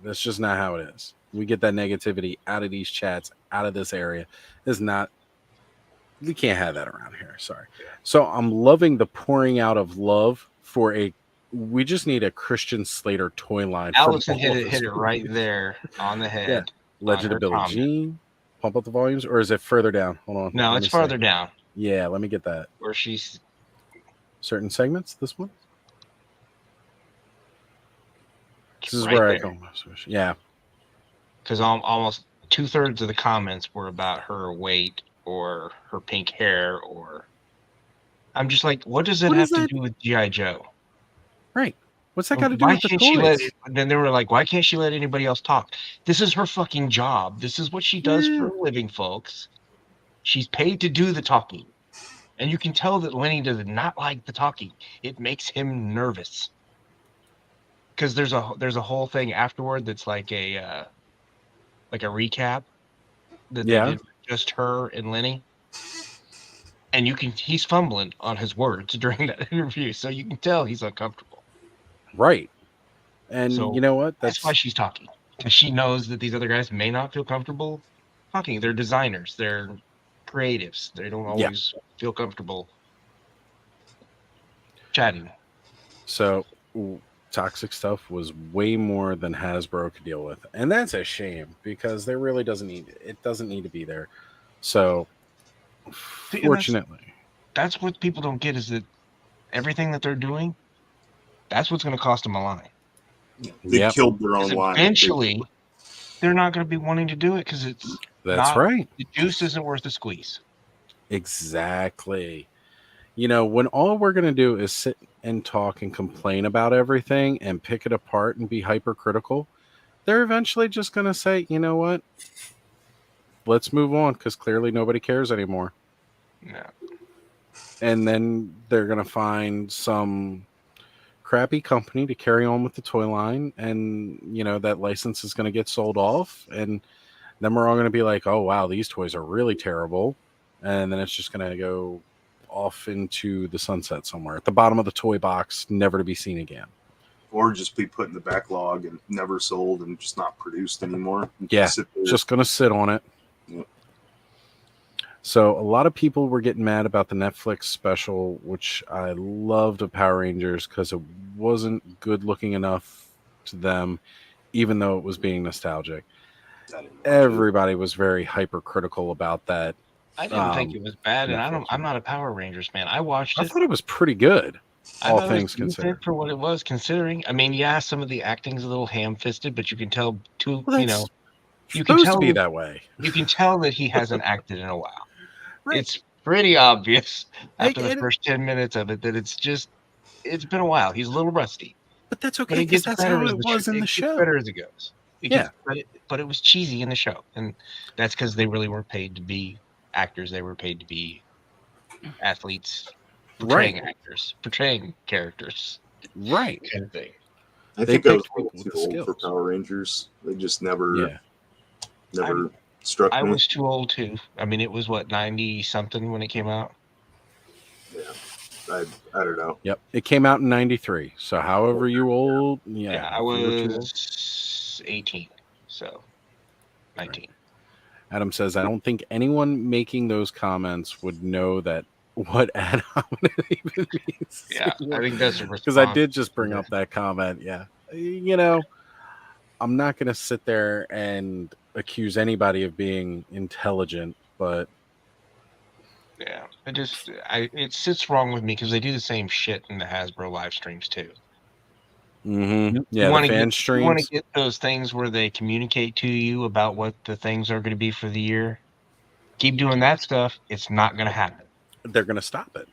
That's just not how it is. We get that negativity out of these chats, out of this area. We can't have that around here. Sorry. So I'm loving the pouring out of love for we just need a Christian Slater toy line. Allison hit it right there on the head. Yeah. Legend of Billie Jean. Pump up the volumes, or is it further down? Hold on. No, it's farther down. Yeah, let me get that. Where she's certain segments. This one. This is right where there. I go. Yeah. Because almost 2/3 of the comments were about her weight or her pink hair, or I'm just like, what does it have to do with G.I. Joe? Right. What's that got to do with the toys? Then they were like, why can't she let anybody else talk? This is her fucking job. This is what she does for a living, folks. She's paid to do the talking. And you can tell that Lenny does not like the talking. It makes him nervous. Because there's a whole thing afterward that's like a recap that they did just her and Lenny. And he's fumbling on his words during that interview, so you can tell he's uncomfortable. Right. And so, you know what? That's why she's talking. Because she knows that these other guys may not feel comfortable talking. They're designers. They're creatives. They don't always feel comfortable chatting. So toxic stuff was way more than Hasbro could deal with. And that's a shame because there really doesn't need to be there. So fortunately. That's what people don't get is that everything that they're doing, that's what's going to cost them a line. They killed their own line. Eventually, they're not going to be wanting to do it because right. The juice isn't worth the squeeze. Exactly. When all we're going to do is sit and talk and complain about everything and pick it apart and be hypercritical, they're eventually just going to say, you know what? Let's move on because clearly nobody cares anymore. No. and then they're going to find some crappy company to carry on with the toy line, and that license is going to get sold off, and then we're all going to be like, oh wow, these toys are really terrible, and then it's just going to go off into the sunset somewhere at the bottom of the toy box, never to be seen again, or just be put in the backlog and never sold and just not produced anymore. Yeah, just going to sit on it. Yep. So a lot of people were getting mad about the Netflix special, which I loved, of Power Rangers, because it wasn't good looking enough to them, even though it was being nostalgic. Everybody was very hypercritical about that. I didn't think it was bad, and I'm not a Power Rangers fan. I watched it. I thought it was pretty good, all things considered. For what it was, considering. I mean, yeah, some of the acting's a little ham-fisted, but you can tell you can tell to be that way. You can tell that he hasn't acted in a while. Right. It's pretty obvious after the first 10 minutes of it that it's been a while. He's a little rusty. But that's okay, because that's how it was in the show. Better as it goes. But it was cheesy in the show, and that's because they really weren't paid to be actors. They were paid to be athletes, portraying actors, portraying characters, right? Kind of thing. I think I was too old for Power Rangers. They just never struck me. I was too old too. I mean, it was 90 something when it came out. Yeah, I don't know. Yep, it came out in 93. So however you old, I was 18, so 19. Right. Adam says, I don't think anyone making those comments would know that what ad hominem even means. Yeah, I think that's because I did just bring up that comment. Yeah, I'm not going to sit there and accuse anybody of being intelligent, but yeah, it sits wrong with me because they do the same shit in the Hasbro live streams too. Mm-hmm. Yeah, the fan streams. You want to get those things where they communicate to you about what the things are going to be for the year. Keep doing that stuff. It's not going to happen. They're going to stop it.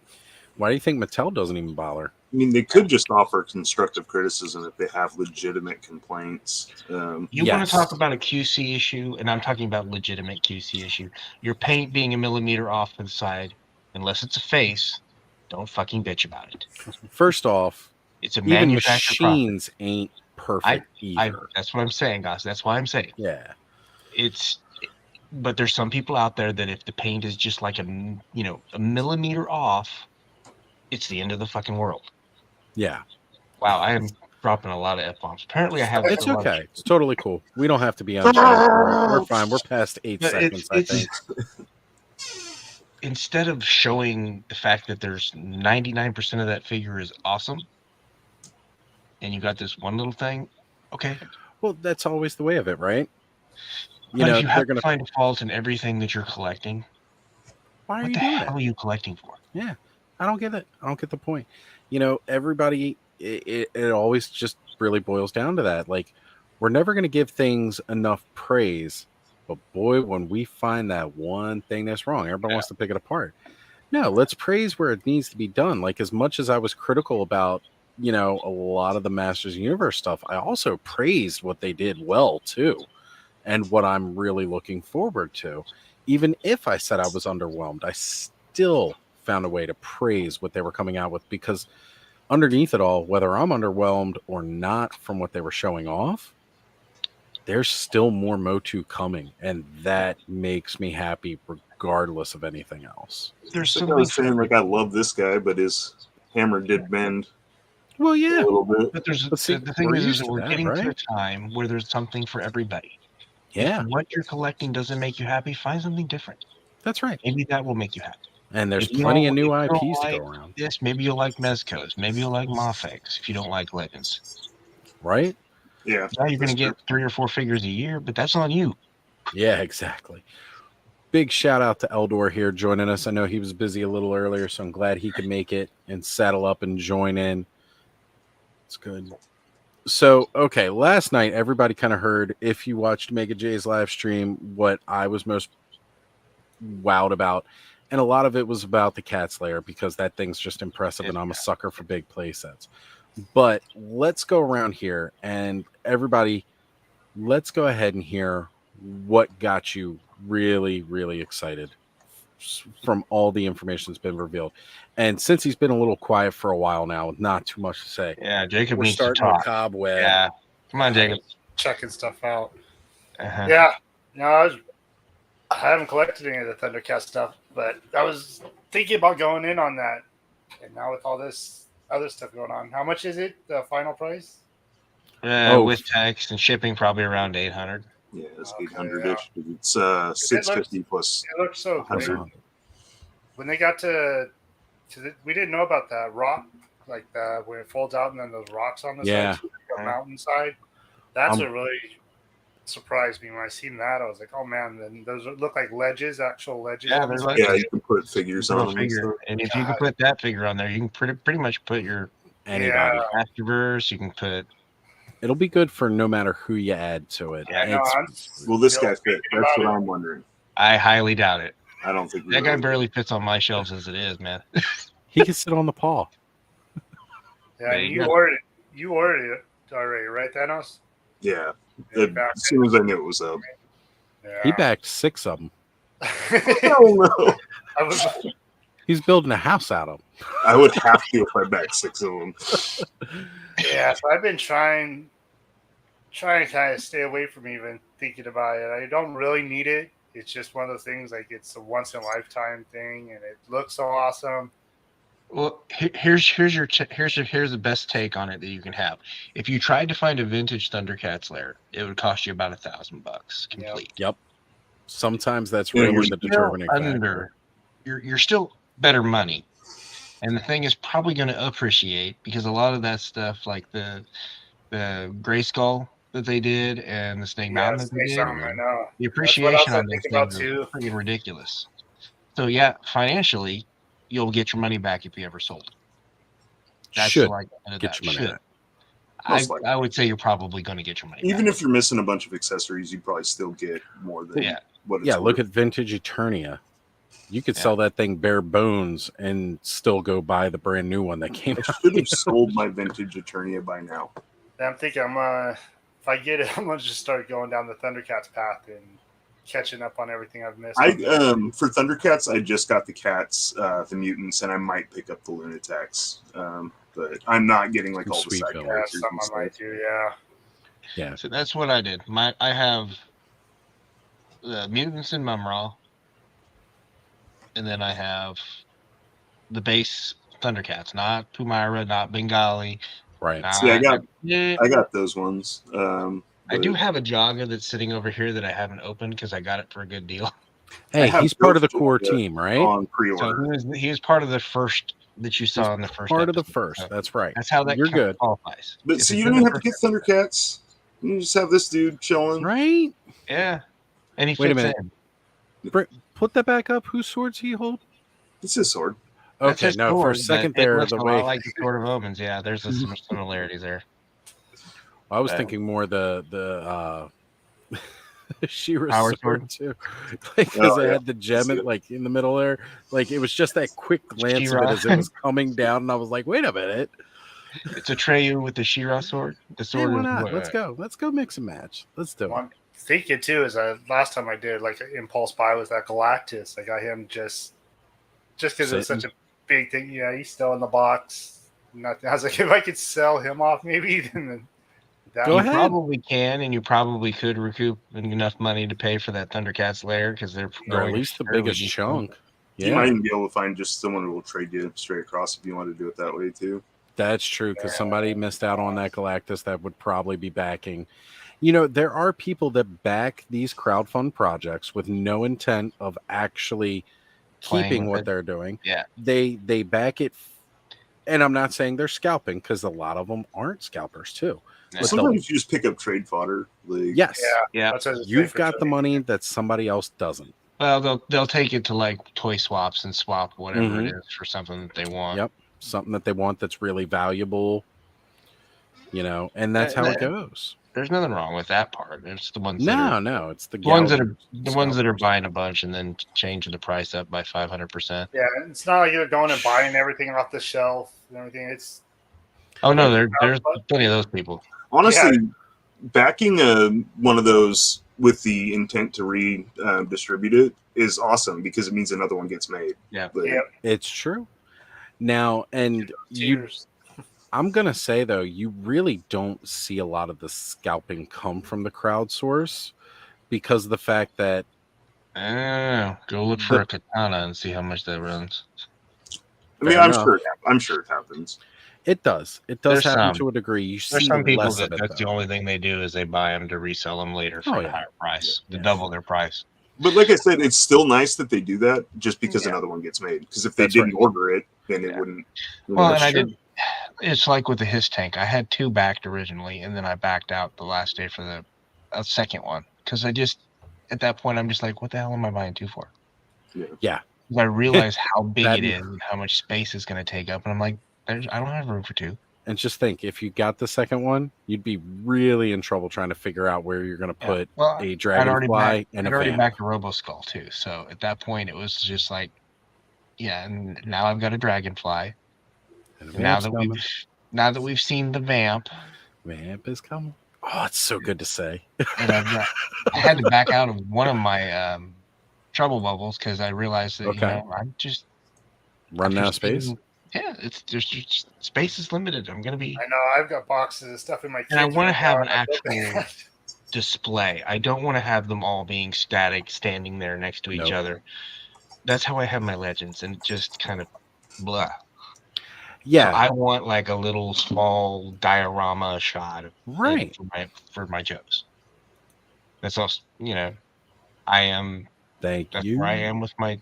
Why do you think Mattel doesn't even bother? I mean, they could just offer constructive criticism if they have legitimate complaints. Want to talk about a QC issue, and I'm talking about legitimate QC issue. Your paint being a millimeter off to the side, unless it's a face, don't fucking bitch about it. First off, it's a even machines ain't perfect either. That's what I'm saying, guys. That's why I'm saying. Yeah. But there's some people out there that if the paint is just like a millimeter off, it's the end of the fucking world. Yeah. Wow, I am dropping a lot of F-bombs. Apparently I have... It's okay. It's totally cool. We don't have to be on chat. We're fine. We're past 8 seconds, I think. Instead of showing the fact that there's 99% of that figure is awesome, and you got this one little thing, okay. Well, that's always the way of it, right? But if you have to find a fault in everything that you're collecting, why are you doing what the hell are you collecting for? Yeah, I don't get it. I don't get the point. Everybody, it always just really boils down to that. Like, we're never going to give things enough praise, but boy, when we find that one thing that's wrong, everybody wants to pick it apart. No, let's praise where it needs to be done. Like, as much as I was critical about, a lot of the Masters Universe stuff, I also praised what they did well too, and what I'm really looking forward to. Even if I said I was underwhelmed, I still found a way to praise what they were coming out with, because underneath it all, whether I'm underwhelmed or not from what they were showing off, there's still more Motu coming, and that makes me happy regardless of anything else. There's something I was saying, like, I love this guy, but his hammer did bend. Well, yeah, a little bit. But the thing is we're getting to a time where there's something for everybody. Yeah. If what you're collecting doesn't make you happy, find something different. That's right. Maybe that will make you happy. And there's plenty of new IPs to go around. This, maybe you'll like Mezcos. Maybe you'll like Mafex if you don't like Legends. Right? Yeah. Now you're going to get 3 or 4 figures a year, but that's on you. Yeah, exactly. Big shout out to Eldor here joining us. I know he was busy a little earlier, so I'm glad he could make it and saddle up and join in. It's good. So, okay, last night, everybody kind of heard, if you watched Mega J's live stream, what I was most wowed about. And a lot of it was about the Cat Slayer, because that thing's just impressive, and I'm a sucker for big play sets. But let's go around here, and everybody, let's go ahead and hear what got you really, really excited from all the information that's been revealed. And since he's been a little quiet for a while now, not too much to say. Yeah, Jacob We're needs to starting talk. a cobweb. Yeah, come on, Jacob. Checking stuff out. Uh-huh. Yeah, no, I haven't collected any of the Thundercat stuff, but I was thinking about going in on that. And now with all this other stuff going on, how much is it? The final price? With tax and shipping, probably around 800. Yeah, it's 800-ish. Yeah. It's 650 plus. It looks so good. When they got to we didn't know about that rock, like when it folds out and then those rocks on the side, the mountainside. That's what really surprised me when I seen that. I was like, oh man, then those look like ledges, actual ledges. Yeah, there's like, you can put figures on them. And if you can put that figure on there, you can pretty much put your anybody. Afterverse, you can put. It'll be good for no matter who you add to it. Yeah, will this guy fit? That's what I'm wondering. I highly doubt it. I don't think that guy barely fits on my shelves as it is, man. He can sit on the paw. Yeah, you ordered it already, right, Thanos? Yeah. As soon as I knew it was up. Yeah. He backed 6 of them. Oh no. He's building a house out of them. I would have to if I backed 6 of them. Yeah, so I've been trying to kind of stay away from even thinking about it. I don't really need it. It's just one of those things, like it's a once in a lifetime thing, and it looks so awesome. Well, here's the best take on it that you can have. If you tried to find a vintage Thundercats lair, it would cost you about $1,000 complete. Yep. Sometimes that's really the determining factor. You're still better money, and the thing is probably going to appreciate because a lot of that stuff, like the Gray Skull that they did and the Snake Mountain that they did, I know. The appreciation on those things is freaking ridiculous. So yeah, financially, you'll get your money back if you ever sold it. That's should like get your money back. I would say you're probably going to get your money back. Even if you're missing a bunch of accessories, you probably still get more than what it's worth. Look at Vintage Eternia. You could sell that thing bare bones and still go buy the brand new one that came out. I should have sold my Vintage Eternia by now. I'm thinking if I get it, I'm going to just start going down the Thundercats path and catching up on everything I've missed. For Thundercats, I just got the cats, the mutants, and I might pick up the Lunatics. But I'm not getting like all the side characters. Some I might do, yeah. So that's what I did. I have the mutants in Mumra, and then I have the base Thundercats, not Pumira, not Bengali. Right. See, I got those ones. I do have a Jaga that's sitting over here that I haven't opened because I got it for a good deal. Hey, he's part of the core team, right? On pre-order. So he was part of the first that you saw in the first. Part of the first. That's right. That's how that you're good. Qualifies. But so you don't even have to get Thundercats. You just have this dude chilling, right? Yeah. And he wait a minute. Put that back up. Whose sword's he hold? It's his sword. Okay, no, for a second there, the way like the Sword of Omens, yeah, there's some similarities there. I was thinking more the She-Ra sword too, because it had the gem in the middle there. Like it was just that quick glance of it as it was coming down, and I was like, "Wait a minute!" It's a Treyu with the She-Ra sword. The sword. Hey, why not? Let's go. Let's go mix and match. Let's do it. Thinking too is last time I did like impulse buy was that Galactus. I got him just because it was such a big thing. Yeah, he's still in the box. Nothing. I was like, if I could sell him off, maybe then. You probably can, and you probably could recoup enough money to pay for that Thundercats lair because they're at least the biggest chunk. Yeah. You might even be able to find just someone who will trade you straight across if you want to do it that way too. That's true, because somebody missed out on that Galactus that would probably be backing. You know, there are people that back these crowdfund projects with no intent of actually keeping what they're doing. Yeah, they back it, and I'm not saying they're scalping because a lot of them aren't scalpers too. Sometimes you just pick up trade fodder. Yes, yeah. You've got the money that somebody else doesn't. Well, they'll take it to like toy swaps and swap whatever it is for something that they want. Yep, something that they want that's really valuable. You know, and that's how it goes. There's nothing wrong with that part. It's the ones. No, it's the ones that are buying a bunch and then changing the price up by 500%. Yeah, it's not like you're going and buying everything off the shelf and everything. It's there's plenty of those people. Honestly, backing one of those with the intent to redistribute it is awesome because it means another one gets made. Yeah, it's true. Now, and I'm gonna say though, you really don't see a lot of the scalping come from the crowdsource because of the fact that go look for a katana and see how much that runs. I mean, I'm sure it happens. It does. It does happen to a degree. You see some people less of it. That's the only thing they do is they buy them to resell them later for a higher price, to double their price. But like I said, it's still nice that they do that just because another one gets made. Because if they didn't order it, then it wouldn't. Well, and I did. It's like with the Hiss tank. I had 2 backed originally, and then I backed out the last day for the second one because I just at that point I'm just like, what the hell am I buying 2 for? Yeah. I realize how big it is and how much space it's going to take up, and I'm like, I don't have room for 2. And just think, if you got the second one, you'd be really in trouble trying to figure out where you're going to put a dragonfly and I'd already backed a Robo Skull too. So at that point, it was just like, and now I've got a dragonfly. Now that we've seen the vamp is coming. Oh, it's so good to say. And I had to back out of one of my trouble bubbles because I realized that I'm just running out of space. There's just space is limited. I'm gonna be. I know. I've got boxes of stuff in my. And I want to have an actual display. I don't want to have them all being static, standing there next to each other. That's how I have my legends, and just kind of blah. Yeah, so I want like a little small diorama shot, for my Joes. That's all. I am. That's where I am with my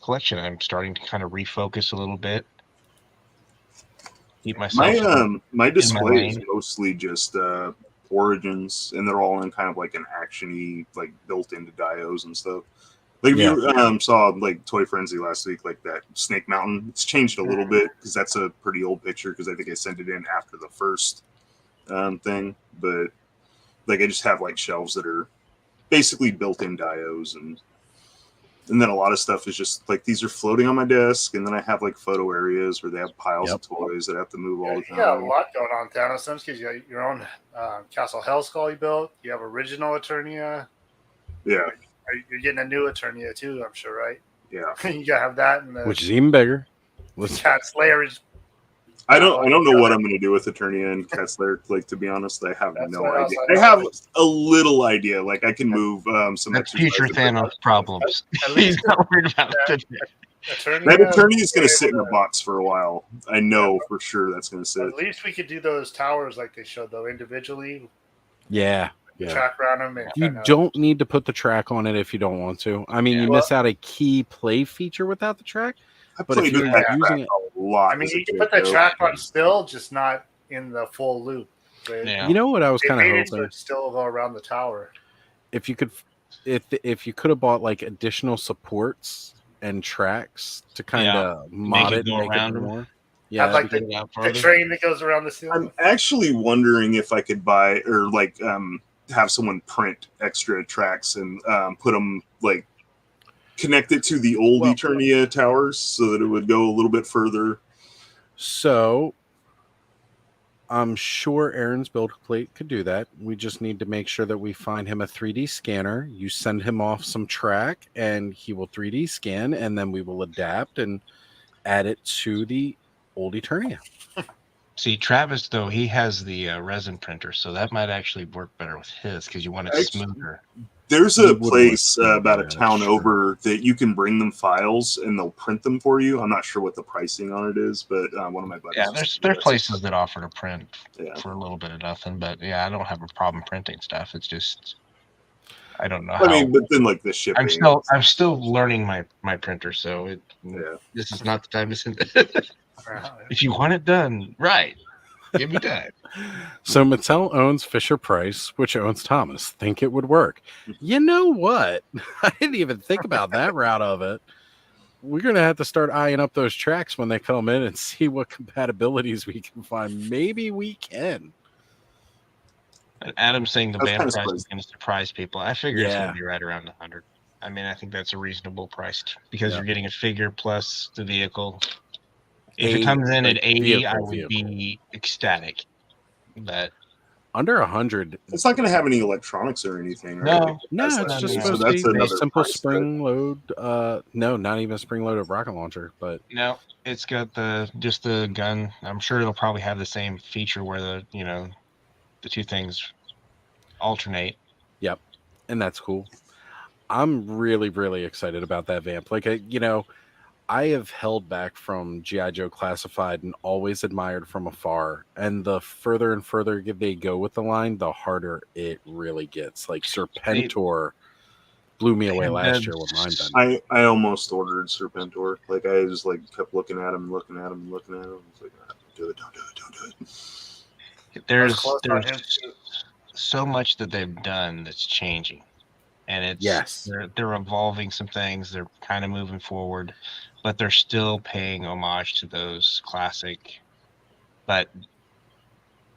collection. I'm starting to kind of refocus a little bit. Keep myself. My display is mostly just Origins, and they're all in kind of like an action-y, like built into dios and stuff. Like if you saw like Toy Frenzy last week, like that Snake Mountain, it's changed a little bit because that's a pretty old picture because I think I sent it in after the first thing. But like I just have like shelves that are basically built-in dios, and then a lot of stuff is just like these are floating on my desk, and then I have like photo areas where they have piles of toys that I have to move all the time. You got a lot going on, Thanos, because you got your own Castle Hellskull you built. You have original Eternia. Yeah. You're getting a new Eternia too, I'm sure, right? Yeah. You gotta have that, and which is even bigger. Cat Slayer is. I don't know what I'm going to do with Eternia and Cat Slayer. Like, to be honest, I have no idea. I have a little idea. Like, I can move some. That's future Thanos problems. He's not worried about it. That Eternia is going to sit in a box for a while. I know for sure that's going to sit. At least we could do those towers like they showed though individually. Yeah. Track around them. And you don't need to put the track on it if you don't want to. I mean, you miss out a key play feature without the track. But if you're using it a lot, I mean, you can put the track on still, just not in the full loop. You know what I was kind of hoping? To still go around the tower. If you could, if you could have bought like additional supports and tracks to kind of mod it and make it more. Yeah, I'd like the train that goes around the ceiling. I'm actually wondering if I could buy or like have someone print extra tracks and put them like. Connect it to the old Eternia towers so that it would go a little bit further. So I'm sure Aaron's build plate could do that. We just need to make sure that we find him a 3D scanner. You send him off some track and he will 3D scan, and then we will adapt and add it to the old Eternia. See, Travis, though, he has the resin printer, so that might actually work better with his because you want it smoother. There's a place about a town over that you can bring them files and they'll print them for you. I'm not sure what the pricing on it is, but one of my buddies. Yeah, there's places that offer to print for a little bit of nothing, but I don't have a problem printing stuff. It's just I don't know. I mean, but then like the shipping. I'm still learning my printer, so this is not the time to send it. If you want it done right, give me time. So Mattel owns Fisher-Price, which owns Thomas. Think it would work? You know what? I didn't even think about that route of it. We're going to have to start eyeing up those tracks when they come in and see what compatibilities we can find. Maybe we can. And Adam's saying the band price is going to surprise people. I figure it's going to be right around 100. I mean, I think that's a reasonable price because you're getting a figure plus the vehicle. If it comes in at 80, I would be ecstatic. But under 100. It's not going to have any electronics or anything, right? No, it's just supposed to be a simple spring load. No, not even a spring loaded rocket launcher, but no, it's got just the gun. I'm sure it'll probably have the same feature where the two things alternate. Yep, and that's cool. I'm really, really excited about that vamp. Like, I have held back from G.I. Joe Classified and always admired from afar. And the further and further they go with the line, the harder it really gets. Like Serpentor blew me away last year with mine done. I almost ordered Serpentor. Like I just kept looking at him. I was like, don't do it. There's so much that they've done that's changing. And they're evolving some things. They're kind of moving forward, but they're still paying homage to those classic. But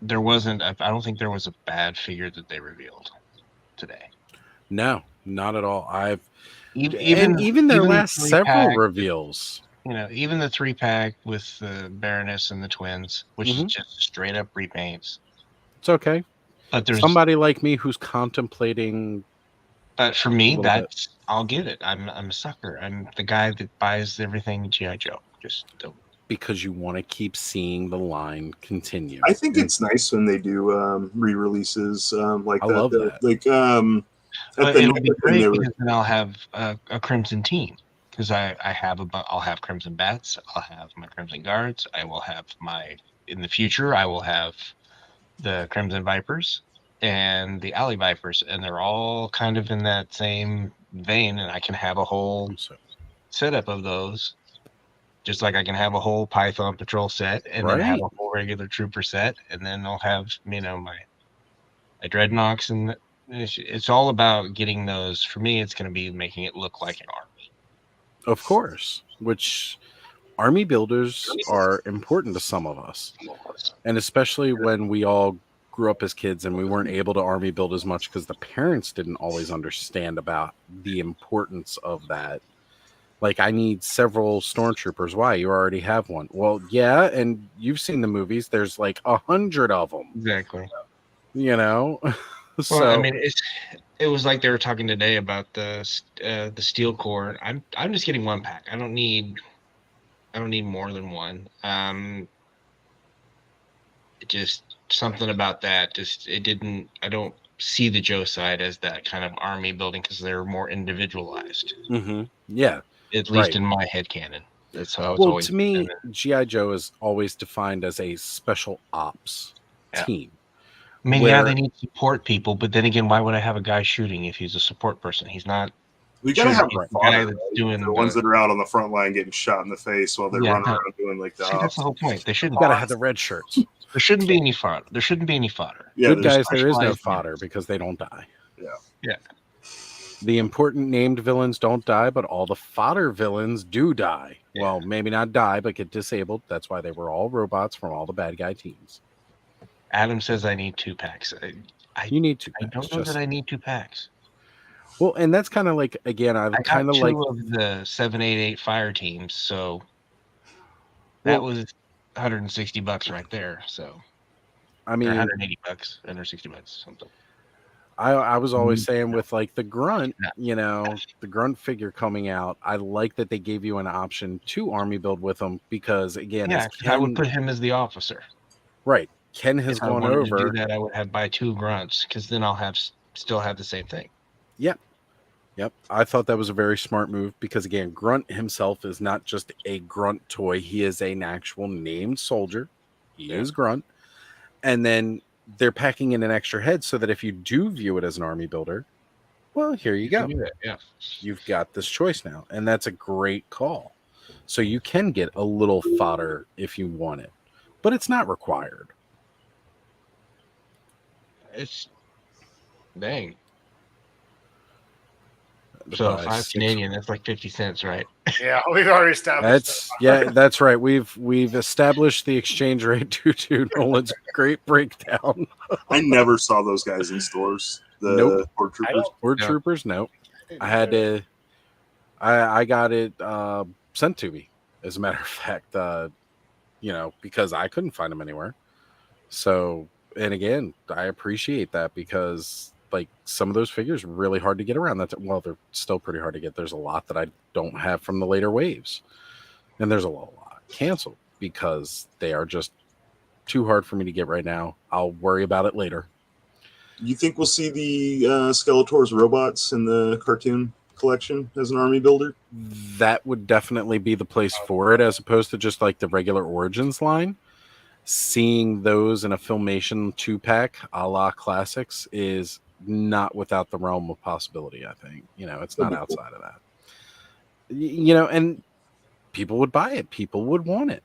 I don't think there was a bad figure that they revealed today. No, not at all. Even their last several reveals. Even the 3-pack with the Baroness and the twins, which is just straight up repaints. It's okay. But there's somebody like me who's contemplating. But for me, I'll get it. I'm a sucker. I'm the guy that buys everything G.I. Joe. Just don't. Because you want to keep seeing the line continue. I think it's nice when they do re-releases like I that. love that. But it'll be great because then I'll have a Crimson team. Because I'll have Crimson Bats. I'll have my Crimson Guards. In the future, I will have the Crimson Vipers and the Alley Vipers, and they're all kind of in that same vein, and I can have a whole setup of those, just like I can have a whole Python Patrol set, and then have a whole regular Trooper set, and then I'll have my Dreadnoks, and it's all about getting those. For me, it's going to be making it look like an army. Of course, which army builders are important to some of us, and especially when we all grew up as kids and we weren't able to army build as much because the parents didn't always understand about the importance of that. Like, I need several stormtroopers. Why? You already have one. Well, yeah, and you've seen the movies. There's 100 of them. Exactly. So, well, I mean, it was like they were talking today about the Steel Core. I'm just getting 1-pack. I don't need more than one. Just something about that. I don't see the Joe side as that kind of army building because they're more individualized. Mm-hmm. Yeah. At least in my headcanon. That's how it's always to me, G.I. Joe is always defined as a special ops team. I mean, they need support people, but then again, why would I have a guy shooting if he's a support person? He's not. We gotta have a guy that's doing the ones that are out on the front line getting shot in the face while they run around doing the ops. That's the whole point. They shouldn't. Gotta have the red shirts. There shouldn't be any fodder. Yeah, good guys, there is no fodder because they don't die. Yeah. The important named villains don't die, but all the fodder villains do die. Yeah. Well, maybe not die, but get disabled. That's why they were all robots from all the bad guy teams. Adam says I need 2-packs. You need 2 packs. I don't know that I need 2 packs. Well, and that's kind of again, I kind of like 2 of the 788 fire teams, so that was $160 right there. So I mean, $180, $160, something. I was always saying with the grunt, the grunt figure coming out, I like that they gave you an option to army build with them because again, I would put him as the officer. Right. Ken has gone over. To do that, I would have buy 2 grunts because then I'll still have the same thing. Yep. I thought that was a very smart move because again, Grunt himself is not just a grunt toy. He is an actual named soldier. He is Grunt. And then they're packing in an extra head so that if you do view it as an army builder, well, here you go. You've got this choice now. And that's a great call. So you can get a little fodder if you want it, but it's not required. It's dang. So 5 Canadian, that's like 50 cents, right? Yeah, we've already established. That's right. We've established the exchange rate due to Nolan's great breakdown. I never saw those guys in stores. The Horde Troopers. Horde Troopers, no. I had to. I got it sent to me. As a matter of fact, because I couldn't find them anywhere. So and again, I appreciate that because like some of those figures are really hard to get around. They're still pretty hard to get. There's a lot that I don't have from the later waves, and there's a lot canceled because they are just too hard for me to get right now. I'll worry about it later. You think we'll see the Skeletor's robots in the cartoon collection as an army builder? That would definitely be the place for it, as opposed to just like the regular Origins line. Seeing those in a Filmation 2-pack a la Classics is not without the realm of possibility, I think. It's not outside of that. And people would buy it. People would want it.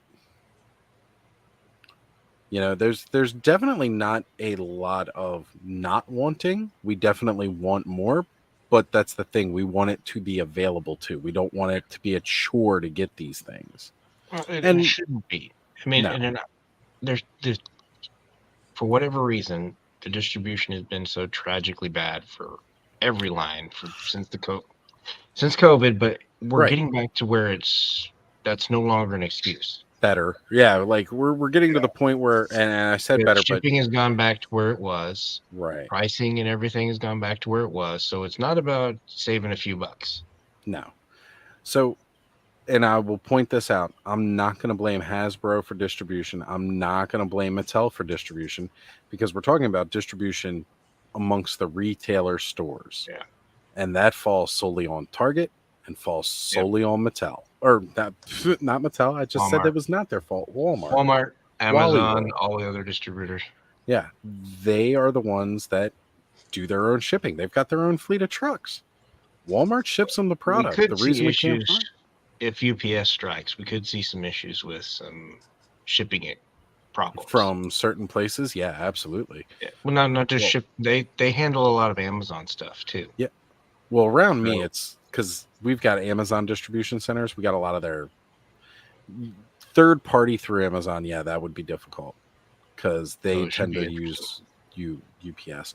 There's definitely not a lot of not wanting. We definitely want more, but that's the thing. We want it to be available too. We don't want it to be a chore to get these things. It shouldn't be. I mean, no. There's for whatever reason, the distribution has been so tragically bad for every line since COVID. But we're getting back to where that's no longer an excuse. Better, yeah. Like we're getting to the point where, and I said better, shipping has gone back to where it was. Right. Pricing and everything has gone back to where it was. So it's not about saving a few bucks. No. So, and I will point this out. I'm not going to blame Hasbro for distribution. I'm not going to blame Mattel for distribution because we're talking about distribution amongst the retailer stores. Yeah. And that falls solely on Target and falls solely on Mattel. Or not Mattel. I just said that was not their fault. Walmart, Amazon, all the other distributors. Yeah. They are the ones that do their own shipping. They've got their own fleet of trucks. Walmart ships them the product. The reason we can't find if UPS strikes, we could see some issues with some shipping it problems from certain places. Yeah, absolutely. Yeah. Well, not just ship. They handle a lot of Amazon stuff too. Yeah. Well, around me, it's because we've got Amazon distribution centers. We got a lot of their third party through Amazon. Yeah, that would be difficult because they tend to use UPS.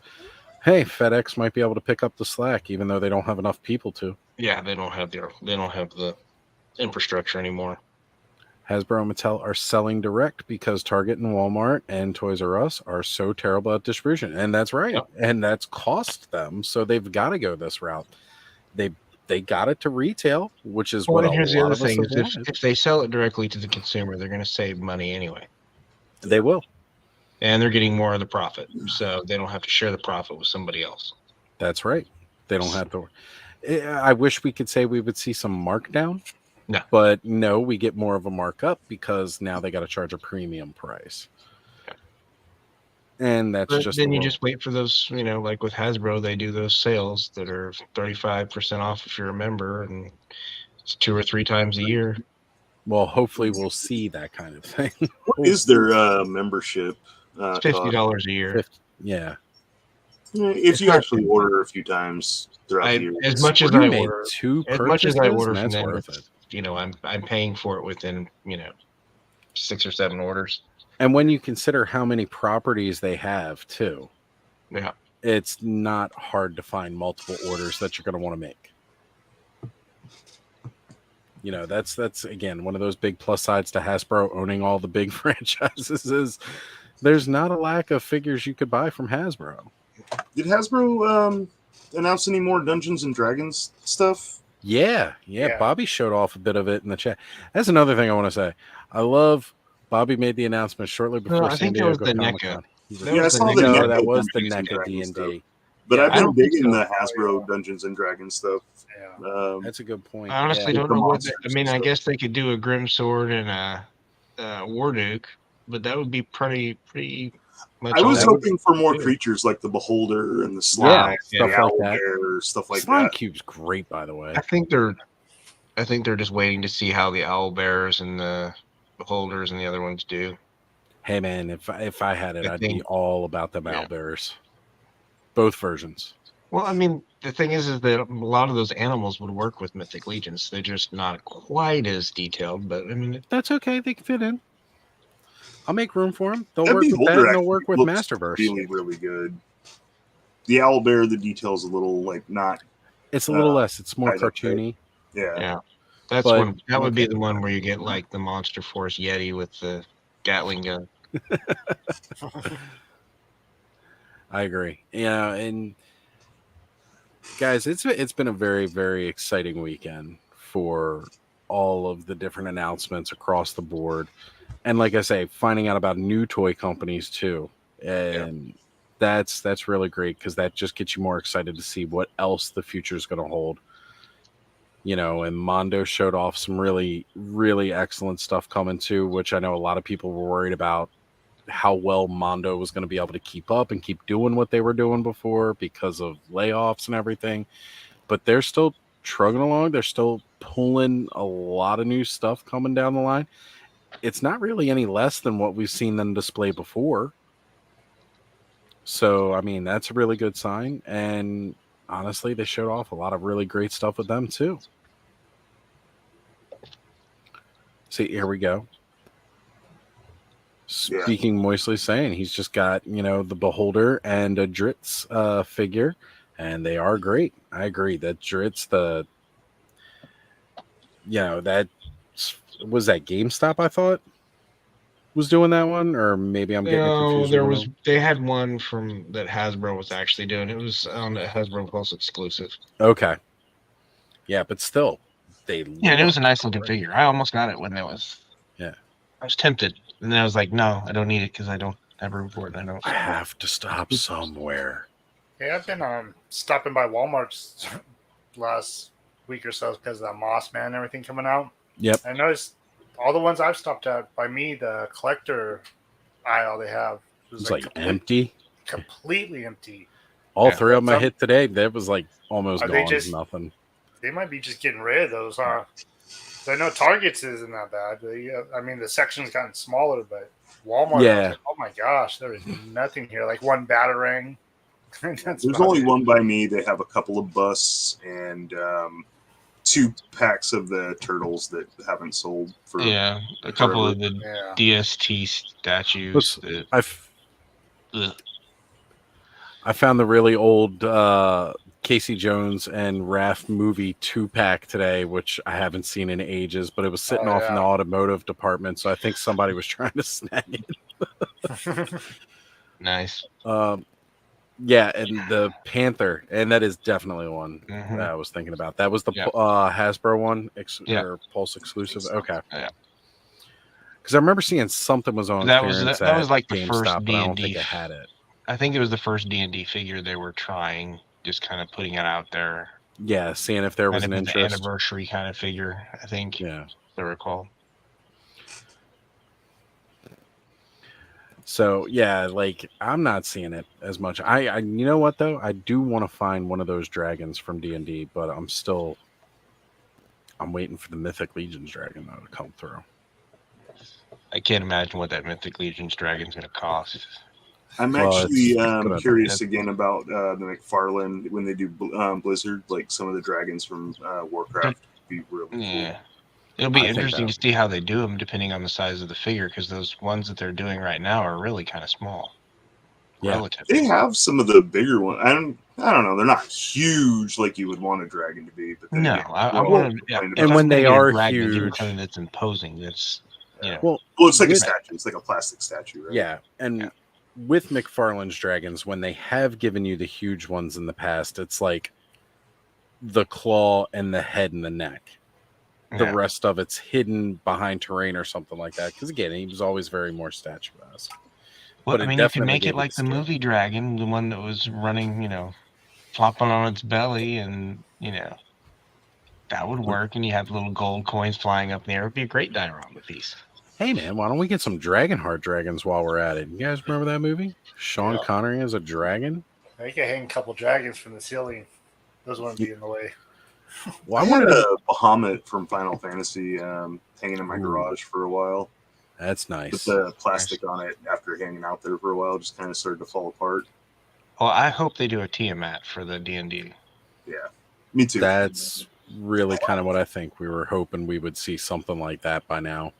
Hey, FedEx might be able to pick up the slack, even though they don't have enough people to. Yeah, they don't have the infrastructure anymore. Hasbro and Mattel are selling direct because Target and Walmart and Toys R Us are so terrible at distribution, and that's right. Yep. And that's cost them, so they've got to go this route. They got it to retail, which is what. Here's the other thing: if they sell it directly to the consumer, they're going to save money anyway. They will, and they're getting more of the profit, so they don't have to share the profit with somebody else. That's right. They don't have to. I wish we could say we would see some markdown. No. But no, we get more of a markup because now they got to charge a premium price. Okay. And that's just then you just wait for those, like with Hasbro, they do those sales that are 35% off if you're a member, and it's 2 or 3 times a year. Well, hopefully we'll see that kind of thing. What is their membership? It's $50 a year. Yeah. If you actually order a few times throughout the year. As much as I order from them, worth it. I'm paying for it within 6 or 7 orders. And when you consider how many properties they have too, yeah, it's not hard to find multiple orders that you're going to want to make. That's again one of those big plus sides to Hasbro owning all the big franchises is there's not a lack of figures you could buy from Hasbro. Did Hasbro announce any more Dungeons and Dragons stuff? Yeah. Bobby showed off a bit of it in the chat. That's another thing I want to say. I love Bobby made the announcement shortly before San Diego Comic-Con. I saw the NECA. That was the NECA D&D. But I've been digging the Hasbro Dungeons and Dragons stuff. Yeah. That's a good point. I honestly don't know what. I guess they could do a Grim Sword and a Warduke, but that would be pretty much. I was hoping for more creatures like the Beholder and the Slime, stuff like that. Stuff like Slime that. Cube's great, by the way. I think they're just waiting to see how the Owl Bears and the Beholders and the other ones do. Hey man, if I had it, I'd be all about them Owl Bears. Both versions. Well, the thing is that a lot of those animals would work with Mythic Legions. They're just not quite as detailed, but that's okay. They can fit in. I'll make room for them. They'll work with that, and they'll work with Masterverse. Really, really good. The Owl Bear, the detail's a little not. It's a little less. It's more cartoony. Yeah. That would be the one where you get like the Monster Force Yeti with the Gatling gun. I agree. Yeah, and guys, it's been a very, very exciting weekend for all of the different announcements across the board. And like I say, finding out about new toy companies too. And that's really great because that just gets you more excited to see what else the future is going to hold. And Mondo showed off some really, really excellent stuff coming too, which I know a lot of people were worried about how well Mondo was going to be able to keep up and keep doing what they were doing before because of layoffs and everything. But they're still trugging along. They're still pulling a lot of new stuff coming down the line. It's not really any less than what we've seen them display before. So, I mean, that's a really good sign. And honestly, they showed off a lot of really great stuff with them too. See, here we go. Speaking moistly, saying he's just got, the Beholder and a Dritz figure, and they are great. I agree that Dritz, that was that GameStop, I thought was doing that one, or maybe I'm getting confused. They had one from that Hasbro was actually doing. It was on the Hasbro Pulse exclusive. Okay. Yeah, but still, it was a nice looking figure. I almost got it when it was. Yeah. I was tempted, and then I was like, no, I don't need it because I don't have a report. I have to stop somewhere. Yeah, I've been stopping by Walmart last week or so because of that Moss Man and everything coming out. Yep. I noticed all the ones I've stopped at by me, the collector aisle they have was like empty. Completely empty. All three of them I hit today, that was like almost gone. Nothing. They might be just getting rid of those, huh? I know Target's isn't that bad. I mean, the section's gotten smaller, but Walmart, like, oh my gosh, there is nothing here. Like one Batarang. There's only one by me. They have a couple of busts and 2 packs of the turtles that haven't sold for a couple of the DST statues. I found the really old Casey Jones and Raph movie 2-pack today, which I haven't seen in ages, but it was sitting off in the automotive department, so I think somebody was trying to snag it. Nice. Yeah, and the Panther, and that is definitely one that I was thinking about. That was the Hasbro one, or Pulse exclusive. Okay. Yeah. Because I remember seeing something was on that was like the GameStop, first D&D. I don't think it had it. I think it was the first D&D figure they were trying, just kind of putting it out there. Yeah, seeing if there was an interest. An anniversary kind of figure, I think. Yeah. I recall. So yeah, like I'm not seeing it as much. I you know what though? I do want to find one of those dragons from D&D, but I'm waiting for the Mythic Legions dragon though to come through. I can't imagine what that Mythic Legions dragon's going to cost. I'm actually curious again about the McFarlane when they do Blizzard, like some of the dragons from Warcraft. Be really cool. It'll be interesting to see how they do them, depending on the size of the figure, because those ones that they're doing right now are really kind of small. Yeah. Relatively. They have some of the bigger ones. I don't know. They're not huge like you would want a dragon to be. But I want to. Yeah. And when they are huge, something that's imposing. That's well, it's like a statue. It's like a plastic statue, right? Yeah, and with McFarlane's dragons, when they have given you the huge ones in the past, it's like the claw and the head and the neck. The rest of it's hidden behind terrain or something like that. Because again, he was always very more statuesque. Well, I mean, you could make it like the movie dragon, the one that was running, flopping on its belly, and that would work. And you have little gold coins flying up in the air. It would be a great diorama piece. Hey man, why don't we get some Dragonheart dragons while we're at it? You guys remember that movie? Sean Connery as a dragon. You can hang a couple dragons from the ceiling. Those wouldn't be in the way. Well, I wanted a Bahamut from Final Fantasy hanging in my garage for a while. That's nice. With the plastic on it after hanging out there for a while, just kind of started to fall apart. Well, I hope they do a Tiamat for the D&D. Yeah, me too. That's really kind of what I think. We were hoping we would see something like that by now.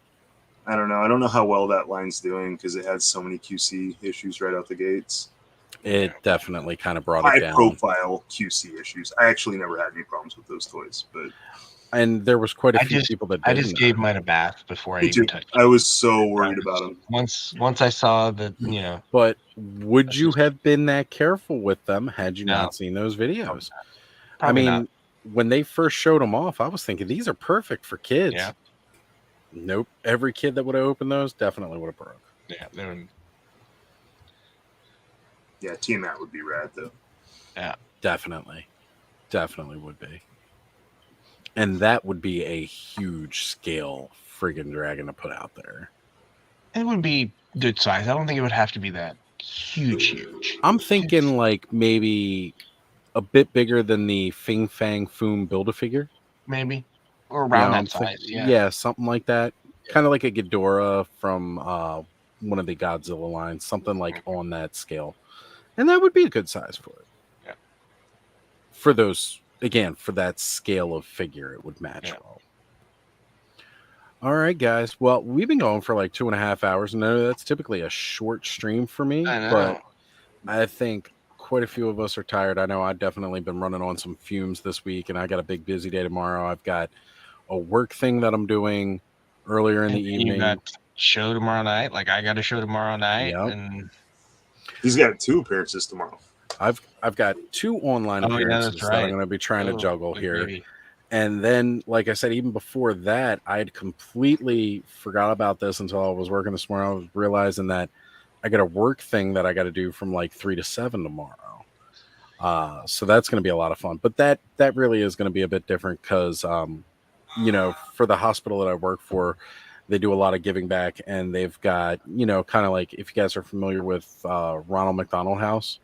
I don't know. I don't know how well that line's doing because it had so many QC issues right out the gates. It definitely kind of brought it down. High-profile QC issues. I actually never had any problems with those toys, but And there was quite a few people that did. I just gave mine a bath before I even touched it. I was so worried about him. Once I saw that, But would you have been that careful with them had you not seen those videos? Probably not. When they first showed them off, I was thinking these are perfect for kids. Yeah. Nope. Every kid that would have opened those definitely would have broke. Yeah, they would. Yeah, Tiamat would be rad though. Yeah, definitely would be. And that would be a huge scale friggin' dragon to put out there. It would be good size. I don't think it would have to be that huge. I'm thinking like maybe a bit bigger than the Fing Fang Foom Build-A-Figure. Maybe. Or around that size. Yeah, something like that. Yeah. Kind of like a Ghidorah from one of the Godzilla lines. Something like on that scale. And that would be a good size for it. Yeah. For those, again, for that scale of figure, it would match well. All right, guys. Well, we've been going for like 2.5 hours. No, that's typically a short stream for me. But I think quite a few of us are tired. I know I've definitely been running on some fumes this week, and I got a big busy day tomorrow. I've got a work thing that I'm doing earlier in the evening. You got a show tomorrow night. Like I got a show tomorrow night. Yep. And he's got 2 appearances tomorrow. I've got 2 online appearances that I'm going to be trying to juggle here. Maybe. And then, like I said, even before that, I had completely forgot about this until I was working this morning. I was realizing that I got a work thing that I got to do from like 3 to 7 tomorrow. So that's going to be a lot of fun. But that really is going to be a bit different because, for the hospital that I work for, they do a lot of giving back. And they've got, kind of like if you guys are familiar with Ronald McDonald House,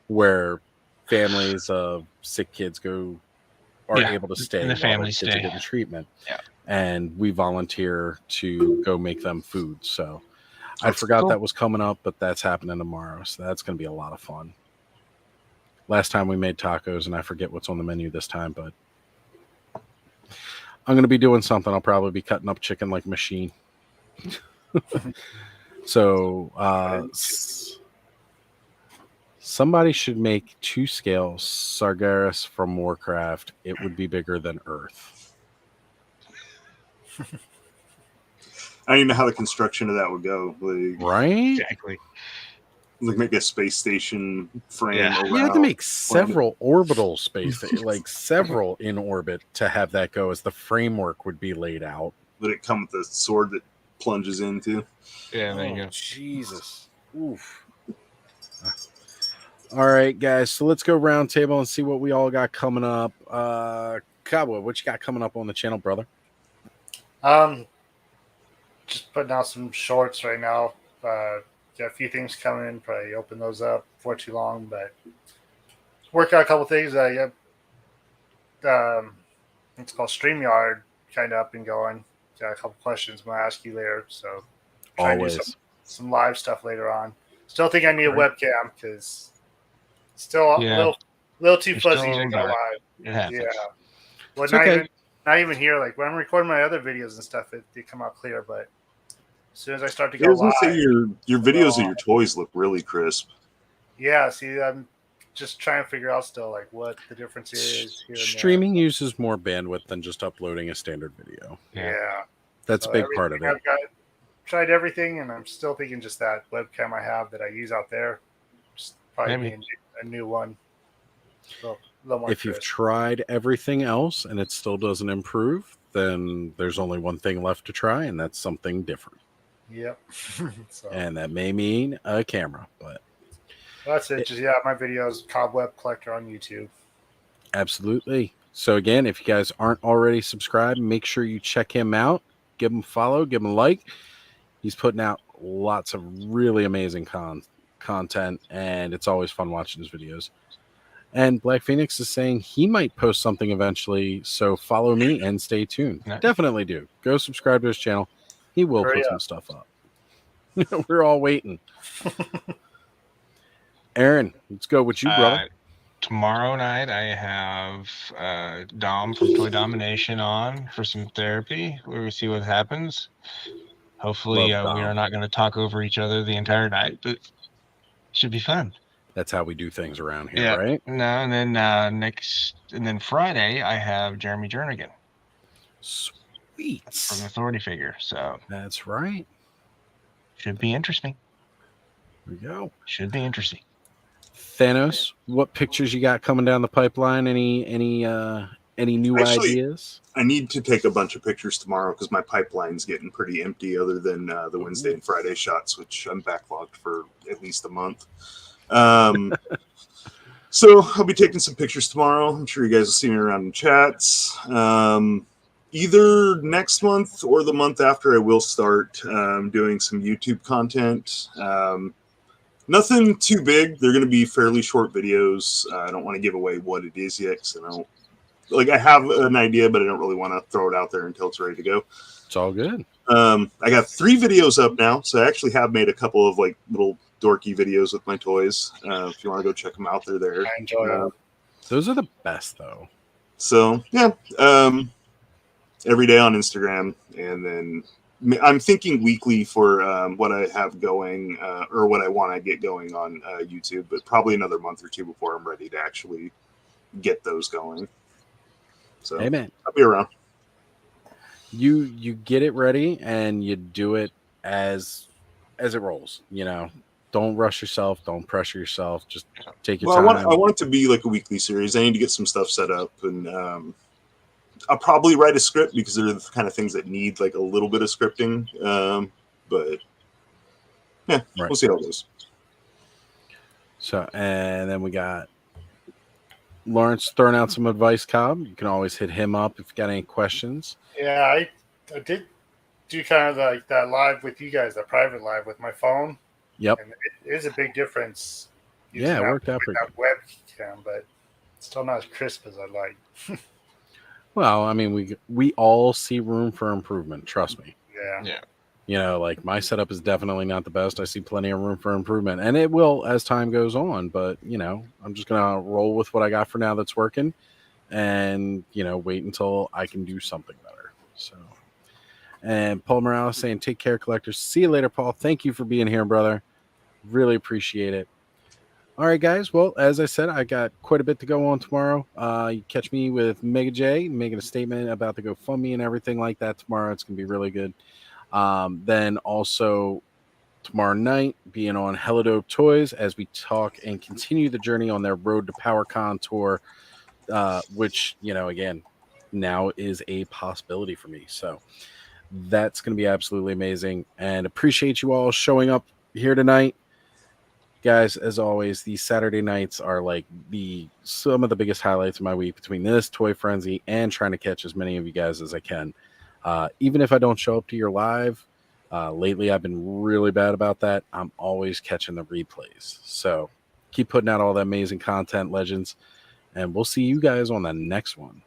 where families of sick kids are able to stay and the families to get treatment. Yeah. And we volunteer to go make them food. So I forgot that was coming up, but that's happening tomorrow. So that's going to be a lot of fun. Last time we made tacos, and I forget what's on the menu this time, but I'm going to be doing something. I'll probably be cutting up chicken like a machine. So somebody should make 2 scale Sargeras from Warcraft. It would be bigger than Earth. I don't even know how the construction of that would go. Like, right? Exactly. Like make a space station frame. Yeah. You have to make several orbital space, like several in orbit to have that go as the framework would be laid out. Would it come with a sword that plunges into? Yeah, there you go. Jesus. Oof. All right, guys. So let's go round table and see what we all got coming up. Cowboy, what you got coming up on the channel, brother? Just putting out some shorts right now. Got a few things coming. Probably open those up before too long, but work out a couple things. It's called StreamYard, kind of up and going. Got a couple questions I'm gonna ask you later. So try to do some live stuff later on. Still think I need a webcam because. Still a little too fuzzy to go live. Yeah. Well, not even here. Like when I'm recording my other videos and stuff, they come out clear. But as soon as I start to go live, say your videos of your toys look really crisp. Yeah. See, I'm just trying to figure out still like what the difference is. Here Streaming uses more bandwidth than just uploading a standard video. Yeah. That's a big part of it. I've tried everything, and I'm still thinking just that webcam I have that I use out there. Just probably a new one. So, if you've tried everything else and it still doesn't improve, then there's only one thing left to try, and that's something different. Yep. And that may mean a camera, but that's it. My videos, Cobweb Collector on YouTube. Absolutely. So again, if you guys aren't already subscribed, make sure you check him out. Give him a follow, give him a like. He's putting out lots of really amazing content, and it's always fun watching his videos. And Black Phoenix is saying he might post something eventually, so follow me and stay tuned. Definitely do. Go subscribe to his channel. He will put some stuff up. We're all waiting. Aaron, let's go with you, brother. Tomorrow night, I have Dom from Toy Domination on for some therapy. We're going to see what happens. Hopefully, we are not going to talk over each other the entire night, but it should be fun. That's how we do things around here, right? No, and then Friday, I have Jeremy Jernigan. Sweet. From authority figure. So that's right. Should be interesting. There we go. Should be interesting. Thanos, what pictures you got coming down the pipeline? Any new ideas? I need to take a bunch of pictures tomorrow because my pipeline's getting pretty empty other than the Wednesday and Friday shots, which I'm backlogged for at least a month. So I'll be taking some pictures tomorrow. I'm sure you guys will see me around in chats. Either next month or the month after, I will start doing some YouTube content. Nothing too big. They're going to be fairly short videos. I don't want to give away what it is yet because I have an idea, but I don't really want to throw it out there until it's ready to go. It's all good. I got 3 videos up now, so I actually have made a couple of little dorky videos with my toys. If you want to go check them out, they're there. I enjoy them. Those are the best, though. So yeah, every day on Instagram, and then I'm thinking weekly for what I have going or what I want to get going on YouTube, but probably another month or 2 before I'm ready to actually get those going. So Amen. I'll be around. You get it ready and you do it as it rolls. Don't rush yourself. Don't pressure yourself. Just take your time. I want it to be like a weekly series. I need to get some stuff set up, and I'll probably write a script because they're the kind of things that need a little bit of scripting. But yeah, right. We'll see how it goes. So, and then we got Lawrence throwing out some advice, Cobb. You can always hit him up if you got any questions. Yeah, I did do kind of that live with you guys, that private live with my phone. Yep. And it is a big difference. Yeah, it worked out pretty good. Webcam, but still not as crisp as I'd like. Well, I mean, we all see room for improvement. Trust me. Yeah. My setup is definitely not the best. I see plenty of room for improvement, and it will as time goes on. But I'm just gonna roll with what I got for now that's working, and wait until I can do something better. So, and Paul Morales saying, "Take care, collectors. See you later, Paul. Thank you for being here, brother. Really appreciate it." All right, guys. Well, as I said, I got quite a bit to go on tomorrow. You catch me with Mega J making a statement about the GoFundMe and everything like that tomorrow. It's going to be really good. Then also tomorrow night, being on Ozstradamus Toyz as we talk and continue the journey on their Road to PowerCon tour, which, again, now is a possibility for me. So that's going to be absolutely amazing. And appreciate you all showing up here tonight. Guys, as always, these Saturday nights are some of the biggest highlights of my week between this Toy Frenzy and trying to catch as many of you guys as I can. Even if I don't show up to your live, lately I've been really bad about that. I'm always catching the replays. So keep putting out all that amazing content, legends, and we'll see you guys on the next one.